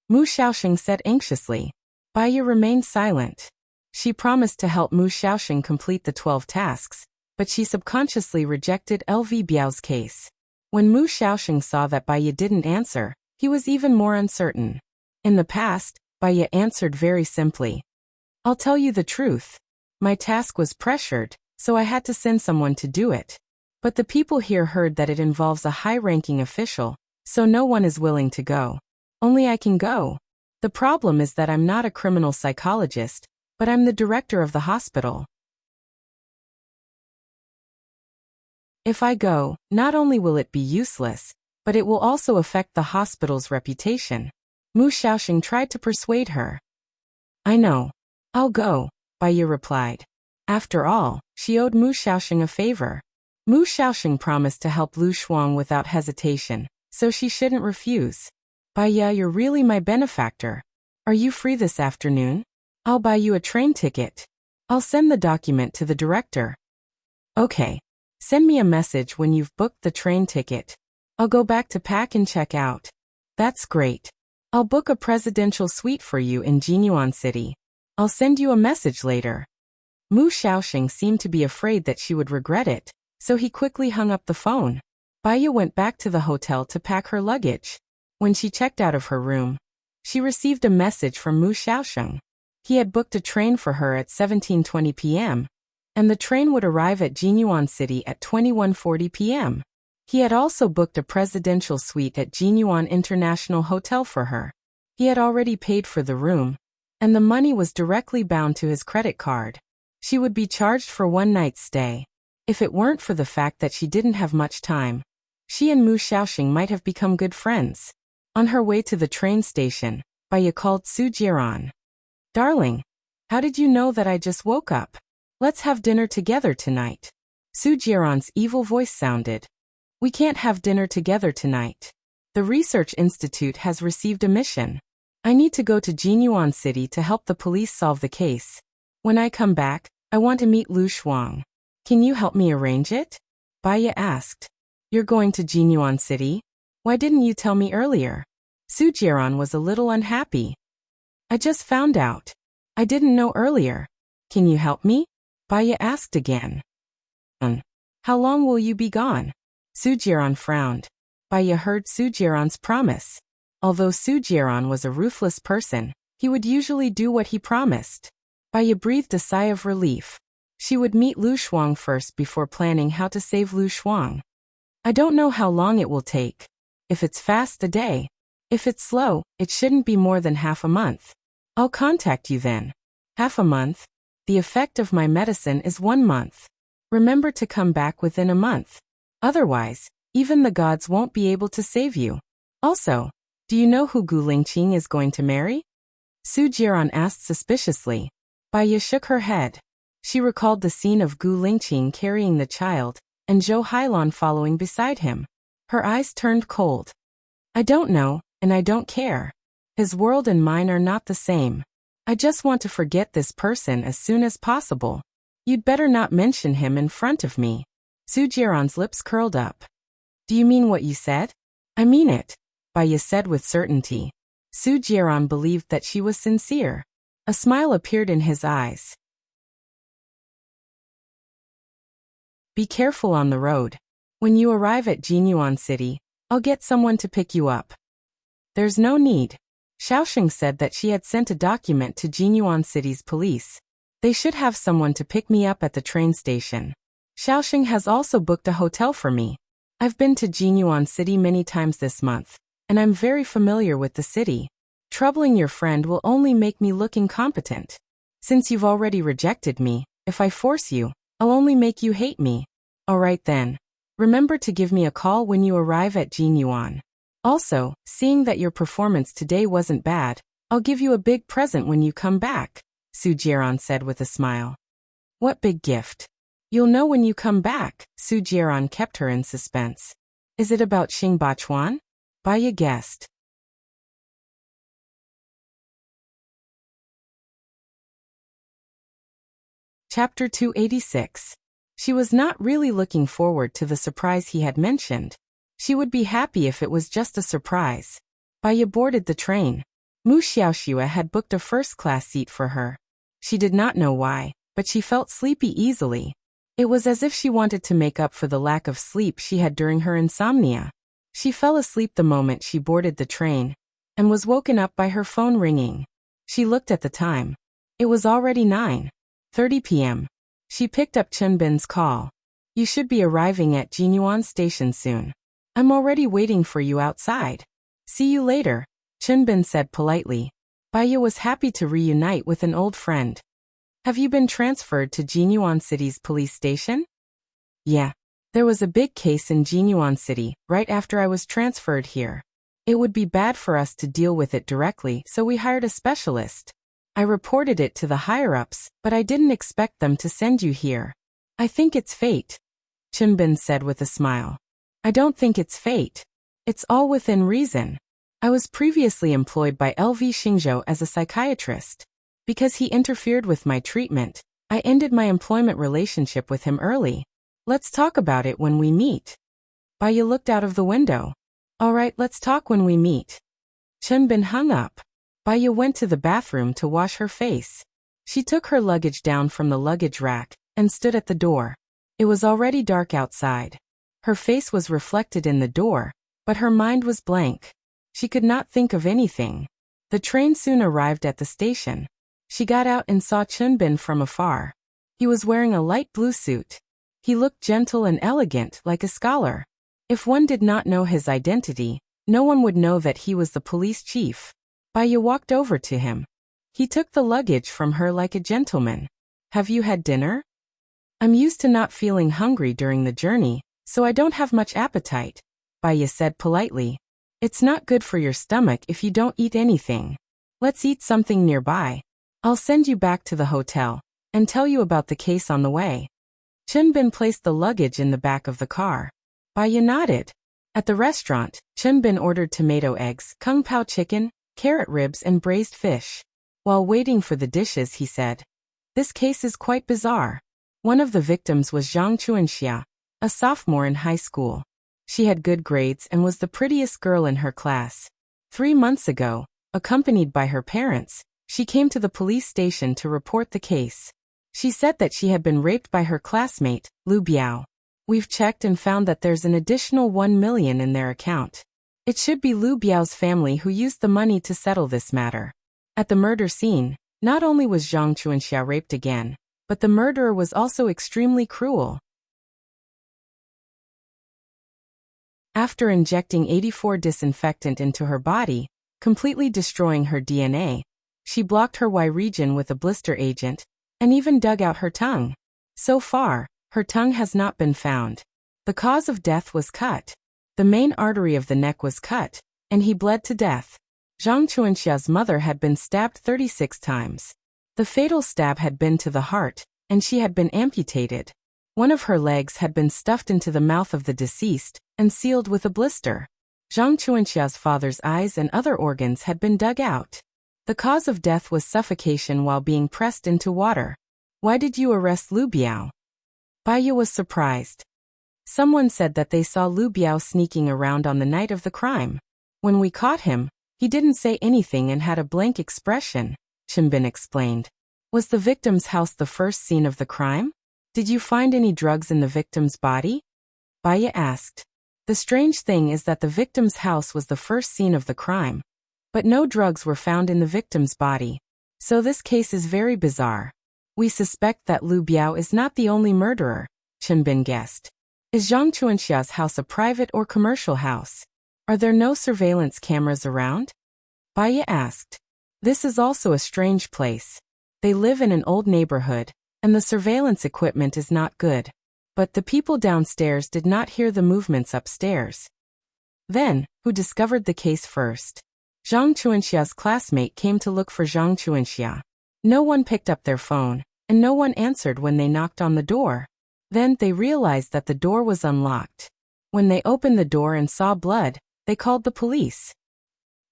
Mu Xiaoxing said anxiously. Baiya remained silent. She promised to help Mu Xiaoxing complete the 12 tasks, but she subconsciously rejected LV Biao's case. When Mu Xiaoxing saw that Baiya didn't answer, he was even more uncertain. In the past, Baiya answered very simply. I'll tell you the truth. My task was pressured, so I had to send someone to do it. But the people here heard that it involves a high-ranking official, so no one is willing to go. Only I can go. The problem is that I'm not a criminal psychologist, but I'm the director of the hospital. If I go, not only will it be useless, but it will also affect the hospital's reputation. Mu Xiaoxing tried to persuade her. I know. I'll go, Baiya replied. After all, she owed Mu Xiaoxing a favor. Mu Xiaoxing promised to help Lu Shuang without hesitation, so she shouldn't refuse. Baiya, you're really my benefactor. Are you free this afternoon? I'll buy you a train ticket. I'll send the document to the director. Okay. Send me a message when you've booked the train ticket. I'll go back to pack and check out. That's great. I'll book a presidential suite for you in Jinyuan City. I'll send you a message later. Mu Xiaoxing seemed to be afraid that she would regret it, so he quickly hung up the phone. Baiya went back to the hotel to pack her luggage. When she checked out of her room, she received a message from Mu Xiaoxing. He had booked a train for her at 17:20 p.m., and the train would arrive at Jinyuan City at 21:40 p.m. He had also booked a presidential suite at Jinyuan International Hotel for her. He had already paid for the room, and the money was directly bound to his credit card. She would be charged for 1 night's stay. If it weren't for the fact that she didn't have much time, she and Mu Xiaoxing might have become good friends. On her way to the train station, Baya called Su Jiran. Darling, how did you know that I just woke up? Let's have dinner together tonight. Su Jiran's evil voice sounded. We can't have dinner together tonight. The research institute has received a mission. I need to go to Jinyuan City to help the police solve the case. When I come back, I want to meet Lu Shuang. Can you help me arrange it? Baya asked. You're going to Jinyuan City? Why didn't you tell me earlier? Su Jiran was a little unhappy. I just found out. I didn't know earlier. Can you help me? Baya asked again. How long will you be gone? Su Jiran frowned. Baya heard Su Jiran's promise. Although Su Jiran was a ruthless person, he would usually do what he promised. Baya breathed a sigh of relief. She would meet Lu Shuang first before planning how to save Lu Shuang. I don't know how long it will take. If it's fast, a day. If it's slow, it shouldn't be more than half a month. I'll contact you then. Half a month? The effect of my medicine is 1 month. Remember to come back within a month. Otherwise, even the gods won't be able to save you. Also, do you know who Gu Lingqing is going to marry? Su Jiran asked suspiciously. Baya shook her head. She recalled the scene of Gu Lingqing carrying the child, and Zhou Hailan following beside him. Her eyes turned cold. I don't know, and I don't care. His world and mine are not the same. I just want to forget this person as soon as possible. You'd better not mention him in front of me. Su Jiran's lips curled up. Do you mean what you said? I mean it, Baya said with certainty. Su Jiran believed that she was sincere. A smile appeared in his eyes. Be careful on the road. When you arrive at Jinyuan City, I'll get someone to pick you up. There's no need. Xiaoxing said that she had sent a document to Jinyuan City's police. They should have someone to pick me up at the train station. Xiaoxing has also booked a hotel for me. I've been to Jinyuan City many times this month, and I'm very familiar with the city. Troubling your friend will only make me look incompetent. Since you've already rejected me, if I force you, I'll only make you hate me. Alright then. Remember to give me a call when you arrive at Jinyuan. Also, seeing that your performance today wasn't bad, I'll give you a big present when you come back, Su Jiran said with a smile. What big gift? You'll know when you come back, Su Jiran kept her in suspense. Is it about Xing Bachuan? Baya guessed. Chapter 286. She was not really looking forward to the surprise he had mentioned. She would be happy if it was just a surprise. Baya boarded the train. Mu Xiaoxue had booked a first-class seat for her. She did not know why, but she felt sleepy easily. It was as if she wanted to make up for the lack of sleep she had during her insomnia. She fell asleep the moment she boarded the train, and was woken up by her phone ringing. She looked at the time. It was already 9:30 p.m. She picked up Chunbin's call. You should be arriving at Jinyuan Station soon. I'm already waiting for you outside. See you later, Chunbin said politely. Baya was happy to reunite with an old friend. Have you been transferred to Jinyuan City's police station? Yeah. There was a big case in Jinyuan City right after I was transferred here. It would be bad for us to deal with it directly, so we hired a specialist. I reported it to the higher-ups, but I didn't expect them to send you here. I think it's fate, Chunbin said with a smile. I don't think it's fate. It's all within reason. I was previously employed by LV Xingzhou as a psychiatrist. Because he interfered with my treatment, I ended my employment relationship with him early. Let's talk about it when we meet. Baya looked out of the window. Alright, let's talk when we meet. Chunbin hung up. Baya went to the bathroom to wash her face. She took her luggage down from the luggage rack and stood at the door. It was already dark outside. Her face was reflected in the door, but her mind was blank. She could not think of anything. The train soon arrived at the station. She got out and saw Chunbin from afar. He was wearing a light blue suit. He looked gentle and elegant, like a scholar. If one did not know his identity, no one would know that he was the police chief. Baya walked over to him. He took the luggage from her like a gentleman. Have you had dinner? I'm used to not feeling hungry during the journey, so I don't have much appetite, Baya said politely. It's not good for your stomach if you don't eat anything. Let's eat something nearby. I'll send you back to the hotel and tell you about the case on the way. Chunbin placed the luggage in the back of the car. Baya nodded. At the restaurant, Chunbin ordered tomato eggs, kung pao chicken, carrot ribs and braised fish. While waiting for the dishes, he said, "This case is quite bizarre. One of the victims was Zhang Chuanxia, a sophomore in high school. She had good grades and was the prettiest girl in her class. 3 months ago, accompanied by her parents, she came to the police station to report the case. She said that she had been raped by her classmate, Lu Biao. We've checked and found that there's an additional 1 million in their account. It should be Lu Biao's family who used the money to settle this matter." At the murder scene, not only was Zhang Chuanxia raped again, but the murderer was also extremely cruel. After injecting 84 disinfectant into her body, completely destroying her DNA, she blocked her Y region with a blister agent, and even dug out her tongue. So far, her tongue has not been found. The cause of death was cut. The main artery of the neck was cut, and he bled to death. Zhang Chuanxia's mother had been stabbed 36 times. The fatal stab had been to the heart, and she had been amputated. One of her legs had been stuffed into the mouth of the deceased and sealed with a blister. Zhang Chuanxia's father's eyes and other organs had been dug out. The cause of death was suffocation while being pressed into water. "Why did you arrest Lu Biao?" Baya was surprised. "Someone said that they saw Lu Biao sneaking around on the night of the crime. When we caught him, he didn't say anything and had a blank expression," Chunbin explained. "Was the victim's house the first scene of the crime? Did you find any drugs in the victim's body?" Baya asked. The strange thing is that the victim's house was the first scene of the crime, but no drugs were found in the victim's body. So this case is very bizarre. "We suspect that Lu Biao is not the only murderer," Chunbin guessed. "Is Zhang Chuanxia's house a private or commercial house? Are there no surveillance cameras around?" Baya asked. "This is also a strange place. They live in an old neighborhood, and the surveillance equipment is not good. But the people downstairs did not hear the movements upstairs." Then, who discovered the case first? Zhang Chuanxia's classmate came to look for Zhang Chuanxia. No one picked up their phone, and no one answered when they knocked on the door. Then they realized that the door was unlocked. When they opened the door and saw blood, they called the police.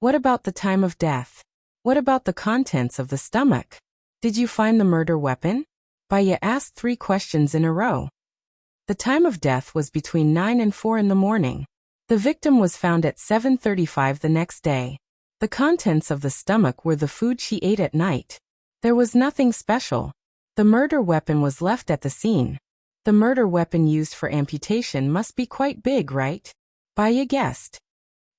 "What about the time of death? What about the contents of the stomach? Did you find the murder weapon?" Baya asked 3 questions in a row. The time of death was between 9 and 4 in the morning. The victim was found at 7:35 the next day. The contents of the stomach were the food she ate at night. There was nothing special. The murder weapon was left at the scene. The murder weapon used for amputation must be quite big, right? Baya guessed.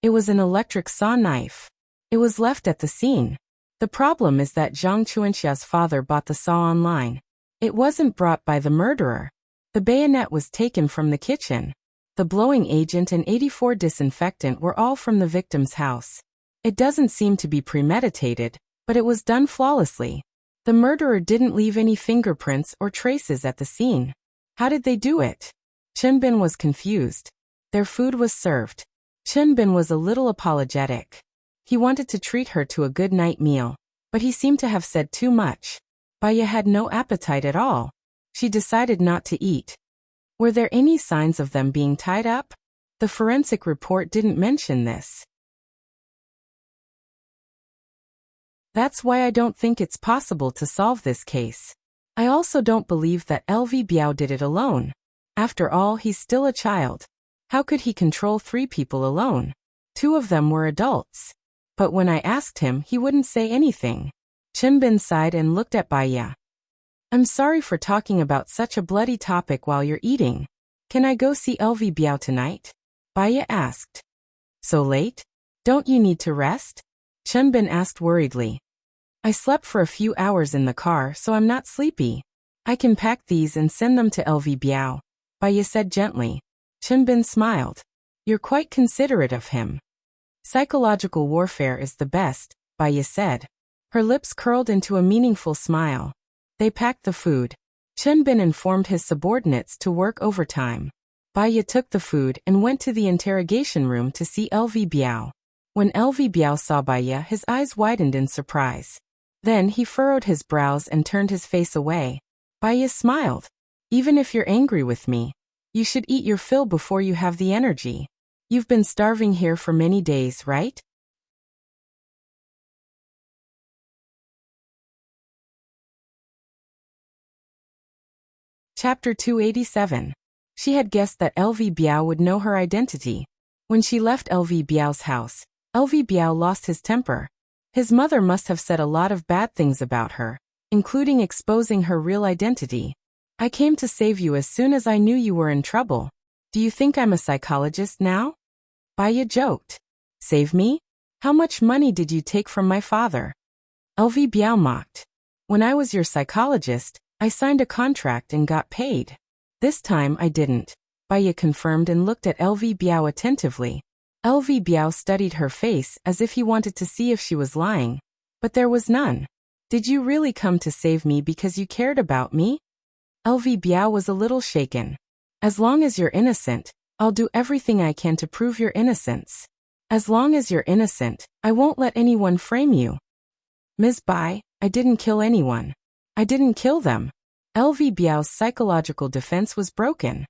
It was an electric saw knife. It was left at the scene. The problem is that Zhang Chuanxia's father bought the saw online. It wasn't brought by the murderer. The bayonet was taken from the kitchen. The blowing agent and 84 disinfectant were all from the victim's house. It doesn't seem to be premeditated, but it was done flawlessly. The murderer didn't leave any fingerprints or traces at the scene. How did they do it? Chunbin was confused. Their food was served. Chunbin was a little apologetic. He wanted to treat her to a good night meal, but he seemed to have said too much. Baya had no appetite at all. She decided not to eat. Were there any signs of them being tied up? The forensic report didn't mention this. That's why I don't think it's possible to solve this case. I also don't believe that LV Biao did it alone. After all, he's still a child. How could he control 3 people alone? 2 of them were adults. But when I asked him, he wouldn't say anything. Chunbin sighed and looked at Baya. "I'm sorry for talking about such a bloody topic while you're eating. Can I go see LV Biao tonight?" Baya asked. "So late? Don't you need to rest?" Chunbin asked worriedly. "I slept for a few hours in the car, so I'm not sleepy. I can pack these and send them to LV Biao," Baya said gently. Chunbin smiled. "You're quite considerate of him." "Psychological warfare is the best," Baya said. Her lips curled into a meaningful smile. They packed the food. Chunbin informed his subordinates to work overtime. Baya took the food and went to the interrogation room to see LV Biao. When LV Biao saw Baya, his eyes widened in surprise. Then he furrowed his brows and turned his face away. Baya smiled. Even if you're angry with me, you should eat your fill before you have the energy. You've been starving here for many days, right? Chapter 287. She had guessed that LV Biao would know her identity. When she left LV Biao's house, LV Biao lost his temper. His mother must have said a lot of bad things about her, including exposing her real identity. I came to save you as soon as I knew you were in trouble. Do you think I'm a psychologist now? Baya joked. Save me? How much money did you take from my father? LV Biao mocked. When I was your psychologist, I signed a contract and got paid. This time I didn't, Baya confirmed and looked at LV Biao attentively. LV Biao studied her face as if he wanted to see if she was lying, but there was none. Did you really come to save me because you cared about me? LV Biao was a little shaken. As long as you're innocent, I'll do everything I can to prove your innocence. As long as you're innocent, I won't let anyone frame you. Ms. Bai, I didn't kill anyone. I didn't kill them. LV Biao's psychological defense was broken.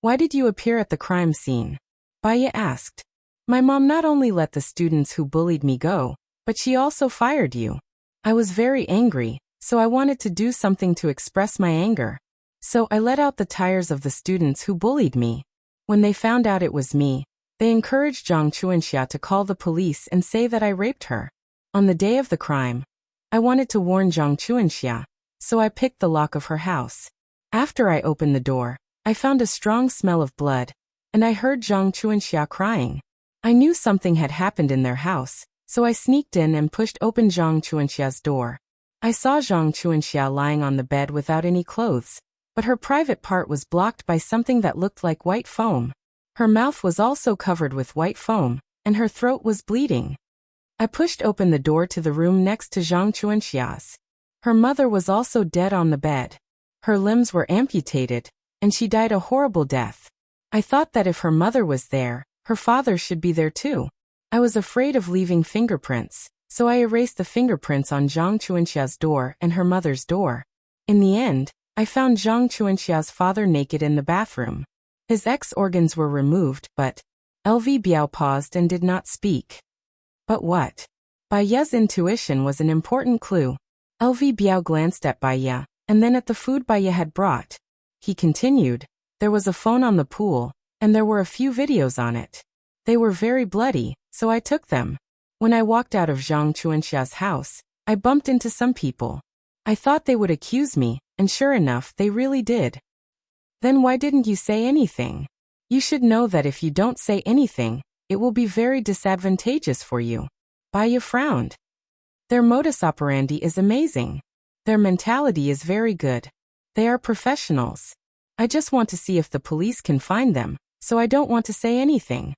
Why did you appear at the crime scene? Baya asked. My mom not only let the students who bullied me go, but she also fired you. I was very angry, so I wanted to do something to express my anger. So I let out the tires of the students who bullied me. When they found out it was me, they encouraged Zhang Chuanxia to call the police and say that I raped her. On the day of the crime, I wanted to warn Zhang Chuanxia, so I picked the lock of her house. After I opened the door, I found a strong smell of blood, and I heard Zhang Chuanxia crying. I knew something had happened in their house, so I sneaked in and pushed open Zhang Chuanxia's door. I saw Zhang Chuanxia lying on the bed without any clothes, but her private part was blocked by something that looked like white foam. Her mouth was also covered with white foam, and her throat was bleeding. I pushed open the door to the room next to Zhang Chuanxia's. Her mother was also dead on the bed. Her limbs were amputated, and she died a horrible death. I thought that if her mother was there, her father should be there too. I was afraid of leaving fingerprints, so I erased the fingerprints on Zhang Chuanxia's door and her mother's door. In the end, I found Zhang Chuanxia's father naked in the bathroom. His organs were removed, but LV Biao paused and did not speak. But what? Baya's intuition was an important clue. LV Biao glanced at Baya, and then at the food Baya had brought. He continued, there was a phone on the pool, and there were a few videos on it. They were very bloody, so I took them. When I walked out of Zhang Chuanxia's house, I bumped into some people. I thought they would accuse me, and sure enough, they really did. Then why didn't you say anything? You should know that if you don't say anything, it will be very disadvantageous for you. Baya frowned. Their modus operandi is amazing. Their mentality is very good. They are professionals. I just want to see if the police can find them, so I don't want to say anything.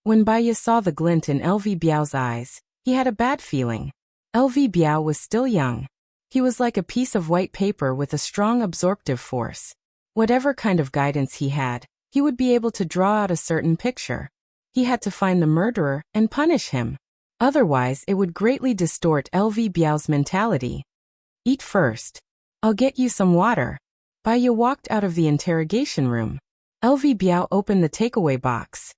When Baya saw the glint in LV Biao's eyes, he had a bad feeling. LV Biao was still young. He was like a piece of white paper with a strong absorptive force. Whatever kind of guidance he had, he would be able to draw out a certain picture. He had to find the murderer and punish him. Otherwise, it would greatly distort LV Biao's mentality. Eat first. I'll get you some water. Baya walked out of the interrogation room. LV Biao opened the takeaway box.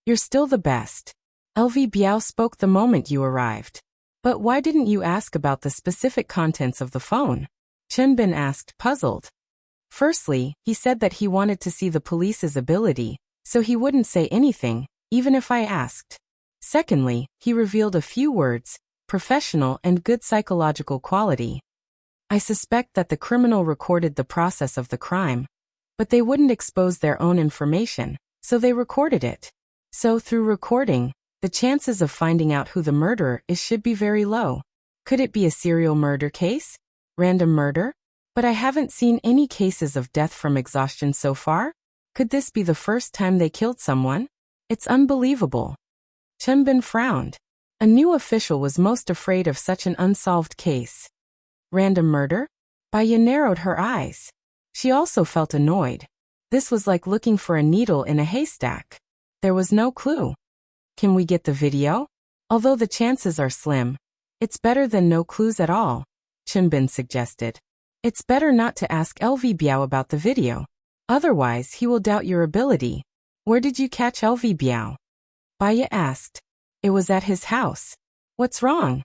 You're still the best. LV Biao spoke the moment you arrived. But why didn't you ask about the specific contents of the phone? Chen Bin asked, puzzled. Firstly, he said that he wanted to see the police's ability, so he wouldn't say anything, even if I asked. Secondly, he revealed a few words, professional and good psychological quality. I suspect that the criminal recorded the process of the crime, but they wouldn't expose their own information, so they recorded it. So through recording, the chances of finding out who the murderer is should be very low. Could it be a serial murder case? Random murder? But I haven't seen any cases of death from exhaustion so far. Could this be the first time they killed someone? It's unbelievable. Chen Bin frowned. A new official was most afraid of such an unsolved case. Random murder? Baya narrowed her eyes. She also felt annoyed. This was like looking for a needle in a haystack. There was no clue. Can we get the video? Although the chances are slim, it's better than no clues at all, Chinbin suggested. It's better not to ask LV Biao about the video. Otherwise, he will doubt your ability. Where did you catch LV Biao? Baya asked. It was at his house. What's wrong?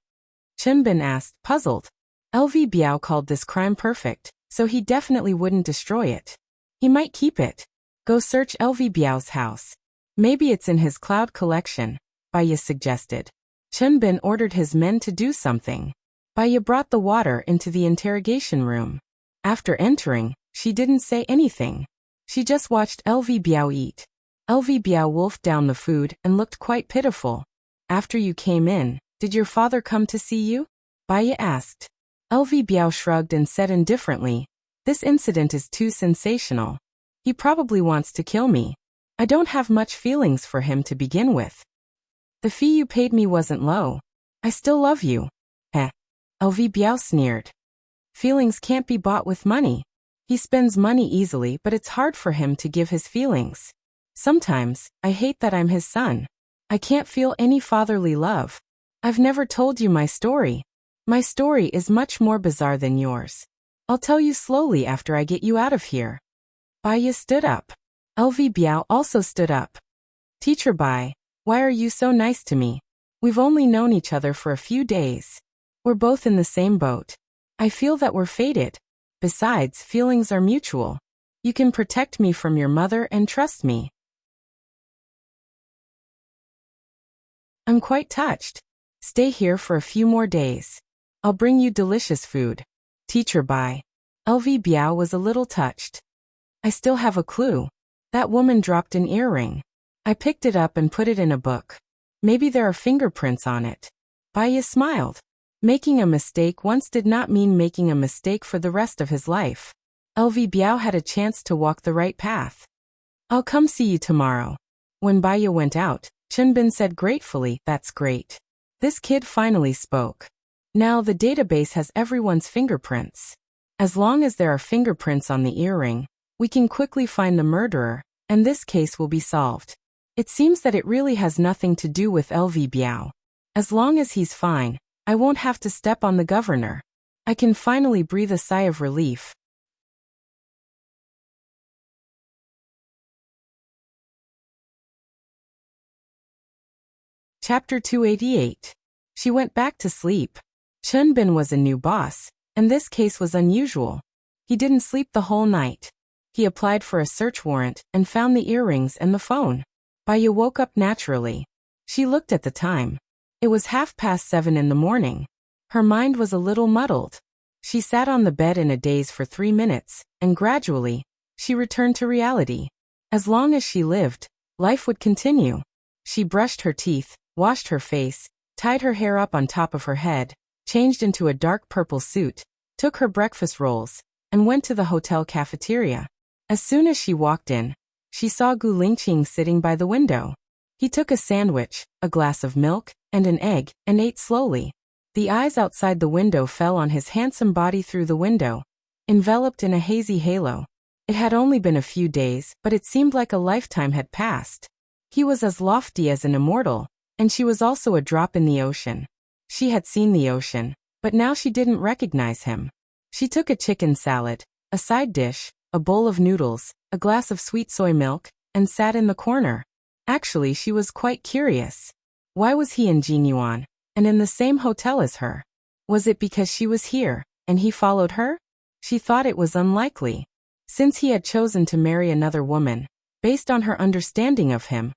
Chinbin asked, puzzled. LV Biao called this crime perfect, so he definitely wouldn't destroy it. He might keep it. Go search LV Biao's house. Maybe it's in his cloud collection, Baya suggested. Chinbin ordered his men to do something. Baya brought the water into the interrogation room. After entering, she didn't say anything. She just watched LV Biao eat. LV Biao wolfed down the food and looked quite pitiful. After you came in, did your father come to see you? Baya asked. LV Biao shrugged and said indifferently, this incident is too sensational. He probably wants to kill me. I don't have much feelings for him to begin with. The fee you paid me wasn't low. I still love you. LV Biao sneered. Feelings can't be bought with money. He spends money easily, but it's hard for him to give his feelings. Sometimes, I hate that I'm his son. I can't feel any fatherly love. I've never told you my story. My story is much more bizarre than yours. I'll tell you slowly after I get you out of here. Baya stood up. LV Biao also stood up. Teacher Bai, why are you so nice to me? We've only known each other for a few days. We're both in the same boat. I feel that we're fated. Besides, feelings are mutual. You can protect me from your mother and trust me. I'm quite touched. Stay here for a few more days. I'll bring you delicious food. Teacher Bai. LV Biao was a little touched. I still have a clue. That woman dropped an earring. I picked it up and put it in a book. Maybe there are fingerprints on it. Baya smiled. Making a mistake once did not mean making a mistake for the rest of his life. LV Biao had a chance to walk the right path. I'll come see you tomorrow. When Baya went out, Chinbin said gratefully, that's great. This kid finally spoke. Now the database has everyone's fingerprints. As long as there are fingerprints on the earring, we can quickly find the murderer, and this case will be solved. It seems that it really has nothing to do with LV Biao. As long as he's fine, I won't have to step on the governor. I can finally breathe a sigh of relief. Chapter 288. She went back to sleep. Chinbin was a new boss, and this case was unusual. He didn't sleep the whole night. He applied for a search warrant and found the earrings and the phone. Baya woke up naturally. She looked at the time. It was 7:30 in the morning. Her mind was a little muddled. She sat on the bed in a daze for 3 minutes, and gradually, she returned to reality. As long as she lived, life would continue. She brushed her teeth, washed her face, tied her hair up on top of her head, changed into a dark purple suit, took her breakfast rolls, and went to the hotel cafeteria. As soon as she walked in, she saw Gu Lingqing sitting by the window. He took a sandwich, a glass of milk, and an egg, and ate slowly. The eyes outside the window fell on his handsome body through the window, enveloped in a hazy halo. It had only been a few days, but it seemed like a lifetime had passed. He was as lofty as an immortal, and she was also a drop in the ocean. She had seen the ocean, but now she didn't recognize him. She took a chicken salad, a side dish, a bowl of noodles, a glass of sweet soy milk, and sat in the corner. Actually, she was quite curious. Why was he in Jinyuan, and in the same hotel as her? Was it because she was here, and he followed her? She thought it was unlikely. Since he had chosen to marry another woman, based on her understanding of him,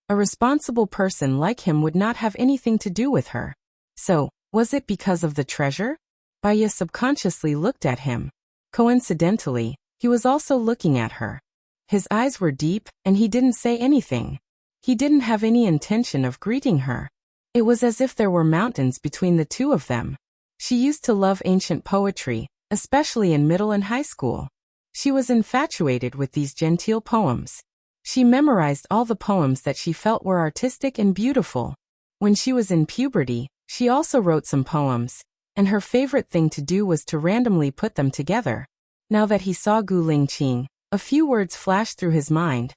a responsible person like him would not have anything to do with her. So, was it because of the treasure? Baya subconsciously looked at him. Coincidentally, he was also looking at her. His eyes were deep, and he didn't say anything. He didn't have any intention of greeting her. It was as if there were mountains between the two of them. She used to love ancient poetry, especially in middle and high school. She was infatuated with these genteel poems. She memorized all the poems that she felt were artistic and beautiful. When she was in puberty, she also wrote some poems, and her favorite thing to do was to randomly put them together. Now that he saw Gu Lingqing, a few words flashed through his mind.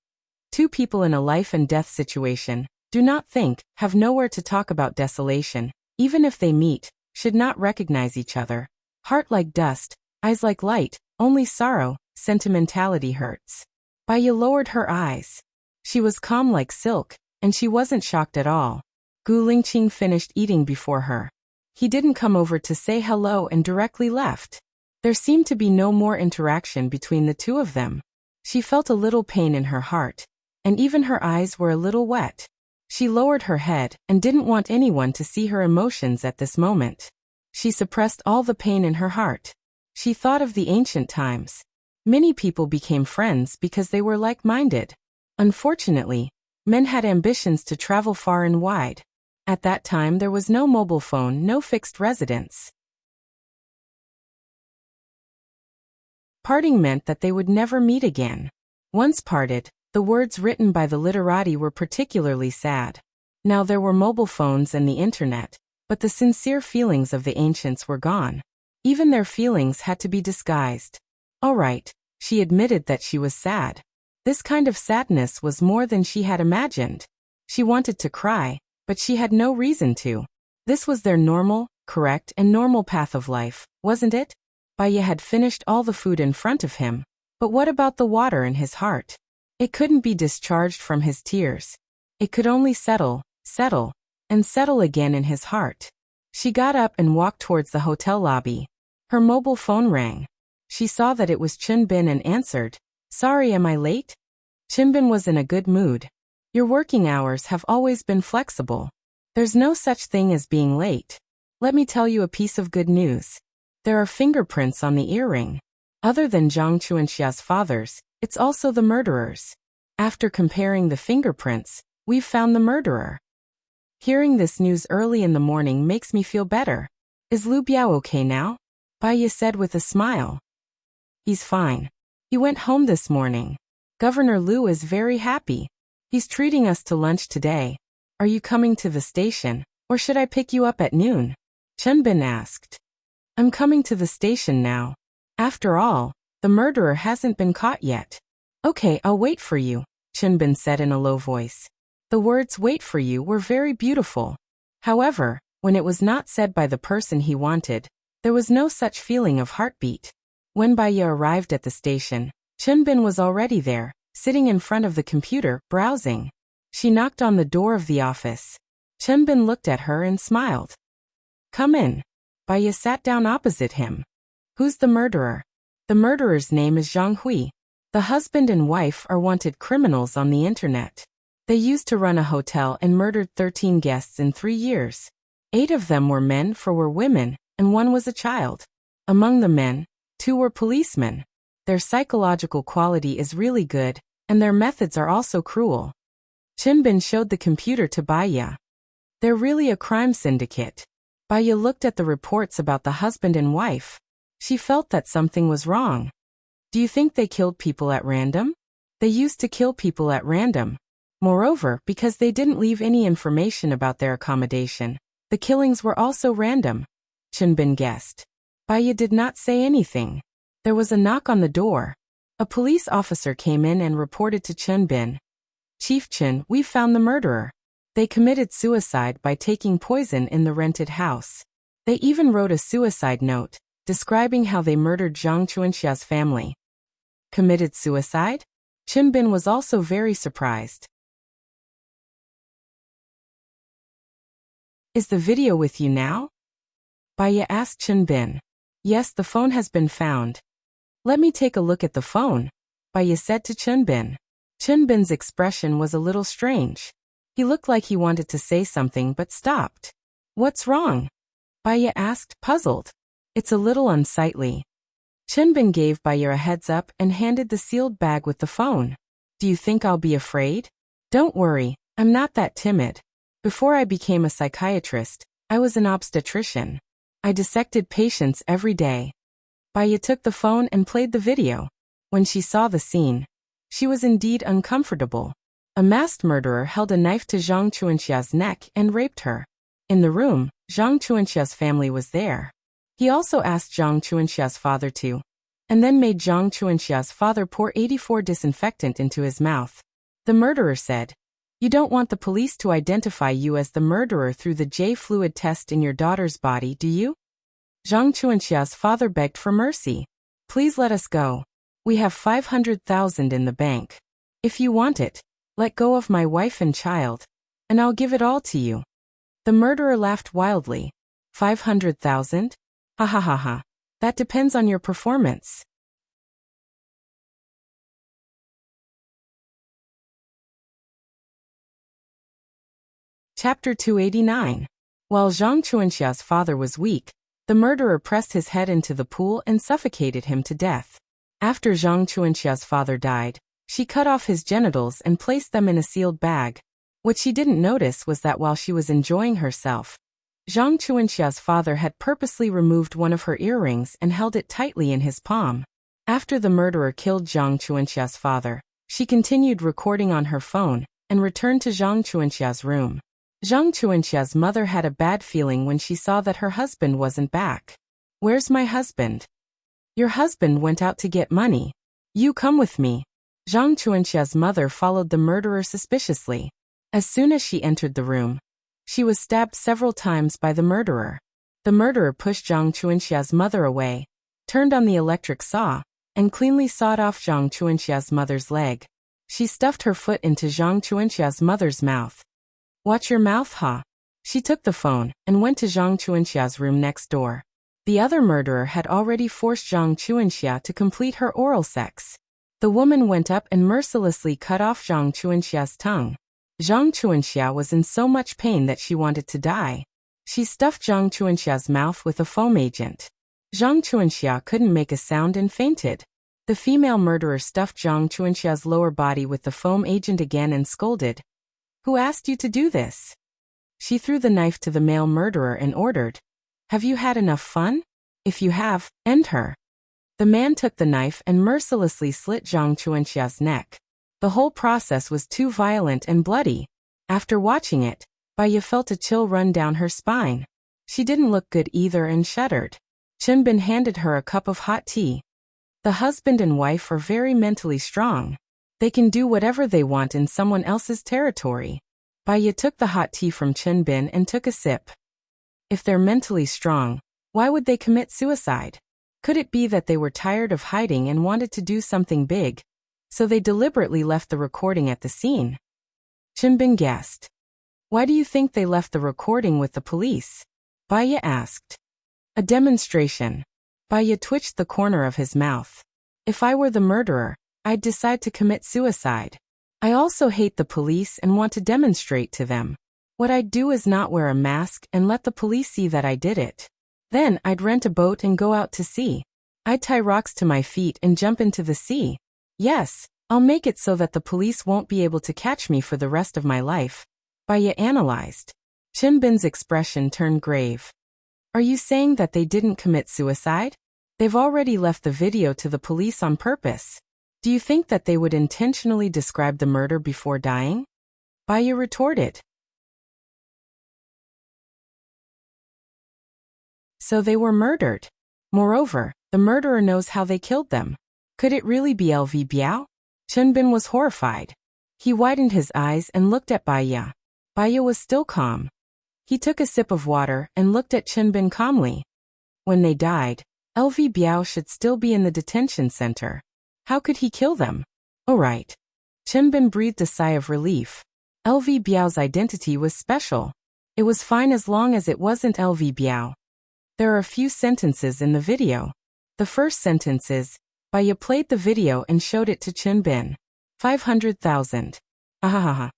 Two people in a life and death situation, do not think, have nowhere to talk about desolation, even if they meet, should not recognize each other. Heart like dust, eyes like light, only sorrow, sentimentality hurts. Baya lowered her eyes. She was calm like silk, and she wasn't shocked at all. Gu Lingqing finished eating before her. He didn't come over to say hello and directly left. There seemed to be no more interaction between the two of them. She felt a little pain in her heart, and even her eyes were a little wet. She lowered her head and didn't want anyone to see her emotions at this moment. She suppressed all the pain in her heart. She thought of the ancient times. Many people became friends because they were like-minded. Unfortunately, men had ambitions to travel far and wide. At that time there was no mobile phone, no fixed residence. Parting meant that they would never meet again. Once parted, the words written by the literati were particularly sad. Now there were mobile phones and the internet, but the sincere feelings of the ancients were gone. Even their feelings had to be disguised. All right, she admitted that she was sad. This kind of sadness was more than she had imagined. She wanted to cry, but she had no reason to. This was their normal, correct and normal path of life, wasn't it? Baya had finished all the food in front of him, but what about the water in his heart? It couldn't be discharged from his tears. It could only settle, and settle again in his heart. She got up and walked towards the hotel lobby. Her mobile phone rang. She saw that it was Chunbin and answered. Sorry, am I late? Chunbin was in a good mood. Your working hours have always been flexible. There's no such thing as being late. Let me tell you a piece of good news. There are fingerprints on the earring. Other than Zhang Chuanxia's father's, it's also the murderer's. After comparing the fingerprints, we've found the murderer. Hearing this news early in the morning makes me feel better. Is Lu Biao okay now? Baya said with a smile. He's fine. He went home this morning. Governor Lu is very happy. He's treating us to lunch today. Are you coming to the station, or should I pick you up at noon? Chunbin asked. I'm coming to the station now. After all, the murderer hasn't been caught yet. Okay, I'll wait for you, Chunbin said in a low voice. The words wait for you were very beautiful. However, when it was not said by the person he wanted, there was no such feeling of heartbeat. When Baya arrived at the station, Chunbin was already there, sitting in front of the computer, browsing. She knocked on the door of the office. Chunbin looked at her and smiled. Come in. Baya sat down opposite him. Who's the murderer? The murderer's name is Zhang Hui. The husband and wife are wanted criminals on the internet. They used to run a hotel and murdered 13 guests in 3 years. 8 of them were men, 4 were women, and 1 was a child. Among the men, 2 were policemen. Their psychological quality is really good, and their methods are also cruel. Chunbin showed the computer to Baya. They're really a crime syndicate. Baya looked at the reports about the husband and wife. She felt that something was wrong. Do you think they killed people at random? They used to kill people at random. Moreover, because they didn't leave any information about their accommodation, the killings were also random. Chunbin guessed. Baya did not say anything. There was a knock on the door. A police officer came in and reported to Chunbin. Chief Chun, we found the murderer. They committed suicide by taking poison in the rented house. They even wrote a suicide note, describing how they murdered Zhang Chuanxia's family. Committed suicide? Chunbin was also very surprised. Is the video with you now? Baya asked Chunbin. Yes, the phone has been found. Let me take a look at the phone, Baya said to Chunbin. Chunbin's expression was a little strange. He looked like he wanted to say something but stopped. What's wrong? Baya asked, puzzled. It's a little unsightly. Chunbin gave Baya a heads up and handed the sealed bag with the phone. Do you think I'll be afraid? Don't worry, I'm not that timid. Before I became a psychiatrist, I was an obstetrician. I dissected patients every day. Baya took the phone and played the video. When she saw the scene, she was indeed uncomfortable. A masked murderer held a knife to Zhang Chuanxia's neck and raped her. In the room, Zhang Chuanxia's family was there. He also asked Zhang Chuanxia's father to, and then made Zhang Chuanxia's father pour 84 disinfectant into his mouth. The murderer said, "You don't want the police to identify you as the murderer through the J fluid test in your daughter's body, do you?" Zhang Chuanxia's father begged for mercy. "Please let us go. We have 500,000 in the bank. If you want it, let go of my wife and child, and I'll give it all to you." The murderer laughed wildly. 500,000? Ha ha ha ha. That depends on your performance. Chapter 289. While Zhang Chuanxia's father was weak, the murderer pressed his head into the pool and suffocated him to death. After Zhang Chuanxia's father died, she cut off his genitals and placed them in a sealed bag. What she didn't notice was that while she was enjoying herself, Zhang Chuanxia's father had purposely removed one of her earrings and held it tightly in his palm. After the murderer killed Zhang Chuanxia's father, she continued recording on her phone and returned to Zhang Chuanxia's room. Zhang Chuanxia's mother had a bad feeling when she saw that her husband wasn't back. "Where's my husband?" "Your husband went out to get money. You come with me." Zhang Chuanxia's mother followed the murderer suspiciously. As soon as she entered the room, she was stabbed several times by the murderer. The murderer pushed Zhang Chuanxia's mother away, turned on the electric saw, and cleanly sawed off Zhang Chuanxia's mother's leg. She stuffed her foot into Zhang Chuanxia's mother's mouth. "Watch your mouth, ha." She took the phone and went to Zhang Chuanxia's room next door. The other murderer had already forced Zhang Chuanxia to complete her oral sex. The woman went up and mercilessly cut off Zhang Chuanxia's tongue. Zhang Chuanxia was in so much pain that she wanted to die. She stuffed Zhang Chuanxia's mouth with a foam agent. Zhang Chuanxia couldn't make a sound and fainted. The female murderer stuffed Zhang Chuanxia's lower body with the foam agent again and scolded, "Who asked you to do this?" She threw the knife to the male murderer and ordered, "Have you had enough fun? If you have, end her." The man took the knife and mercilessly slit Zhang Chuanxia's neck. The whole process was too violent and bloody. After watching it, Baya felt a chill run down her spine. She didn't look good either and shuddered. Chinbin handed her a cup of hot tea. The husband and wife are very mentally strong. They can do whatever they want in someone else's territory. Baya took the hot tea from Chinbin and took a sip. If they're mentally strong, why would they commit suicide? Could it be that they were tired of hiding and wanted to do something big, so they deliberately left the recording at the scene? Chinbin guessed. "Why do you think they left the recording with the police?" Baya asked. "A demonstration." Baya twitched the corner of his mouth. "If I were the murderer, I'd decide to commit suicide. I also hate the police and want to demonstrate to them. What I'd do is not wear a mask and let the police see that I did it. Then I'd rent a boat and go out to sea. I'd tie rocks to my feet and jump into the sea. Yes, I'll make it so that the police won't be able to catch me for the rest of my life." Baya analyzed. Chinbin's expression turned grave. "Are you saying that they didn't commit suicide? They've already left the video to the police on purpose. Do you think that they would intentionally describe the murder before dying?" Baya retorted. "So they were murdered. Moreover, the murderer knows how they killed them. Could it really be LV Biao?" Chinbin was horrified. He widened his eyes and looked at Baya. Baya was still calm. He took a sip of water and looked at Chinbin calmly. "When they died, LV Biao should still be in the detention center. How could he kill them?" "Oh right." Chinbin breathed a sigh of relief. LV Biao's identity was special. It was fine as long as it wasn't LV Biao. There are a few sentences in the video. The first sentence is, Baya played the video and showed it to Chinbin. 500,000. Ahahaha.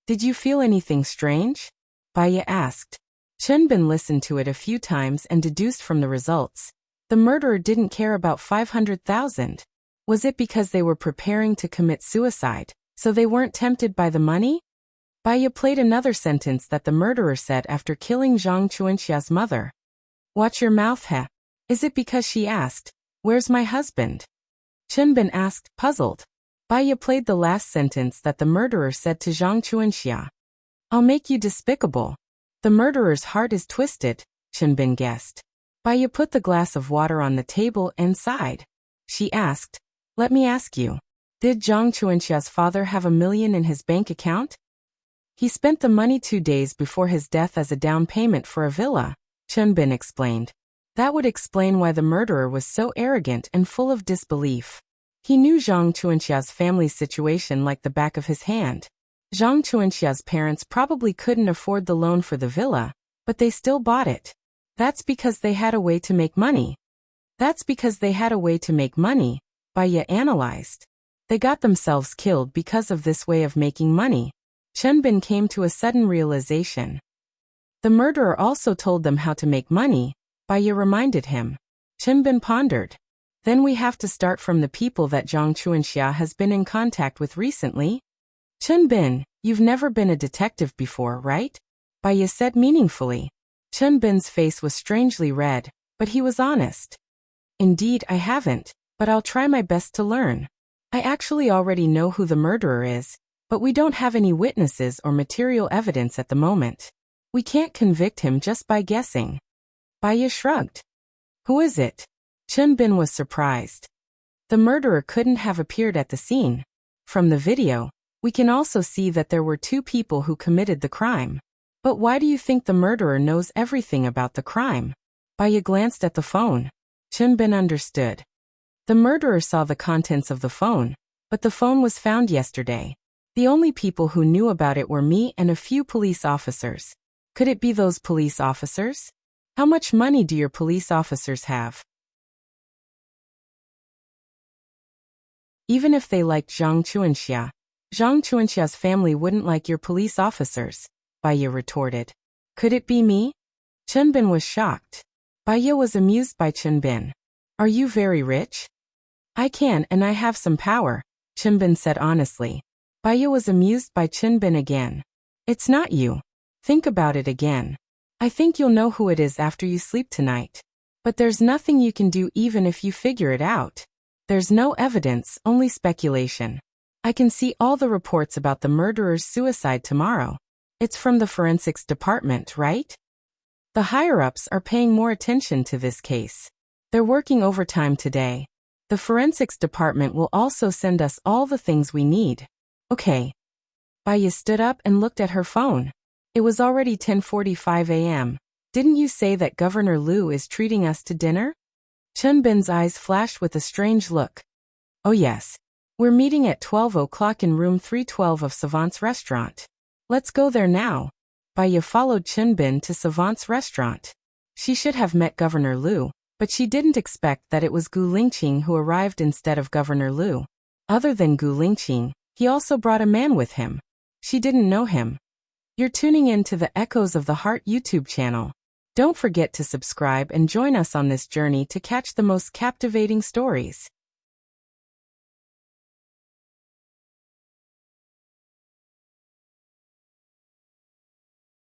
"Did you feel anything strange?" Baya asked. Chinbin listened to it a few times and deduced from the results. The murderer didn't care about 500,000. Was it because they were preparing to commit suicide, so they weren't tempted by the money? Baya played another sentence that the murderer said after killing Zhang Chuanxia's mother. "Watch your mouth, he." Is it because she asked, "Where's my husband?" Chinbin asked, puzzled. Baya played the last sentence that the murderer said to Zhang Chuanxia. "I'll make you despicable." The murderer's heart is twisted, Chinbin guessed. Baya put the glass of water on the table and sighed. She asked, "Let me ask you. Did Zhang Chuanxia's father have $1 million in his bank account? He spent the money 2 days before his death as a down payment for a villa, Chunbin explained. That would explain why the murderer was so arrogant and full of disbelief. He knew Zhang Chuanxia's family's situation like the back of his hand. Zhang Chuanxia's parents probably couldn't afford the loan for the villa, but they still bought it. That's because they had a way to make money. Baya analyzed. They got themselves killed because of this way of making money. Chunbin came to a sudden realization. The murderer also told them how to make money, Baya reminded him. Chunbin pondered. Then we have to start from the people that Zhang Chuanxia has been in contact with recently. Chunbin, you've never been a detective before, right? Baya said meaningfully. Chunbin's face was strangely red, but he was honest. Indeed, I haven't, but I'll try my best to learn. I actually already know who the murderer is, but we don't have any witnesses or material evidence at the moment. We can't convict him just by guessing. Baya shrugged. Who is it? Chunbin was surprised. The murderer couldn't have appeared at the scene. From the video, we can also see that there were 2 people who committed the crime. But why do you think the murderer knows everything about the crime? Baya glanced at the phone. Chunbin understood. The murderer saw the contents of the phone, but the phone was found yesterday. The only people who knew about it were me and a few police officers. Could it be those police officers? How much money do your police officers have? Even if they liked Zhang Chuanxia's family wouldn't like your police officers, Baya retorted. Could it be me? Chunbin was shocked. Baya was amused by Chunbin. Are you very rich? I can, and I have some power, Chunbin said honestly. Baya was amused by Chunbin again. It's not you. Think about it again. I think you'll know who it is after you sleep tonight. But there's nothing you can do even if you figure it out. There's no evidence, only speculation. I can see all the reports about the murderer's suicide tomorrow. It's from the forensics department, right? The higher-ups are paying more attention to this case. They're working overtime today. The forensics department will also send us all the things we need. Okay. Baya stood up and looked at her phone. It was already 10:45 a.m. Didn't you say that Governor Liu is treating us to dinner? Chunbin's eyes flashed with a strange look. Oh yes. We're meeting at 12 o'clock in room 312 of Savant's restaurant. Let's go there now. Baya followed Chunbin to Savant's restaurant. She should have met Governor Liu, but she didn't expect that it was Gu Lingqing who arrived instead of Governor Liu. Other than Gu Lingqing, he also brought a man with him. She didn't know him. You're tuning in to the Echoes of the Heart YouTube channel. Don't forget to subscribe and join us on this journey to catch the most captivating stories.